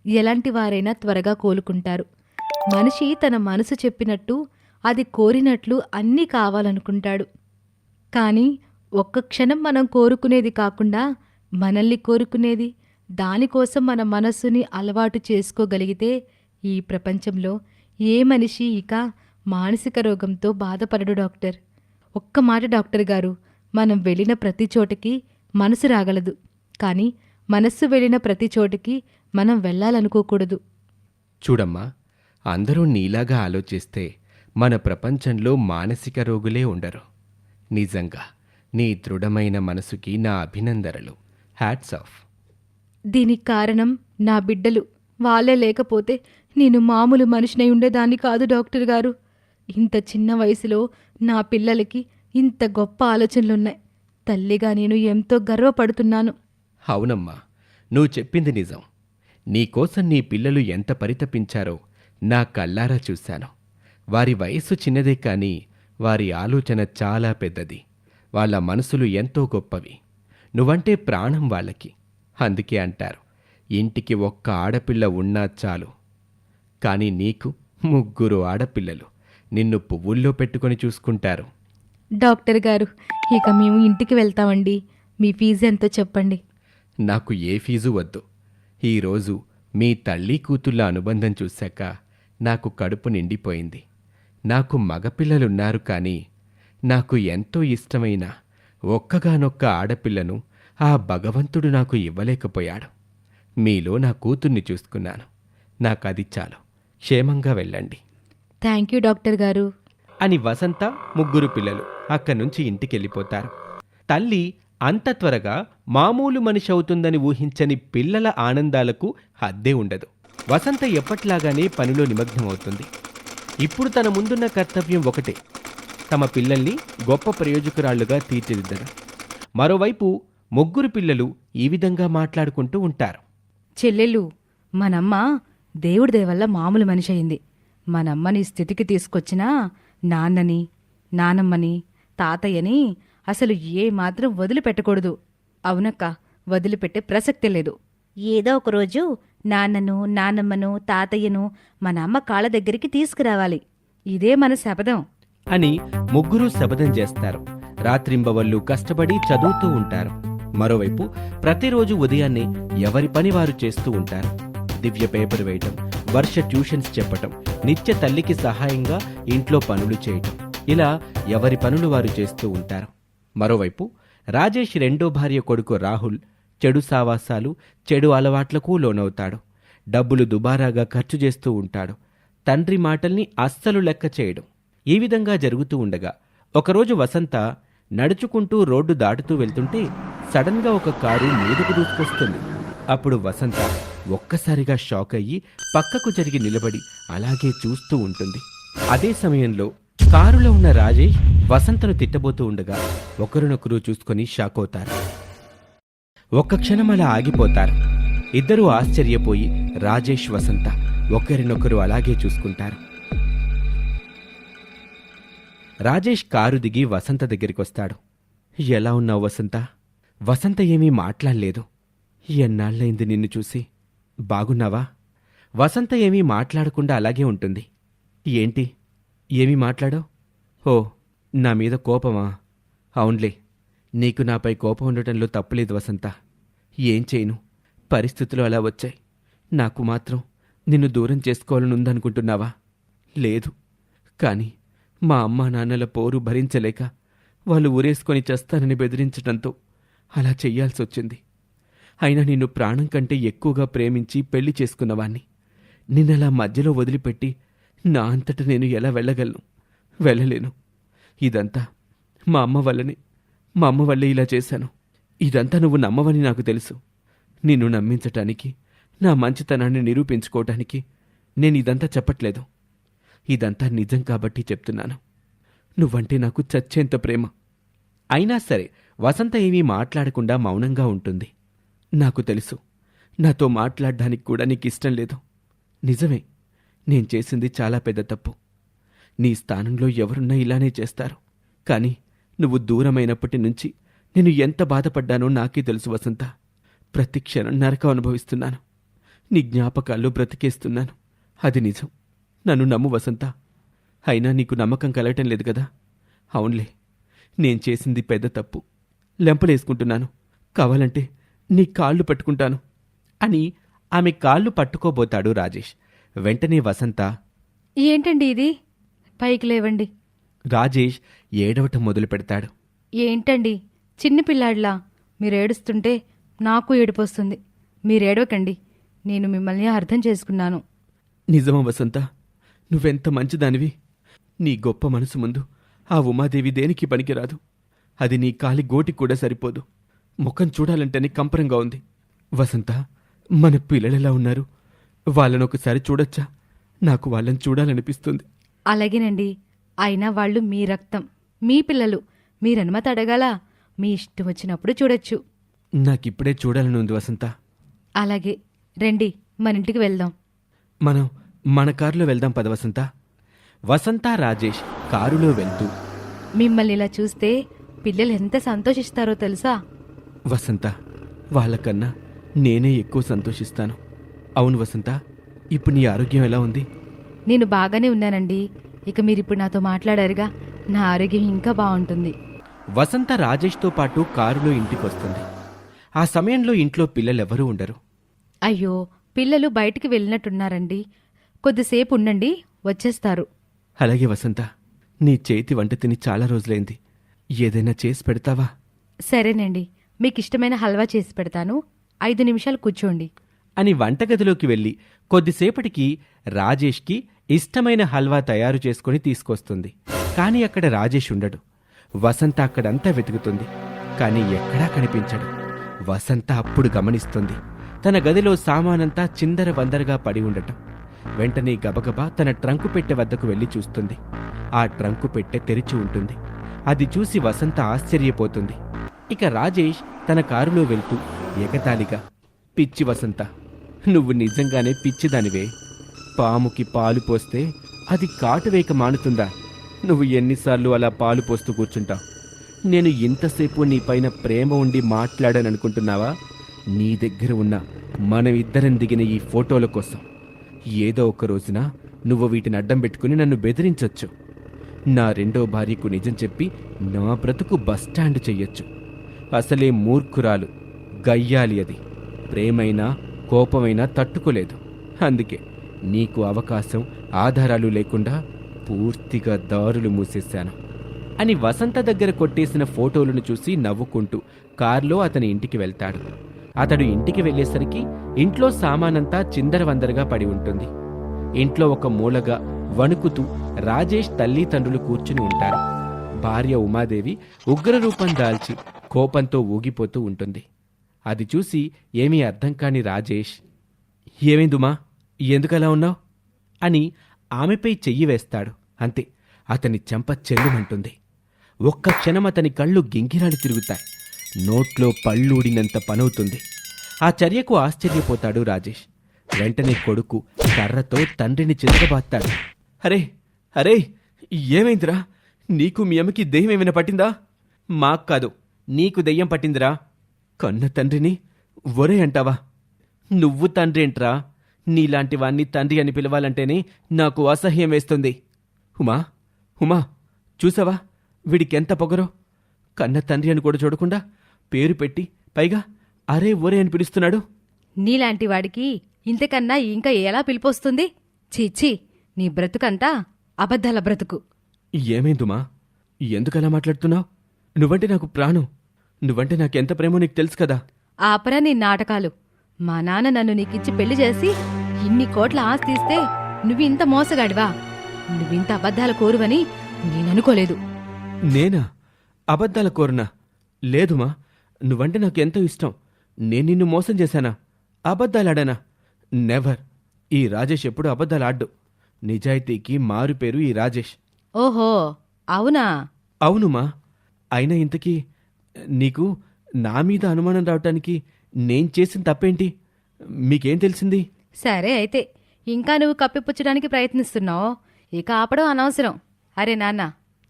ఎలాంటి వారైనా త్వరగా కోలుకుంటారు. మనిషి తన మనసు చెప్పినట్టు, అది కోరినట్లు అన్నీ కావాలనుకుంటాడు. కానీ ఒక్క క్షణం మనం కోరుకునేది కాకుండా మనల్ని కోరుకునేది, దానికోసం మన మనస్సుని అలవాటు చేసుకోగలిగితే ఈ ప్రపంచంలో ఏ మనిషి ఇక మానసిక రోగంతో బాధపడడు డాక్టర్. ఒక్క మాట డాక్టర్ గారు, మనం వెళ్ళిన ప్రతి చోటకి మనసు రాగలదు. కానీ మనస్సు వెళ్ళిన ప్రతి చోటికి మనం వెళ్ళాలనుకోకూడదు. చూడమ్మా, అందరూ నీలాగా ఆలోచిస్తే మన ప్రపంచంలో మానసిక రోగులే ఉండరు. నిజంగా నీ దృఢమైన మనసుకి నా అభినందనలు. Hats off. దీనికి కారణం నా బిడ్డలు. వాళ్ళే లేకపోతే నేను మామూలు మనిషినై ఉండేదాన్ని కాదు డాక్టర్ గారు. ఇంత చిన్న వయసులో నా పిల్లలకి ఇంత గొప్ప ఆలోచనలున్నాయి. తల్లిగా నేను ఎంతో గర్వపడుతున్నాను. అవునమ్మా, నువ్వు చెప్పింది నిజం. నీకోసం నీ పిల్లలు ఎంత పరితపించారో నా కళ్ళారా చూశాను. వారి వయస్సు చిన్నదే కానీ వారి ఆలోచన చాలా పెద్దది. వాళ్ళ మనసులు ఎంతో గొప్పవి. నువ్వంటే ప్రాణం వాళ్ళకి. అందుకే అంటారు, ఇంటికి ఒక్క ఆడపిల్ల ఉన్నా చాలు. కానీ నీకు 3 ఆడపిల్లలు. నిన్ను పువ్వుల్లో పెట్టుకొని చూసుకుంటారు. డాక్టర్ గారు, ఇక మేము ఇంటికి వెళ్తామండి. మీ ఫీజు ఎంతో చెప్పండి. నాకు ఏ ఫీజు వద్దు. ఈరోజు మీ తల్లి కూతుళ్ళ అనుబంధం చూశాక నాకు కడుపు నిండిపోయింది. నాకు మగపిల్లలున్నారు కానీ నాకు ఎంతో ఇష్టమైన ఒక్కగానొక్క ఆడపిల్లను ఆ భగవంతుడు నాకు ఇవ్వలేకపోయాడు. మీలో నా కూతుర్ని చూసుకున్నాను. నాకది చాలు. క్షేమంగా వెళ్ళండి థ్యాంక్ యూ డాక్టర్ గారు. అని వసంత 3 పిల్లలు అక్కడి నుంచి ఇంటికెళ్ళిపోతారు. తల్లి అంత త్వరగా మామూలు మనిషి అవుతుందని ఊహించని పిల్లల ఆనందాలకు హద్దే ఉండదు. వసంత ఎప్పట్లాగానే పనిలో నిమగ్నమవుతుంది. ఇప్పుడు తన ముందున్న కర్తవ్యం ఒకటే, తమ పిల్లల్ని గొప్ప ప్రయోజకురాళ్లుగా తీర్చిదిద్దడం. మరోవైపు 3 పిల్లలు ఈ విధంగా మాట్లాడుకుంటూ ఉంటారు. చెల్లెలు, మనమ్మ దేవుడి దయవల్ల మామూలు మనిషి అయింది. మనమ్మని ఈ స్థితికి తీసుకొచ్చినా నాన్నని, నానమ్మని, తాతయ్యని అసలు ఏ మాత్రం వదిలిపెట్టకూడదు. అవునక్క, వదిలిపెట్టే ప్రసక్తే లేదు. ఏదో ఒక రోజు నాన్నను, నానమ్మను, తాతయ్యను మన అమ్మ కాళ్ళ దగ్గరికి తీసుకురావాలి. ఇదే మన శపథం అని 3 శపథం చేస్తారు. రాత్రింబవళ్ళు కష్టపడి చదువుతూ ఉంటారు. మరోవైపు ప్రతిరోజు ఉదయాన్నే ఎవరి పని వారు చేస్తూ ఉంటారు. దివ్య పేపర్ వేయటం, వర్ష ట్యూషన్స్ చెప్పటం, నిత్య తల్లికి సహాయంగా ఇంట్లో పనులు చేయటం, ఇలా ఎవరి పనులు వారు చేస్తూ ఉంటారు. మరోవైపు రాజేష్ రెండో భార్య కొడుకు రాహుల్ చెడు సావాసాలు, చెడు అలవాట్లకు లోనవుతాడు. డబ్బులు దుబారాగా ఖర్చు చేస్తూ ఉంటాడు. తండ్రి మాటల్ని అస్సలు లెక్క చేయడం. ఈ విధంగా జరుగుతూ ఉండగా ఒకరోజు వసంత నడుచుకుంటూ రోడ్డు దాటుతూ వెళ్తుంటే సడన్గా ఒక కారు మీదకు దూసుకొస్తుంది. అప్పుడు వసంత ఒక్కసారిగా షాక్ అయ్యి పక్కకు జరిగి నిలబడి అలాగే చూస్తూ ఉంటుంది. అదే సమయంలో కారులో ఉన్న రాజేష్ వసంతను తిట్టబోతూ ఉండగా ఒకరినొకరు చూసుకొని షాక్ అవుతారు. ఒక్క క్షణం అలా ఆగిపోతారు. ఇద్దరూ ఆశ్చర్యపోయి రాజేష్, వసంత ఒకరినొకరు అలాగే చూసుకుంటారు. రాజేష్ కారు దిగి వసంత దగ్గరికొస్తాడు. ఎలా ఉన్నావు వసంత? వసంత ఏమీ మాట్లాడలేదు. ఎన్నాళ్ళైంది నిన్ను చూసి. బాగున్నావా? వసంత ఏమీ మాట్లాడకుండా అలాగే ఉంటుంది. ఏంటి, ఏమీ మాట్లాడావు? ఓ, నా మీద కోపమా? అవునులే, నీకు నాపై కోపం ఉండటంలో తప్పులేదు వసంత. ఏం చేయను, పరిస్థితులు అలా వచ్చాయి. నాకు మాత్రం నిన్ను దూరం చేసుకోవాలని ఉందనుకుంటున్నావా? లేదు. కానీ మా అమ్మా నాన్నల పోరు భరించలేక వాళ్ళు ఊరేసుకొని చస్తానని బెదిరించడంతో అలా చెయ్యాల్సొచ్చింది. అయినా నిన్ను ప్రాణం కంటే ఎక్కువగా ప్రేమించి పెళ్లి చేసుకున్నవాణ్ణి నిన్నలా మధ్యలో వదిలిపెట్టి నా అంతట నేను ఎలా వెళ్ళగలను? వెళ్ళలేను. ఇదంతా మా అమ్మ వల్లనే. మా అమ్మ వల్లే ఇలా చేశాను. ఇదంతా నువ్వు నమ్మవని నాకు తెలుసు. నిన్ను నమ్మించటానికి, నా మంచితనాన్ని నిరూపించుకోవటానికి నేను ఇదంతా చెప్పట్లేదు. ఇదంతా నిజం కాబట్టి చెప్తున్నాను. నువ్వంటే నాకు చచ్చేంత ప్రేమ. అయినా సరే వసంత ఏమీ మాట్లాడకుండా మౌనంగా ఉంటుంది. నాకు తెలుసు, నాతో మాట్లాడడానికి కూడా నీకిష్టం లేదు. నిజమే, నేను చేసింది చాలా పెద్ద తప్పు. నీ స్థానంలో ఎవరున్నా ఇలానే చేస్తారు. కానీ నువ్వు దూరమైనప్పటి నుంచి నేను ఎంత బాధపడ్డానో నాకే తెలుసు వసంత. ప్రతి క్షణం నరకం అనుభవిస్తున్నాను. నీ జ్ఞాపకాల్లో బ్రతికేస్తున్నాను. అది నిజం. నన్ను నమ్ము వసంత. అయినా నీకు నమ్మకం కలగటం లేదు కదా? అవునులే, నేను చేసింది పెద్ద తప్పు. లెంపలేసుకుంటున్నాను. కావాలంటే నీ కాళ్ళు పట్టుకుంటాను అని ఆమె కాళ్ళు పట్టుకోబోతాడు రాజేష్. వెంటనే వసంత, ఏంటండి ఇది? పైకి లేవండి. రాజేష్ ఏడవటం మొదలు పెడతాడు. ఏంటండి చిన్న పిల్లాడిలా మీరు ఏడుస్తుంటే నాకు ఏడుపొస్తుంది. మీరేడవకండి. నేను మిమ్మల్ని అర్థం చేసుకున్నాను. నిజమా వసంత? నువ్వెంత మంచిదానివి. నీ గొప్ప మనసు ముందు ఆ ఉమాదేవి దేనికి పనికిరాదు. అది నీ కాలి గోటికి కూడా సరిపోదు. ముఖం చూడాలంటేనే కంపరంగా ఉంది. వసంత, మన పిల్లలెలా ఉన్నారు? వాళ్ళనొకసారి చూడొచ్చా? నాకు వాళ్ళని చూడాలనిపిస్తుంది. అలాగేనండి. అయినా వాళ్ళు మీ రక్తం, మీ పిల్లలు. మీరనుమతి అడగాల. మీ ఇష్టం వచ్చినప్పుడు చూడొచ్చు. నాకిప్పుడే చూడాలని ఉంది వసంత. అలాగే రండి, మన ఇంటికి వెళ్దాం. మనం మన కారులో వెళ్దాం పద వసంత. వసంత రాజేష్ కారులో వెళ్తూ, మిమ్మల్ని ఇలా చూస్తే పిల్లలు ఎంత సంతోషిస్తారో తెలుసా? వసంత, వాళ్ళకన్నా నేనే ఎక్కువ సంతోషిస్తాను. అవును వసంత, ఇప్పుడు నీ ఆరోగ్యం ఎలా ఉంది? నేను బాగానే ఉన్నానండి. ఇక మీరిప్పుడు నాతో మాట్లాడారుగా, నా ఆరోగ్యం ఇంకా బాగుంటుంది. వసంత రాజేష్తో పాటు కారులో ఇంటికొస్తుంది. ఆ సమయంలో ఇంట్లో పిల్లలెవరూ ఉండరు. అయ్యో, పిల్లలు బయటికి వెళ్ళినట్టున్నారండి. కొద్దిసేపు ఉండండి, వచ్చేస్తారు. అలాగే వసంత, నీ చేతి వంట తిని చాలా రోజులైంది. ఏదైనా చేసి పెడతావా? సరేనండి, మీకు ఇష్టమైన హల్వా చేసి పెడతాను. 5 నిమిషాలు కూర్చోండి. అని వంటగదిలోకి వెళ్ళి కొద్దిసేపటికి రాజేష్కి ఇష్టమైన హల్వా తయారు చేసుకుని తీసుకొస్తుంది. కాని అక్కడ రాజేష్ ఉండడు. వసంత అక్కడంతా వెతుకుతుంది. కాని ఎక్కడా కనిపించడు. వసంత అప్పుడు గమనిస్తుంది, తన గదిలో సామానంతా చిందర వందరగా పడి ఉండటం. వెంటనే గబగబా తన ట్రంకు పెట్టె వద్దకు వెళ్లి చూస్తుంది. ఆ ట్రంకు పెట్టె తెరిచి ఉంటుంది. అది చూసి వసంత ఆశ్చర్యపోతుంది. ఇక రాజేష్ తన కారులో వెళ్తూ ఎగతాళిగా, పిచ్చి వసంత, నువ్వు నిజంగానే పిచ్చిదానివే. పాముకి పాలు పోస్తే అది కాటువేక మానుతుందా? నువ్వు ఎన్నిసార్లు అలా పాలు పోస్తూ కూర్చుంటావు? నేను ఇంతసేపు నీపైన ప్రేమ ఉండి మాట్లాడాననుకుంటున్నావా? నీ దగ్గర ఉన్న మనమిద్దరం దిగిన ఈ ఫోటోల కోసం ఏదో ఒక రోజున నువ్వు వీటిని అడ్డం పెట్టుకుని నన్ను బెదిరించొచ్చు. నా రెండో భార్యకు నిజం చెప్పి నా బ్రతుకు బస్టాండ్ చెయ్యొచ్చు. అసలే మూర్ఖురాలు, గయ్యాలి అది. ప్రేమైనా కోపమైనా తట్టుకోలేదు. అందుకే నీకు అవకాశం, ఆధారాలు లేకుండా పూర్తిగా దారులు మూసేశాను అని వసంత దగ్గర కొట్టేసిన ఫోటోలను చూసి నవ్వుకుంటూ కారులో అతని ఇంటికి వెళ్తాడు. అతడు ఇంటికి వెళ్ళేసరికి ఇంట్లో సామానంతా చిందరవందరగా పడి ఉంటుంది. ఇంట్లో ఒక మూలగా వణుకుతూ రాజేష్ తల్లిదండ్రులు కూర్చుని ఉంటారు. భార్య ఉమాదేవి ఉగ్రరూపం దాల్చి కోపంతో ఊగిపోతూ ఉంటుంది. అది చూసి ఏమీ అర్థం కాని రాజేష్, ఏమైందుమా, ఎందుకలా ఉన్నావు అని ఆమెపై చెయ్యి వేస్తాడు. అంతే, అతని చెంప చెల్లుమంటుంది. ఒక్క క్షణం అతని కళ్ళు గింగిరాలు తిరుగుతాయి. నోట్లో పళ్ళూడినంత పనవుతుంది. ఆ చర్యకు ఆశ్చర్యపోతాడు రాజేష్. వెంటనే కొడుకు కర్రతో తండ్రిని చితకబాత్తాడు. అరే అరే, ఏమైందిరా? నీకు మీ అమ్మకి దెయ్యం ఏమైనా పట్టిందా? మాకు కాదు, నీకు దెయ్యం పట్టిందిరా. కన్న తండ్రిని ఒరే అంటావా? నువ్వు తండ్రి ఏంట్రా? నీలాంటి వాణ్ణి తండ్రి అని పిలవాలంటేనే నాకు అసహ్యం వేస్తుంది. ఉమా ఉమా, చూసావా వీడికెంత పొగరో? కన్న తండ్రి అని కూడా చూడకుండా పేరు పెట్టి పైగా అరే ఒరే అని పిలుస్తున్నాడు. నీలాంటి వాడికి ఇంతకన్నా ఇంకా ఎలా పిలిపొస్తుంది? చీచీ, నీ బ్రతుకంతా అబద్ధాల బ్రతుకు. ఏమైందుమా? ఎందుకలా మాట్లాడుతున్నావు? నువ్వంటే నాకు ప్రాణం. నువ్వంటే నాకెంత ప్రేమో నీకు తెలుసు కదా. ఆపరా నీ నాటకాలు. మా నాన్న నన్ను నీకిచ్చి పెళ్లి చేసి ఇన్ని కోట్ల ఆస్తి ఇస్తే నువ్వింత మోసగాడివా? నువ్వింత అబద్ధాల కోరువని నేననుకోలేదు. నేనా అబద్ధాల కోరనా? లేదుమా, నువ్వంటే నాకు ఎంతో ఇష్టం. నేను నిన్ను మోసం చేశానా? అబద్ధాలాడానా? నెవర్. ఈ రాజేష్ ఎప్పుడు అబద్ధాలాడ్డు. నిజాయితీకి మారుపేరు ఈ రాజేష్. ఓహో, అవునా? అవునుమా. అయినా ఇంతకీ నీకు నా మీద అనుమానం రావటానికి నేను చేసిన తప్పేంటి? మీకేం తెలిసింది? సరే అయితే, ఇంకా నువ్వు కప్పిపుచ్చడానికి ప్రయత్నిస్తున్నావు. ఇక ఆపడం అనవసరం. అరే నాన్న,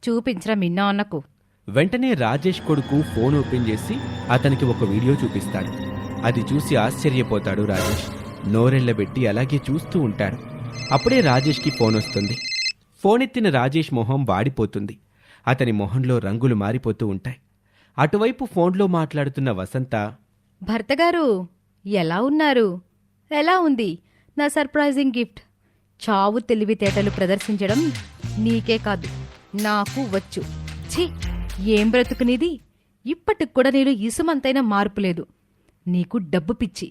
చూపించరా మిన్నా అన్నకు. వెంటనే రాజేష్ కొడుకు ఫోన్ ఓపెన్ చేసి అతనికి ఒక వీడియో చూపిస్తాడు. అది చూసి ఆశ్చర్యపోతాడు రాజేష్. నోరెళ్లబెట్టి అలాగే చూస్తూ ఉంటాడు. అప్పుడే రాజేష్కి ఫోన్ వస్తుంది. ఫోన్ ఎత్తిన రాజేష్ మొహం వాడిపోతుంది. అతని మొహంలో రంగులు మారిపోతూ ఉంటాయి. అటువైపు ఫోన్లో మాట్లాడుతున్న వసంత, భర్తగారు ఎలా ఉన్నారు? ఎలా ఉంది నా సర్ప్రైజింగ్ గిఫ్ట్? చావు తెలివితేటలు ప్రదర్శించడం నీకే కాదు, నాకు వచ్చు. ఛీ, ఏం బ్రతుకునిది? ఇప్పటికి కూడా నీలో ఇసుమంతైనా మార్పు లేదు. నీకు డబ్బు పిచ్చి.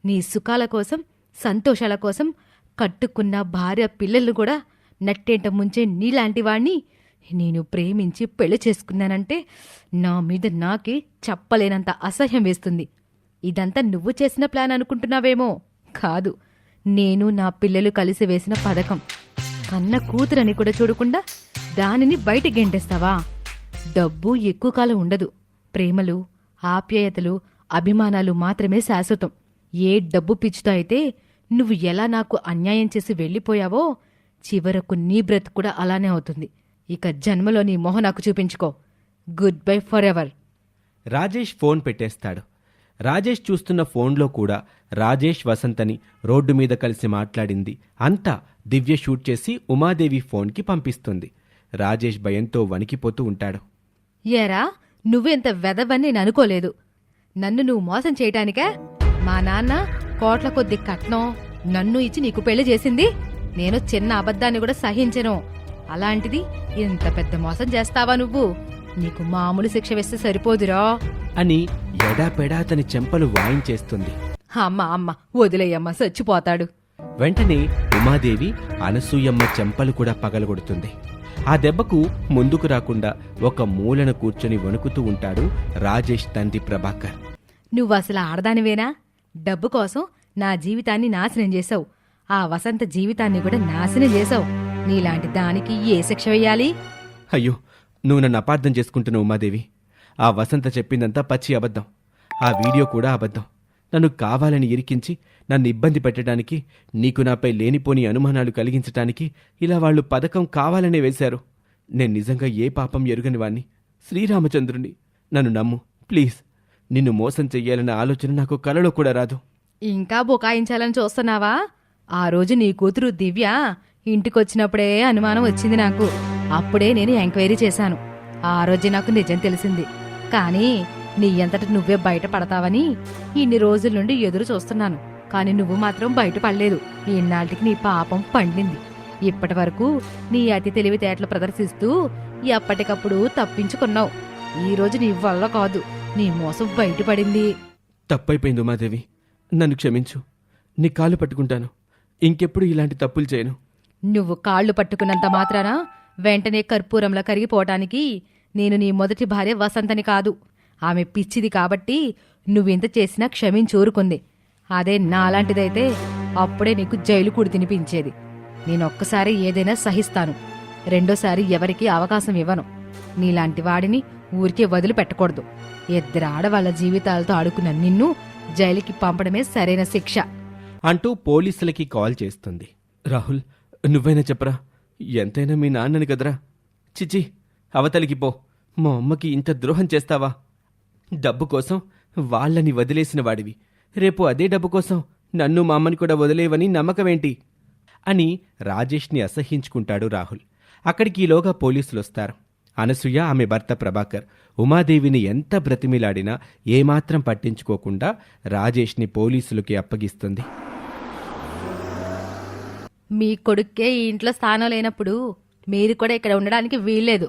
నీ సుఖాల కోసం, సంతోషాల కోసం కట్టుకున్న భార్య పిల్లలు కూడా నట్టేంట ముంచే నీలాంటి వాణ్ణి నేను ప్రేమించి పెళ్లి చేసుకున్నానంటే నా మీద నాకే చెప్పలేనంత అసహ్యం వేస్తుంది. ఇదంతా నువ్వు చేసిన ప్లాన్ అనుకుంటున్నావేమో. కాదు, నేను నా పిల్లలు కలిసి వేసిన పథకం. కన్న కూతురని కూడా చూడకుండా దానిని బయట గెంటేస్తావా? డబ్బు ఎక్కువ కాలం ఉండదు. ప్రేమలు, ఆప్యాయతలు, అభిమానాలు మాత్రమే శాశ్వతం. ఏ డబ్బు పిచ్చితో అయితే నువ్వు ఎలా నాకు అన్యాయం చేసి వెళ్ళిపోయావో చివరకు నీ బ్రతుకు కూడా అలానే అవుతుంది. ఇక జన్మలో నీ మొహం నాకు చూపించుకో. Goodbye forever. Rajesh phone పెట్టేస్తాడు. రాజేష్ చూస్తున్న ఫోన్లో కూడా రాజేష్ వసంతని రోడ్డు మీద కలిసి మాట్లాడింది అంతా దివ్య షూట్ చేసి ఉమాదేవి ఫోన్కి పంపిస్తుంది. రాజేష్ భయంతో వణికిపోతూ ఉంటాడు. ఏరా, నువ్వెంత వెదవని నేను అనుకోలేదు. నన్ను నువ్వు మోసం చేయటానికే మా నాన్న కోట్ల కొద్ది కట్నం నన్ను ఇచ్చి నీకు పెళ్లి చేసింది. నేను చిన్న అబద్ధాన్ని కూడా సహించను. అలాంటిది ఇంత పెద్ద మోసం చేస్తావా నువ్వు? నీకు మామూలు శిక్ష వేస్తే సరిపోదురా అని ఎడాపెడా అతని చెంపలు వాయించేస్తుంది. అమ్మ వదిలేయమ్మ, చచ్చిపోతాడు. వెంటనే ఉమాదేవి అనసూయమ్మ చెంపలు కూడా పగలగొడుతుంది. ఆ దెబ్బకు ముందుకు రాకుండా ఒక మూలన కూర్చొని వణుకుతూ ఉంటాడు రాజేష్ తండ్రి ప్రభాకర్. నువ్వు అసలు ఆడదానివేనా? డబ్బు కోసం నా జీవితాన్ని నాశనం చేశావు. ఆ వసంత జీవితాన్ని కూడా నాశనం చేశావు. నీలాంటి దానికి ఏ శిక్ష వెయ్యాలి? అయ్యో, నువ్వు నన్ను అపార్థం చేసుకుంటున్నావు ఉమాదేవి. ఆ వసంత చెప్పిందంతా పచ్చి అబద్ధం. ఆ వీడియో కూడా అబద్ధం. నన్ను కావాలని ఇరికించి నన్ను ఇబ్బంది పెట్టడానికి, నీకు నాపై లేనిపోని అనుమానాలు కలిగించటానికి ఇలా వాళ్ళు పథకం కావాలనే వేశారు. నేను నిజంగా ఏ పాపం ఎరుగని వాణ్ణి, శ్రీరామచంద్రుని. నన్ను నమ్ము ప్లీజ్. నిన్ను మోసం చెయ్యాలన్న ఆలోచన నాకు కలలో కూడా రాదు. ఇంకా బుకాయించాలని చూస్తున్నావా? ఆ రోజు నీ కూతురు దివ్య ఇంటికొచ్చినప్పుడే అనుమానం వచ్చింది నాకు. అప్పుడే నేను ఎంక్వైరీ చేశాను. ఆ రోజు నాకు నిజం తెలిసింది. కానీ నీ అంతట నువ్వే బయటపడతావని ఇన్ని రోజుల నుండి ఎదురు చూస్తున్నాను. కాని నువ్వు మాత్రం బయటపడలేదు. ఈనాటికి నీ పాపం పండింది. ఇప్పటి వరకు నీ అతి తెలివితేటలు ప్రదర్శిస్తూ ఎప్పటికప్పుడు తప్పించుకున్నావు. ఈ రోజు నీ వల్ల కాదు, నీ మోసం బయటపడింది. తప్పైపోయింది ఉమాదేవి, నన్ను క్షమించు. నీ కాళ్ళు పట్టుకుంటాను. ఇంకెప్పుడు ఇలాంటి తప్పులు చేయను. నువ్వు కాళ్ళు పట్టుకున్నంత మాత్రాన వెంటనే కర్పూరంలా కరిగిపోవటానికి నేను నీ మొదటి భార్య వసంతని కాదు. ఆమె పిచ్చిది కాబట్టి నువ్వెంత చేసినా క్షమించూరుకుంది. అదే నాలాంటిదైతే అప్పుడే నీకు జైలు కూడి తినిపించేది. నేనొక్కసారి ఏదైనా సహిస్తాను, రెండోసారి ఎవరికీ అవకాశం ఇవ్వను. నీలాంటి వాడిని ఊరికే వదిలిపెట్టకూడదు. ఇద్దరు ఆడవాళ్ల జీవితాలతో ఆడుకున్న నిన్ను జైలుకి పంపడమే సరైన శిక్ష అంటూ పోలీసులకి కాల్ చేస్తుంది. రాహుల్, నువ్వైనా చెప్పరా, ఎంతైనా మీ నాన్నని కదరా. చిచి, అవతలికి పో. మా అమ్మకి ఇంత ద్రోహం చేస్తావా? డబ్బు కోసం వాళ్ళని వదిలేసిన వాడివి, రేపు అదే డబ్బు కోసం నన్ను మా అమ్మని కూడా వదిలేవని నమ్మకమేంటి అని రాజేష్ని అసహ్యించుకుంటాడు రాహుల్. అక్కడికి ఈలోగా పోలీసులొస్తారు. అనసూయ, ఆమె భర్త ప్రభాకర్ ఉమాదేవిని ఎంత బ్రతిమిలాడినా ఏమాత్రం పట్టించుకోకుండా రాజేష్ని పోలీసులకి అప్పగిస్తుంది. మీ కొడుక్కే ఈ ఇంట్లో స్థానం లేనప్పుడు మీరు కూడా ఇక్కడ ఉండడానికి వీల్లేదు.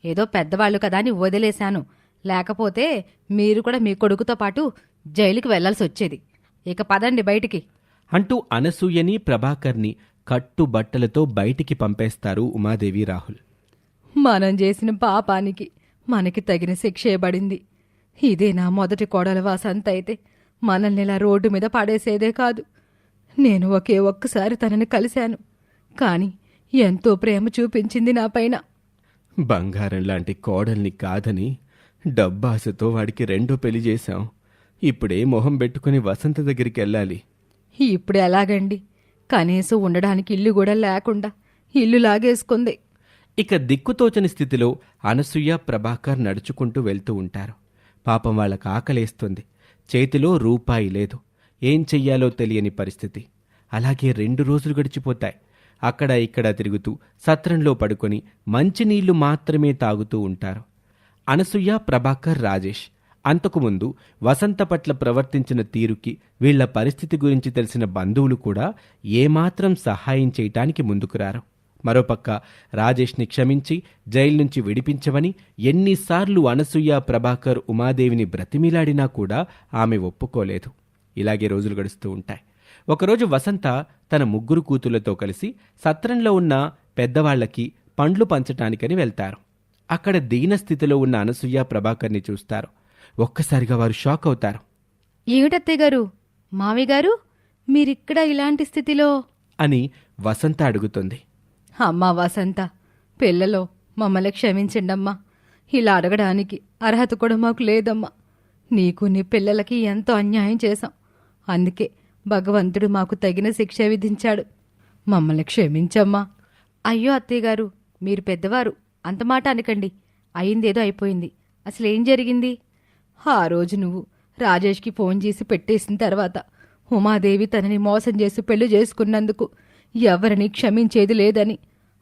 ఏదో పెద్దవాళ్ళు కదా అని వదిలేశాను. లేకపోతే మీరు కూడా మీ కొడుకుతో పాటు జైలుకి వెళ్లాల్సి వచ్చేది. ఇక పదండి బయటికి. అంటూ అనసూయని ప్రభాకర్ని కట్టుబట్టలతో బయటికి పంపేస్తారు ఉమాదేవి రాహుల్. మనం చేసిన పాపానికి మనకి తగిన శిక్ష ఇవ్వబడింది. ఇదే నా మొదటి కోడల వసంత అయితే మనల్ని ఇలా రోడ్డు మీద పడేసేదే కాదు. నేను ఒక్కసారి తనని కలిశాను, కానీ ఎంతో ప్రేమ చూపించింది నా పైన. బంగారం లాంటి కోడల్ని కాదని డబ్బాసతో వాడికి రెండో పెళ్లి చేశాం. ఇప్పుడే మొహం పెట్టుకుని వసంత దగ్గరికి వెళ్ళాలి. ఇప్పుడు ఎలాగండి? కనీసం ఉండడానికి ఇల్లు కూడా లేకుండా ఇల్లు లాగేసుకుంది. ఇక దిక్కుతోచని స్థితిలో అనసూయ ప్రభాకర్ నడుచుకుంటూ వెళ్తూ ఉంటారు. పాపం వాళ్ళకు ఆకలేస్తుంది. చేతిలో రూపాయి లేదు. ఏం చెయ్యాలో తెలియని పరిస్థితి. అలాగే 2 రోజులు గడిచిపోతాయి. అక్కడ ఇక్కడ తిరుగుతూ సత్రంలో పడుకొని మంచినీళ్లు మాత్రమే తాగుతూ ఉంటారు. అనసూయ, ప్రభాకర్, రాజేష్. అంతకుముందు వసంత పట్ల ప్రవర్తించిన తీరుకి వీళ్ల పరిస్థితి గురించి తెలిసిన బంధువులు కూడా ఏమాత్రం సహాయం చేయటానికి ముందుకురారు. మరోపక్క రాజేష్ని క్షమించి జైలు నుంచి విడిపించమని ఎన్నిసార్లు అనసూయ, ప్రభాకర్ ఉమాదేవిని బ్రతిమిలాడినా కూడా ఆమె ఒప్పుకోలేదు. ఇలాగే రోజులు గడుస్తూ ఉంటాయి. ఒకరోజు వసంత తన 3 కూతుళ్లతో కలిసి సత్రంలో ఉన్న పెద్దవాళ్లకి పండ్లు పంచటానికని వెళ్తారు. అక్కడ దీనస్థితిలో ఉన్న అనసూయ, ప్రభాకర్ని చూస్తారు. ఒక్కసారిగా వారు షాక్ అవుతారు. ఏమిటత్తయ్య గారు, మామయ్య గారు, మీరిక్కడ ఇలాంటి స్థితిలో? అని వసంత అడుగుతుంది. అమ్మా వసంత, పిల్లలో మమ్మల్ని క్షమించండమ్మా. ఇలా అడగడానికి అర్హత కూడా మాకు లేదమ్మా. నీకు నీ పిల్లలకి ఎంతో అన్యాయం చేశాం. అందుకే భగవంతుడు మాకు తగిన శిక్ష విధించాడు. మమ్మల్ని క్షమించమ్మా. అయ్యో అత్తయ్య గారు, మీరు పెద్దవారు, అంత మాట అనకండి. అయిందేదో అయిపోయింది. అసలేం జరిగింది? ఆ రోజు నువ్వు రాజేష్కి ఫోన్ చేసి పెట్టేసిన తర్వాత ఉమాదేవి తనని మోసం చేసి పెళ్లి చేసుకున్నందుకు ఎవరిని క్షమించేది లేదని,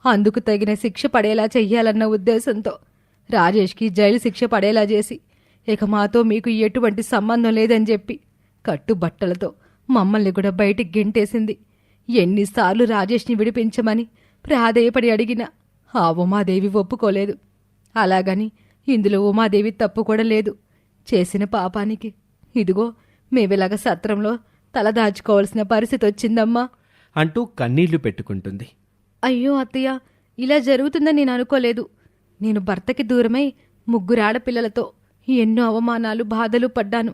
అందుకు తగిన శిక్ష పడేలా చెయ్యాలన్న ఉద్దేశంతో రాజేష్కి జైలు శిక్ష పడేలా చేసి ఇక మాతో మీకు ఎటువంటి సంబంధం లేదని చెప్పి కట్టుబట్టలతో మమ్మల్ని కూడా బయటికి గెంటేసింది. ఎన్నిసార్లు రాజేష్ని విడిపించమని ప్రాధేయపడి అడిగినా ఆ ఉమాదేవి ఒప్పుకోలేదు. అలాగని ఇందులో ఉమాదేవి తప్పు కూడా లేదు. చేసిన పాపానికి ఇదిగో మేమిలాగ సత్రంలో తలదాచుకోవాల్సిన పరిస్థితి వచ్చిందమ్మా అంటూ కన్నీళ్లు పెట్టుకుంటుంది. అయ్యో అత్తయ్య, ఇలా జరుగుతుందని నేను అనుకోలేదు. నేను భర్తకి దూరమై 3 ఆడపిల్లలతో ఎన్నో అవమానాలు, బాధలు పడ్డాను.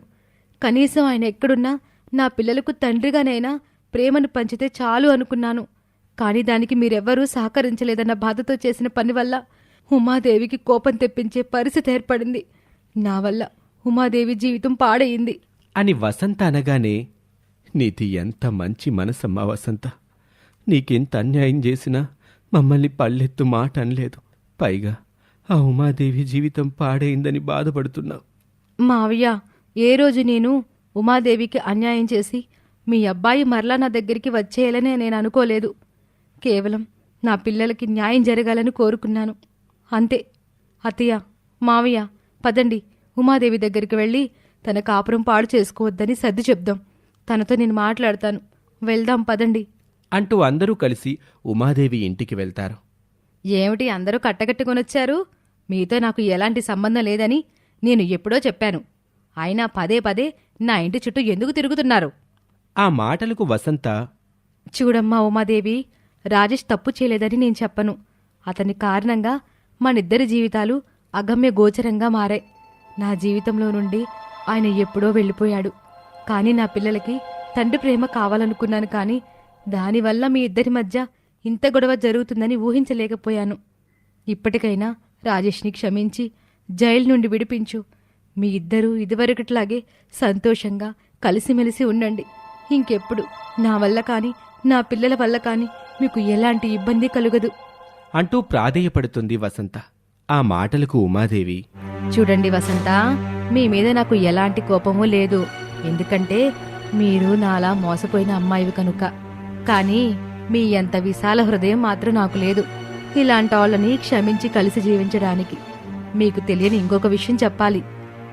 కనీసం ఆయన ఎక్కడున్నా నా పిల్లలకు తండ్రిగానైనా ప్రేమను పంచితే చాలు అనుకున్నాను. కానీ దానికి మీరెవ్వరూ సహకరించలేదన్న బాధతో చేసిన పని వల్ల ఉమాదేవికి కోపం తెప్పించే పరిస్థితి ఏర్పడింది. నా వల్ల ఉమాదేవి జీవితం పాడయింది అని వసంత అనగానే, నీది ఎంత మంచి మనసమ్మా వసంత. నీకెంత అన్యాయం చేసినా మమ్మల్ని పళ్ళెత్తు మాట అనలేదు. పైగా ఆ ఉమాదేవి జీవితం పాడైందని బాధపడుతున్నావు. మావయ్య, ఏ రోజు నేను ఉమాదేవికి అన్యాయం చేసి మీ అబ్బాయి మరలా నా దగ్గరికి వచ్చేయాలని నేను అనుకోలేదు. కేవలం నా పిల్లలకి న్యాయం జరగాలని కోరుకున్నాను, అంతే. అత్తయ్య, మావయ్య, పదండి ఉమాదేవి దగ్గరికి వెళ్ళి తన కాపురం పాడు చేసుకోవద్దని సర్ది చెప్దాం. తనతో నేను మాట్లాడతాను. వెళ్దాం పదండి అంటూ అందరూ కలిసి ఉమాదేవి ఇంటికి వెళ్తారు. ఏమిటి అందరూ కట్టకట్టుకొనొచ్చారు? మీతో నాకు ఎలాంటి సంబంధం లేదని నేను ఎప్పుడో చెప్పాను. అయినా పదే పదే నా ఇంటి చుట్టూ ఎందుకు తిరుగుతున్నారు? ఆ మాటలకు వసంత, చూడమ్మా ఉమాదేవి, రాజేష్ తప్పు చేయలేదని నేను చెప్పను. అతని కారణంగా మనిద్దరి జీవితాలు అగమ్య గోచరంగా మారాయి. నా జీవితంలో నుండి ఆయన ఎప్పుడో వెళ్ళిపోయాడు. కానీ నా పిల్లలకి తండ్రి ప్రేమ కావాలనుకున్నాను. కానీ దానివల్ల మీ ఇద్దరి మధ్య ఇంత గొడవ జరుగుతుందని ఊహించలేకపోయాను. ఇప్పటికైనా రాజేష్ని క్షమించి జైలు నుండి విడిపించు. మీ ఇద్దరూ ఇదివరకట్లాగే సంతోషంగా కలిసిమెలిసి ఉండండి. ఇంకెప్పుడు నా వల్ల కానీ నా పిల్లల వల్ల కానీ మీకు ఎలాంటి ఇబ్బంది కలుగదు అంటూ ప్రాధేయపడుతుంది వసంత. ఆ మాటలకు ఉమాదేవి, చూడండి వసంత, మీ మీద నాకు ఎలాంటి కోపమూ లేదు. ఎందుకంటే మీరు నాలా మోసపోయిన అమ్మాయివి కనుక. కానీ మీ అంత విశాల హృదయం మాత్రం నాకు లేదు, ఇలాంటి వాళ్ళని క్షమించి కలిసి జీవించడానికి. మీకు తెలియని ఇంకొక విషయం చెప్పాలి.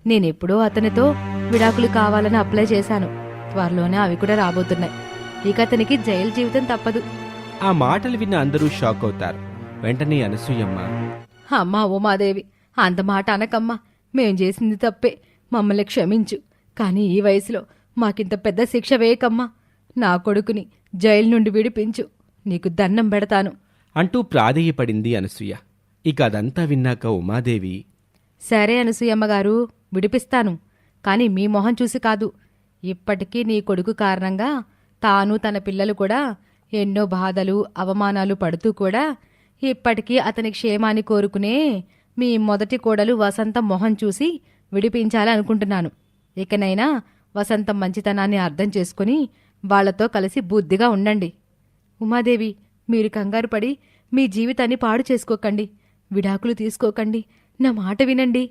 నేనెప్పుడో అతనితో విడాకులు కావాలని అప్లై చేశాను. త్వరలోనే అవి కూడా రాబోతున్నాయి. ఇక అతనికి జైలు జీవితం తప్పదు. ఆ మాటలు విన్న అందరూ షాక్ అవుతారు. వెంటనే అనసూయమ్మ, అమ్మా ఉమాదేవి, అంత మాట అనకమ్మా. మేం చేసింది తప్పే, మమ్మల్ని క్షమించు. కానీ ఈ వయసులో మాకింత పెద్ద శిక్ష వేయకమ్మా. నా కొడుకుని జైలు నుండి విడిపించు, నీకు దండం పెడతాను అంటూ ప్రాధేయపడింది అనసూయ. ఇక అదంతా విన్నాక ఉమాదేవి, సరే అనసూయమ్మగారు, విడిపిస్తాను. కానీ మీ మొహం చూసి కాదు. ఇప్పటికీ నీ కొడుకు కారణంగా తాను తన పిల్లలు కూడా ఎన్నో బాధలు అవమానాలు పడుతూ కూడా ఇప్పటికీ అతని క్షేమాన్ని కోరుకునే మీ మొదటి కోడలు వసంత మొహం చూసి విడిపించాలి అనుకుంటున్నాను. ఇకనైనా వసంత మంచితనాన్ని అర్థం చేసుకుని వాళ్లతో కలిసి బుద్ధిగా ఉండండి. ఉమాదేవి, మీరు కంగారు పడి మీ జీవితాన్ని పాడు చేసుకోకండి. విడాకులు తీసుకోకండి. నా మాట వినండి.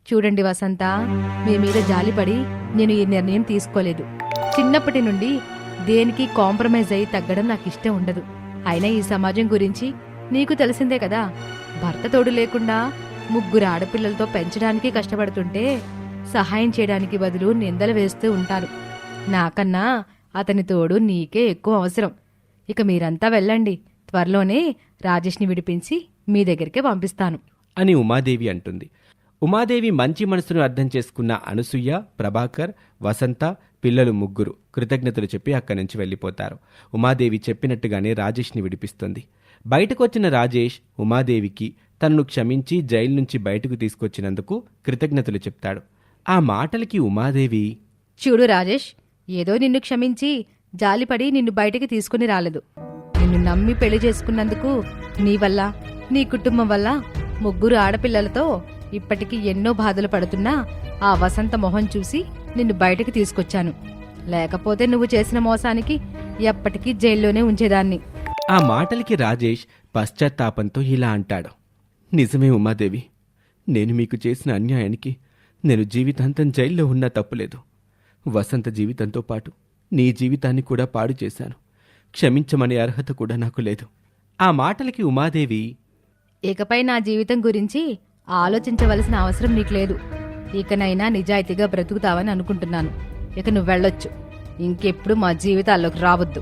చూడండి వసంత, మీ మీద జాలిపడి నేను ఈ నిర్ణయం తీసుకోలేదు. చిన్నప్పటి నుండి దేనికి కాంప్రమైజ్ అయి తగ్గడం నాకు ఇష్టం ఉండదు. అయినా ఈ సమాజం గురించి నీకు తెలిసిందే కదా. భర్త తోడు లేకుండా 3 ఆడపిల్లలతో పెంచడానికి కష్టపడుతుంటే సహాయం చేయడానికి బదులు నిందలు వేస్తూ ఉంటారు. నాకన్నా అతని తోడు నీకే ఎక్కువ అవసరం. ఇక మీరంతా వెళ్ళండి. త్వరలోనే రాజేష్ని విడిపించి మీ దగ్గరికే పంపిస్తాను అని ఉమాదేవి అంటుంది. ఉమాదేవి మంచి మనసును అర్థం చేసుకున్న అనసూయ, ప్రభాకర్, వసంత, పిల్లలు 3 కృతజ్ఞతలు చెప్పి అక్కడి నుంచి వెళ్ళిపోతారు. ఉమాదేవి చెప్పినట్టుగానే రాజేష్ని విడిపిస్తుంది. బయటకొచ్చిన రాజేష్ ఉమాదేవికి తనను క్షమించి జైలు నుంచి బయటకు తీసుకొచ్చినందుకు కృతజ్ఞతలు చెప్తాడు. ఆ మాటలకి ఉమాదేవి, చూడు రాజేష్, ఏదో నిన్ను క్షమించి జాలిపడి నిన్ను బయటికి తీసుకుని రాలేదు. నిన్ను నమ్మి పెళ్లి చేసుకున్నందుకు నీ వల్ల, నీ కుటుంబం వల్ల 3 ఆడపిల్లలతో ఇప్పటికీ ఎన్నో బాధలు పడుతున్నా ఆ వసంత మొహం చూసి నిన్ను బయటికి తీసుకొచ్చాను. లేకపోతే నువ్వు చేసిన మోసానికి ఎప్పటికీ జైల్లోనే ఉంచేదాన్ని. ఆ మాటలకి రాజేష్ పశ్చాత్తాపంతో ఇలా అంటాడు. నిజమే ఉమాదేవి, నేను మీకు చేసిన అన్యాయానికి నేను జీవితాంతం జైల్లో ఉన్నా తప్పులేదు. వసంత జీవితంతో పాటు నీ జీవితాన్ని కూడా పాడు చేశాను. క్షమించమనే అర్హత కూడా నాకు లేదు. ఆ మాటలకి ఉమాదేవి, ఇకపై నా జీవితం గురించి ఆలోచించవలసిన అవసరం నీకు లేదు. ఇకనైనా నిజాయితీగా బ్రతుకుతావని అనుకుంటున్నాను. ఇక నువ్వు వెళ్ళొచ్చు. ఇంకెప్పుడు మా జీవితాల్లోకి రావద్దు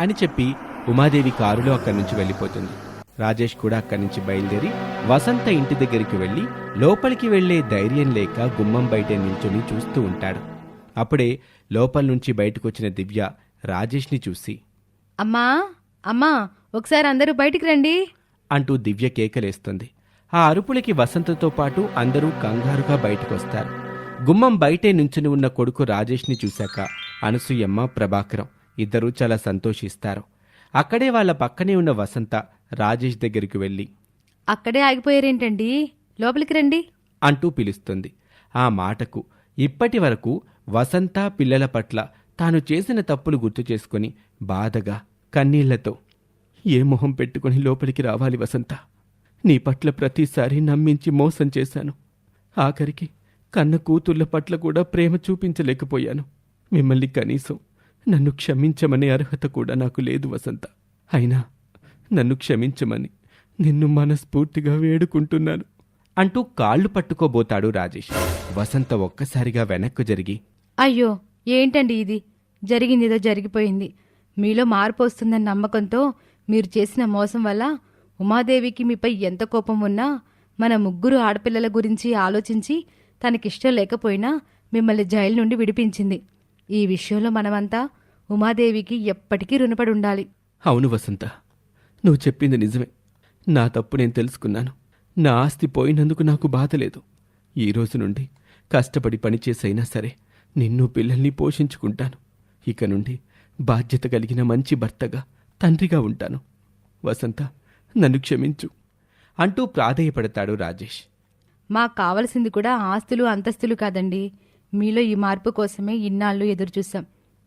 అని చెప్పి ఉమాదేవి కారులో అక్కడి నుంచి వెళ్ళిపోతుంది. రాజేష్ కూడా అక్కడి నుంచి బయలుదేరి వసంత ఇంటి దగ్గరికి వెళ్ళి లోపలికి వెళ్లే ధైర్యం లేక గుమ్మం బయటే నిల్చొని చూస్తూ ఉంటాడు. అప్పుడే లోపల నుంచి బయటకొచ్చిన దివ్య రాజేష్ని చూసి, అమ్మా అమ్మా, ఒకసారి అందరూ బయటికి రండి అంటూ దివ్య కేకలేస్తుంది. ఆ అరుపులకి వసంతతో పాటు అందరూ కంగారుగా బయటకొస్తారు. గుమ్మం బయటే నుంచుని ఉన్న కొడుకు రాజేష్ని చూశాక అనసూయమ్మ, ప్రభాకరం ఇద్దరూ చాలా సంతోషిస్తారు. అక్కడే వాళ్ళ పక్కనే ఉన్న వసంత రాజేష్ దగ్గరికి వెళ్ళి, అక్కడే ఆగిపోయారేంటండి, లోపలికి రండి అంటూ పిలుస్తుంది. ఆ మాటకు ఇప్పటి వరకు వసంత పిల్లల పట్ల తాను చేసిన తప్పులు గుర్తు చేసుకుని బాధగా కన్నీళ్లతో, ఏ మొహం పెట్టుకుని లోపలికి రావాలి వసంత? నీ పట్ల ప్రతిసారి నమ్మించి మోసం చేశాను. ఆఖరికి కన్న కూతుళ్ళ పట్ల కూడా ప్రేమ చూపించలేకపోయాను. మిమ్మల్ని కనీసం నన్ను క్షమించమనే అర్హత కూడా నాకు లేదు వసంత. అయినా నన్ను క్షమించమని నిన్ను మనస్ఫూర్తిగా వేడుకుంటున్నాను అంటూ కాళ్ళు పట్టుకోబోతాడు రాజేష్. వసంత ఒక్కసారిగా వెనక్కు జరిగి, అయ్యో ఏంటండి ఇది, జరిగిందేదో జరిగిపోయింది. మీలో మార్పు వస్తుందన్న నమ్మకంతో మీరు చేసిన మోసం వల్ల ఉమాదేవికి మీపై ఎంత కోపం ఉన్నా మన 3 ఆడపిల్లల గురించి ఆలోచించి తనకిష్టం లేకపోయినా మిమ్మల్ని జైలు నుండి విడిపించింది. ఈ విషయంలో మనమంతా ఉమాదేవికి ఎప్పటికీ రుణపడి ఉండాలి. అవును వసంత, నువ్వు చెప్పింది నిజమే. నా తప్పు నేను తెలుసుకున్నాను. నా ఆస్తి పోయినందుకు నాకు బాధ లేదు. ఈ రోజు నుండి కష్టపడి పనిచేసైనా సరే నిన్ను పిల్లల్ని పోషించుకుంటాను. ఇక నుండి బాధ్యత కలిగిన మంచి భర్తగా, తండ్రిగా ఉంటాను. వసంత, నన్ను క్షమించు అంటూ ప్రాధేయపడతాడు రాజేష్. మాకు కావలసింది కూడా ఆస్తులు అంతస్తులు కాదండి. మీలో ఈ మార్పు కోసమే ఇన్నాళ్ళు ఎదురుచూసాం.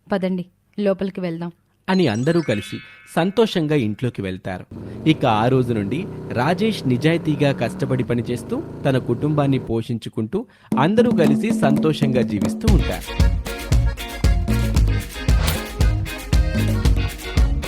పదండి, లోపలికి వెళ్దాం అని అందరూ కలిసి సంతోషంగా ఇంట్లోకి వెళ్తారు. ఇక ఆ రోజు నుండి రాజేష్ నిజాయితీగా కష్టపడి పనిచేస్తూ తన కుటుంబాన్ని పోషించుకుంటూ అందరూ కలిసి సంతోషంగా జీవిస్తూ ఉంటారు.